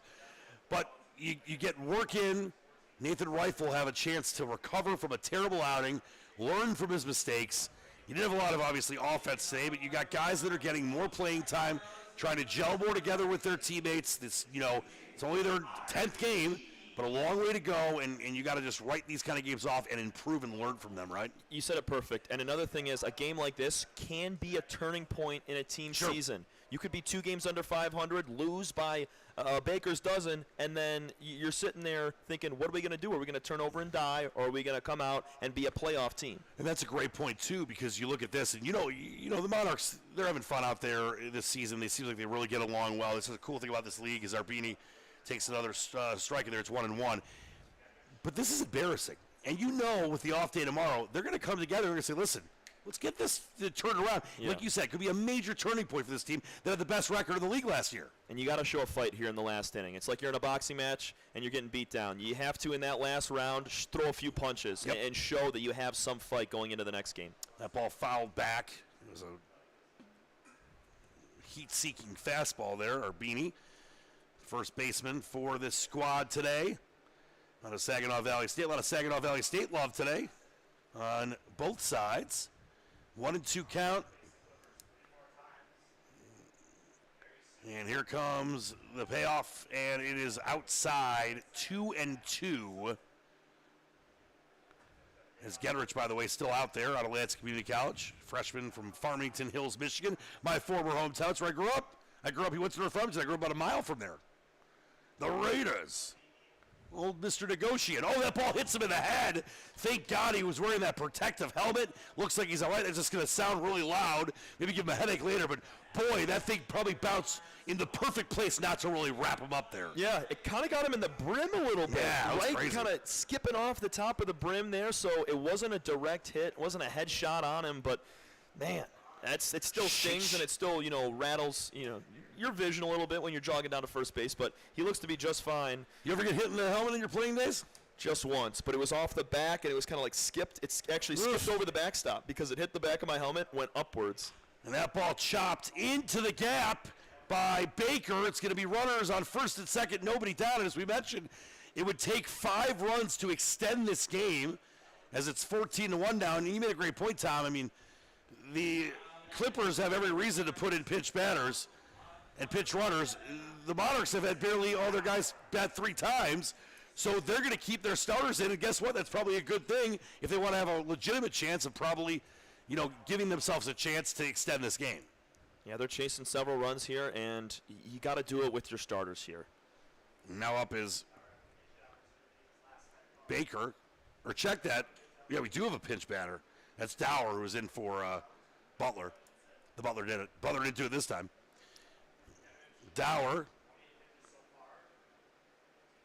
But you get work in. Nathan Reif will have a chance to recover from a terrible outing, learn from his mistakes. You didn't have a lot of, obviously, offense today, but you got guys that are getting more playing time, trying to gel more together with their teammates. This, it's only their 10th game, but a long way to go, and you got to just write these kind of games off and improve and learn from them, right? You said it perfect. And another thing is, a game like this can be a turning point in a team season. You could be 2 games under 500, lose by a baker's dozen, and then you're sitting there thinking, what are we going to do? Are we going to turn over and die, or are we going to come out and be a playoff team? And that's a great point, too, because you look at this, and the Monarchs, they're having fun out there this season. They seem like they really get along well. This is the cool thing about this league is Arbini takes another strike in there. It's 1-1. But this is embarrassing. And with the off day tomorrow, they're going to come together and they're going to say, listen, let's get this turned around. Yeah. Like you said, it could be a major turning point for this team that had the best record in the league last year. And you got to show a fight here in the last inning. It's like you're in a boxing match and you're getting beat down. You have to, in that last round, throw a few punches and show that you have some fight going into the next game. That ball fouled back. It was a heat-seeking fastball there, Arbini. First baseman for this squad today. A lot of Saginaw Valley State love today on both sides. 1-2 count. And here comes the payoff, and it is outside 2-2. As Getterich, by the way, still out there out of Lansing Community College. Freshman from Farmington Hills, Michigan. My former hometown. That's where I grew up. He went to North Farmington. I grew up about a mile from there. The Raiders. Old Mr. Negotiant. Oh, that ball hits him in the head. Thank God he was wearing that protective helmet. Looks like he's all right. That's just going to sound really loud. Maybe give him a headache later. But, boy, that thing probably bounced in the perfect place not to really wrap him up there. Yeah, it kind of got him in the brim a little bit. Yeah, that was crazy. Kind of skipping off the top of the brim there. So it wasn't a direct hit. It wasn't a headshot on him. But, man, it still stings and it still, rattles, your vision a little bit when you're jogging down to first base, but he looks to be just fine. You ever get hit in the helmet in your playing days? Just once, but it was off the back, and it was kind of like skipped. It's actually skipped over the backstop because it hit the back of my helmet, went upwards. And that ball chopped into the gap by Baker. It's going to be runners on first and second, nobody down. And as we mentioned, it would take 5 runs to extend this game as it's 14-1 down. And you made a great point, Tom. I mean, the Clippers have every reason to put in pinch batters and pitch runners. The Monarchs have had barely all their guys bat 3 times, so they're going to keep their starters in, and guess what? That's probably a good thing if they want to have a legitimate chance of probably, giving themselves a chance to extend this game. Yeah, they're chasing several runs here, and you got to do it with your starters here. Now up is Baker, or check that. Yeah, we do have a pinch batter. That's Dower, who was in for Butler. The Butler did it. Butler didn't do it this time. Dower,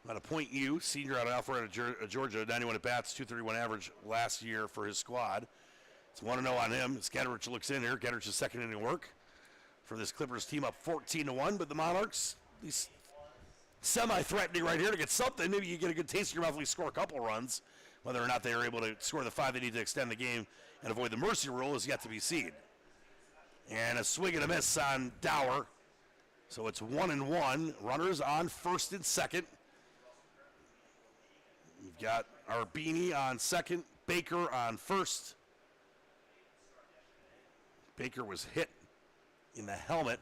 at a Point U, senior out of Alpharetta, Georgia, 91 at bats, 231 average last year for his squad. It's 1-0 on him. As Getterich looks in here. Getterich's second inning work for this Clippers team up 14-1, but the Monarchs, at least semi-threatening right here to get something. Maybe you get a good taste in your mouth if we score a couple runs. Whether or not they are able to score the 5 they need to extend the game and avoid the mercy rule is yet to be seen. And a swing and a miss on Dower. So it's 1-1. Runners on first and second. We've got Arbini on second, Baker on first. Baker was hit in the helmet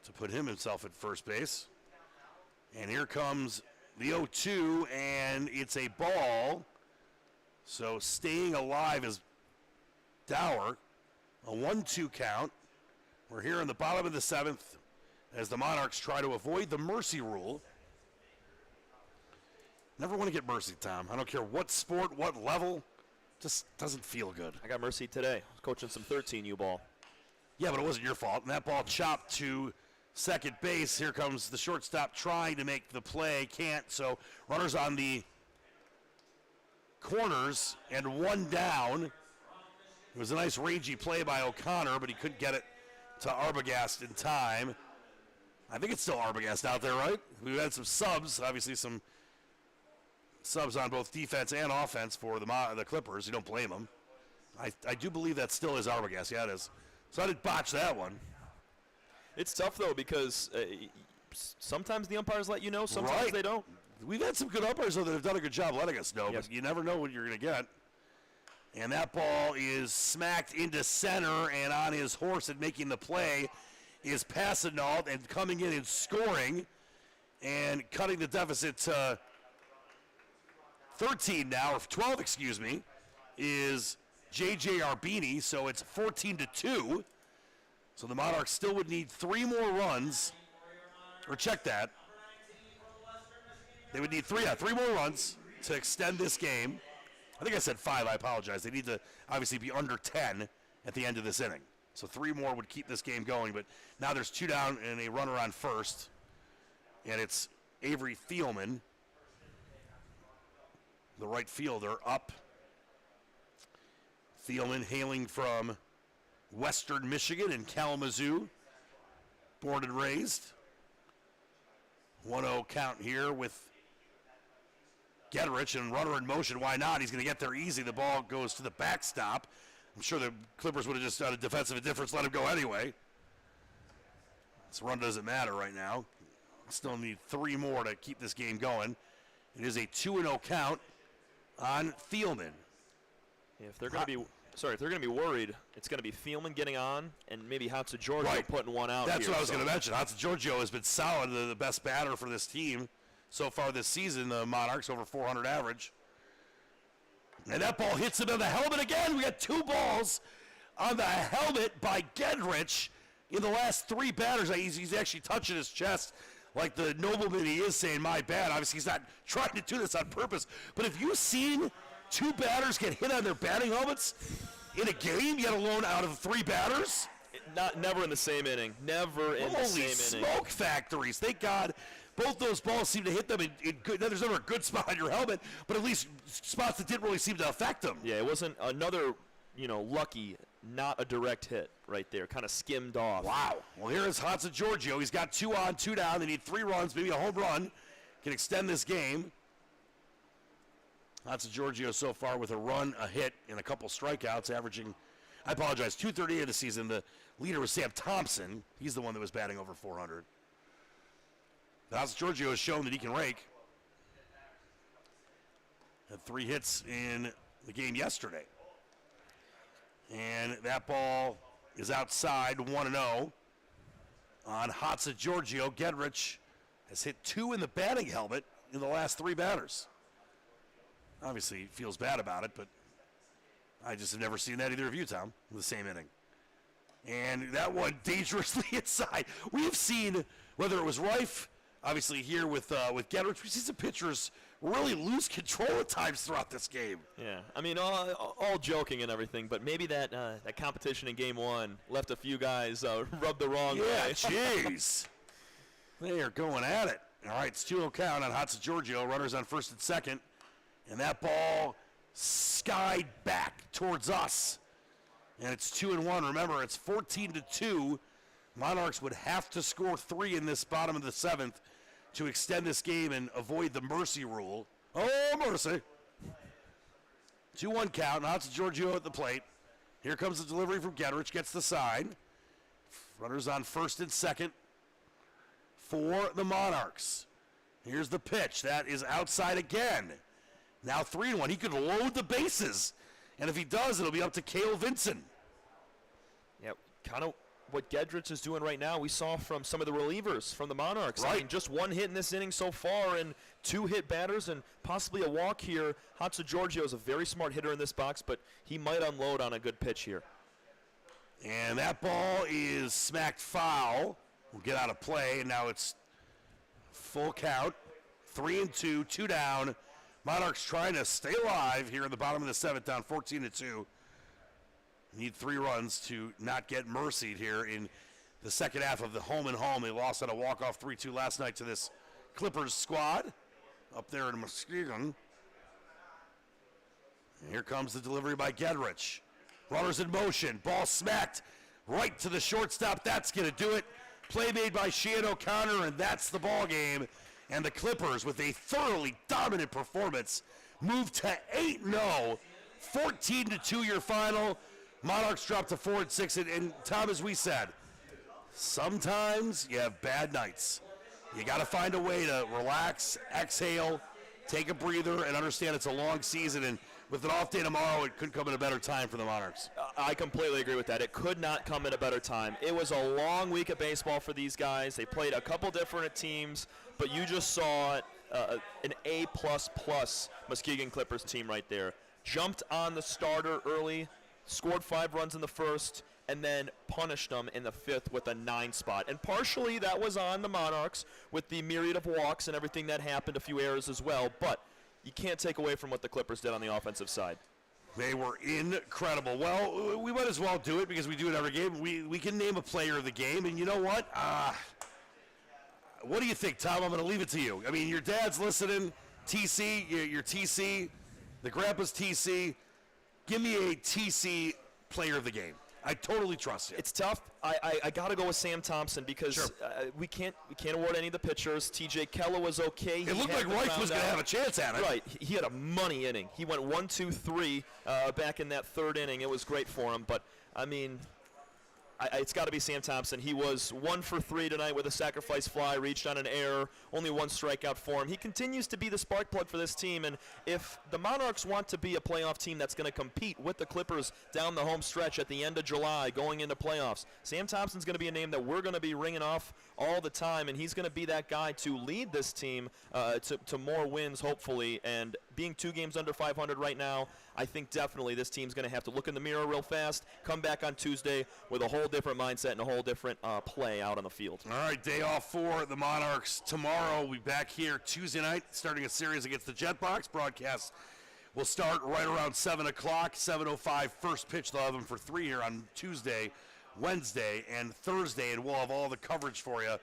to put himself at first base. And here comes the 0-2, and it's a ball. So staying alive is Dower. A 1-2 count. We're here in the bottom of the 7th as the Monarchs try to avoid the mercy rule. Never want to get mercy, Tom. I don't care what sport, what level. Just doesn't feel good. I got mercy today. I was coaching some 13U ball. Yeah, but it wasn't your fault. And that ball chopped to second base. Here comes the shortstop trying to make the play. Can't. So runners on the corners and one down. It was a nice rangy play by O'Connor, but he couldn't get it to Arbogast in time. I think it's still Arbogast out there, right? We've had some subs, obviously some subs on both defense and offense for the Clippers. You don't blame them. I do believe that still is Arbogast. Yeah, it is. So I did botch that one. It's tough, though, because sometimes the umpires let you know, sometimes they don't. We've had some good umpires, though, that have done a good job letting us know, but you never know what you're going to get. And that ball is smacked into center, and on his horse and making the play is Passanalt, and coming in and scoring and cutting the deficit to 13 now, or 12, excuse me, is J.J. Arbini, so it's 14-2. So the Monarchs still would need 3 more runs, or check that. They would need 3 more runs to extend this game. I think I said 5, I apologize. They need to obviously be under 10 at the end of this inning. So 3 more would keep this game going, but now there's 2 down and a runner on first, and it's Avery Thielman, the right fielder, up. Thielman hailing from Western Michigan in Kalamazoo, born and raised. 1-0 count here with Gedrich, and runner in motion. Why not? He's going to get there easy. The ball goes to the backstop. I'm sure the Clippers would have just done a defensive indifference, let him go anyway. This run doesn't matter right now. Still need 3 more to keep this game going. It is a 2-0 count on Thielman. Yeah, if they're going to be worried, it's going to be Thielman getting on and maybe Hatzigiorgio putting one out. That's what I was going to mention. Hatzigiorgio has been solid, the best batter for this team so far this season. The Monarchs over 400 average. And that ball hits him in the helmet again. We got 2 balls on the helmet by Gedrich in the last 3 batters. He's actually touching his chest like the nobleman he is, saying, my bad. Obviously, he's not trying to do this on purpose. But have you seen 2 batters get hit on their batting helmets in a game, yet alone out of 3 batters? Never in the same inning. Never in the same inning. Holy smoke factories. Thank God both those balls seem to hit them in good. There's never a good spot on your helmet, but at least spots that didn't really seem to affect them. Yeah, it wasn't another, lucky, not a direct hit right there. Kind of skimmed off. Wow. Well, here is Hatzigiorgio. He's got 2 on, 2 down. They need 3 runs, maybe a home run. Can extend this game. Hatzigiorgio so far with a run, a hit, and a couple strikeouts, averaging, I apologize, 238 of the season. The leader was Sam Thompson. He's the one that was batting over 400. Hatzigiorgio has shown that he can rake. Had 3 hits in the game yesterday. And that ball is outside, 1-0 on Hatzigiorgio. Gedrich has hit 2 in the batting helmet in the last 3 batters. Obviously, he feels bad about it, but I just have never seen that either of you, Tom, in the same inning. And that one dangerously inside. We've seen, whether it was Reif, obviously here with Gedrich, we've seen some pitchers really lose control at times throughout this game. Yeah, I mean, all joking and everything, but maybe that competition in Game 1 left a few guys rubbed the wrong way. Yeah, jeez. They are going at it. All right, it's 2-0 count on Hatzigiorgio. Runners on first and second. And that ball skied back towards us. And it's 2-1. Remember, it's 14-2. Monarchs would have to score 3 in this bottom of the 7th to extend this game and avoid the mercy rule. Oh, mercy. 2-1 count. Now it's Giorgio at the plate. Here comes the delivery from Gedrich. Gets the side. Runners on first and second for the Monarchs. Here's the pitch. That is outside again. Now 3-1. He could load the bases. And if he does, it'll be up to Cale Vinson. Yeah, kind of what Gedrich is doing right now, we saw from some of the relievers from the Monarchs. Right. I mean, just 1 hit in this inning so far and 2 hit batters and possibly a walk here. Hatzigiorgio is a very smart hitter in this box, but he might unload on a good pitch here. And that ball is smacked foul. We'll get out of play, and now it's full count. 3-2, 2 down. Monarchs trying to stay alive here in the bottom of the 7th, down 14-2. Need 3 runs to not get mercied here in the second half of the home and home. They lost on a walk-off 3-2 last night to this Clippers squad up there in Muskegon. Here comes the delivery by Gedrich. Runners in motion. Ball smacked right to the shortstop. That's going to do it. Play made by Sheehan O'Connor, and that's the ball game. And the Clippers, with a thoroughly dominant performance, move to 8-0, 14-2 your final. Monarchs drop to 4-6. And Tom, as we said, sometimes you have bad nights. You got to find a way to relax, exhale, take a breather, and understand it's a long season. And with an off day tomorrow, it couldn't come at a better time for the Monarchs. I completely agree with that. It could not come at a better time. It was a long week of baseball for these guys. They played a couple different teams, but you just saw an A++ Muskegon Clippers team right there. Jumped on the starter early, scored 5 runs in the first, and then punished them in the 5th with a 9 spot. And partially that was on the Monarchs with the myriad of walks and everything that happened, a few errors as well. But you can't take away from what the Clippers did on the offensive side. They were incredible. Well, we might as well do it because we do it every game. We can name a player of the game, and you know what? What do you think, Tom? I'm going to leave it to you. I mean, your dad's listening. TC, your TC, the grandpa's TC. Give me a TC player of the game. I totally trust you. It's tough. I got to go with Sam Thompson because Sure. we can't award any of the pitchers. TJ Keller was okay. It looked like Reich was going to have a chance at it. Right. He had a money inning. He went 1, 2, 3 back in that 3rd inning. It was great for him. But, I mean, it's got to be Sam Thompson. He was 1 for 3 tonight with a sacrifice fly, reached on an error, only 1 strikeout for him. He continues to be the spark plug for this team, and if the Monarchs want to be a playoff team that's going to compete with the Clippers down the home stretch at the end of July going into playoffs, Sam Thompson's going to be a name that we're going to be ringing off all the time, and he's going to be that guy to lead this team to more wins, hopefully, and being 2 games under 500 right now, I think definitely this team's going to have to look in the mirror real fast, come back on Tuesday with a whole different mindset and a whole different play out on the field. All right, day off for the Monarchs. Tomorrow we'll be back here Tuesday night, starting a series against the Jetbox. Broadcast will start right around 7 o'clock, 7:05 first pitch. They'll have them for 3 here on Tuesday, Wednesday, and Thursday, and we'll have all the coverage for you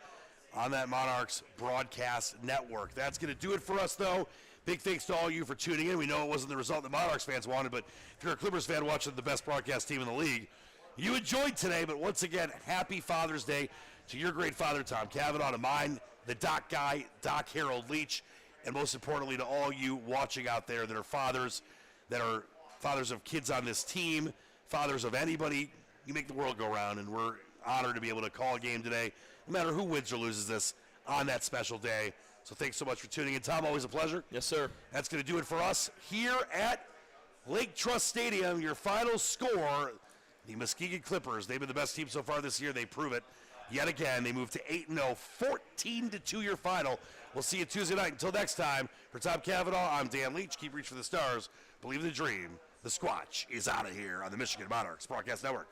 on that Monarchs broadcast network. That's going to do it for us, though. Big thanks to all you for tuning in. We know it wasn't the result that Monarchs fans wanted, but if you're a Clippers fan watching the best broadcast team in the league, you enjoyed today. But once again, happy Father's Day to your great father, Tom Cavanaugh, to mine, the Doc guy, Doc Harold Leach, and most importantly to all you watching out there that are fathers of kids on this team, fathers of anybody. You make the world go round, and we're honored to be able to call a game today, no matter who wins or loses this, on that special day. So thanks so much for tuning in. Tom, always a pleasure. Yes, sir. That's going to do it for us here at Lake Trust Stadium. Your final score, the Muskegon Clippers. They've been the best team so far this year. They prove it yet again. They move to 8-0, 14-2 your final. We'll see you Tuesday night. Until next time, for Tom Cavanaugh, I'm Dan Leach. Keep reaching for the stars. Believe in the dream. The Squatch is out of here on the Michigan Monarchs Broadcast Network.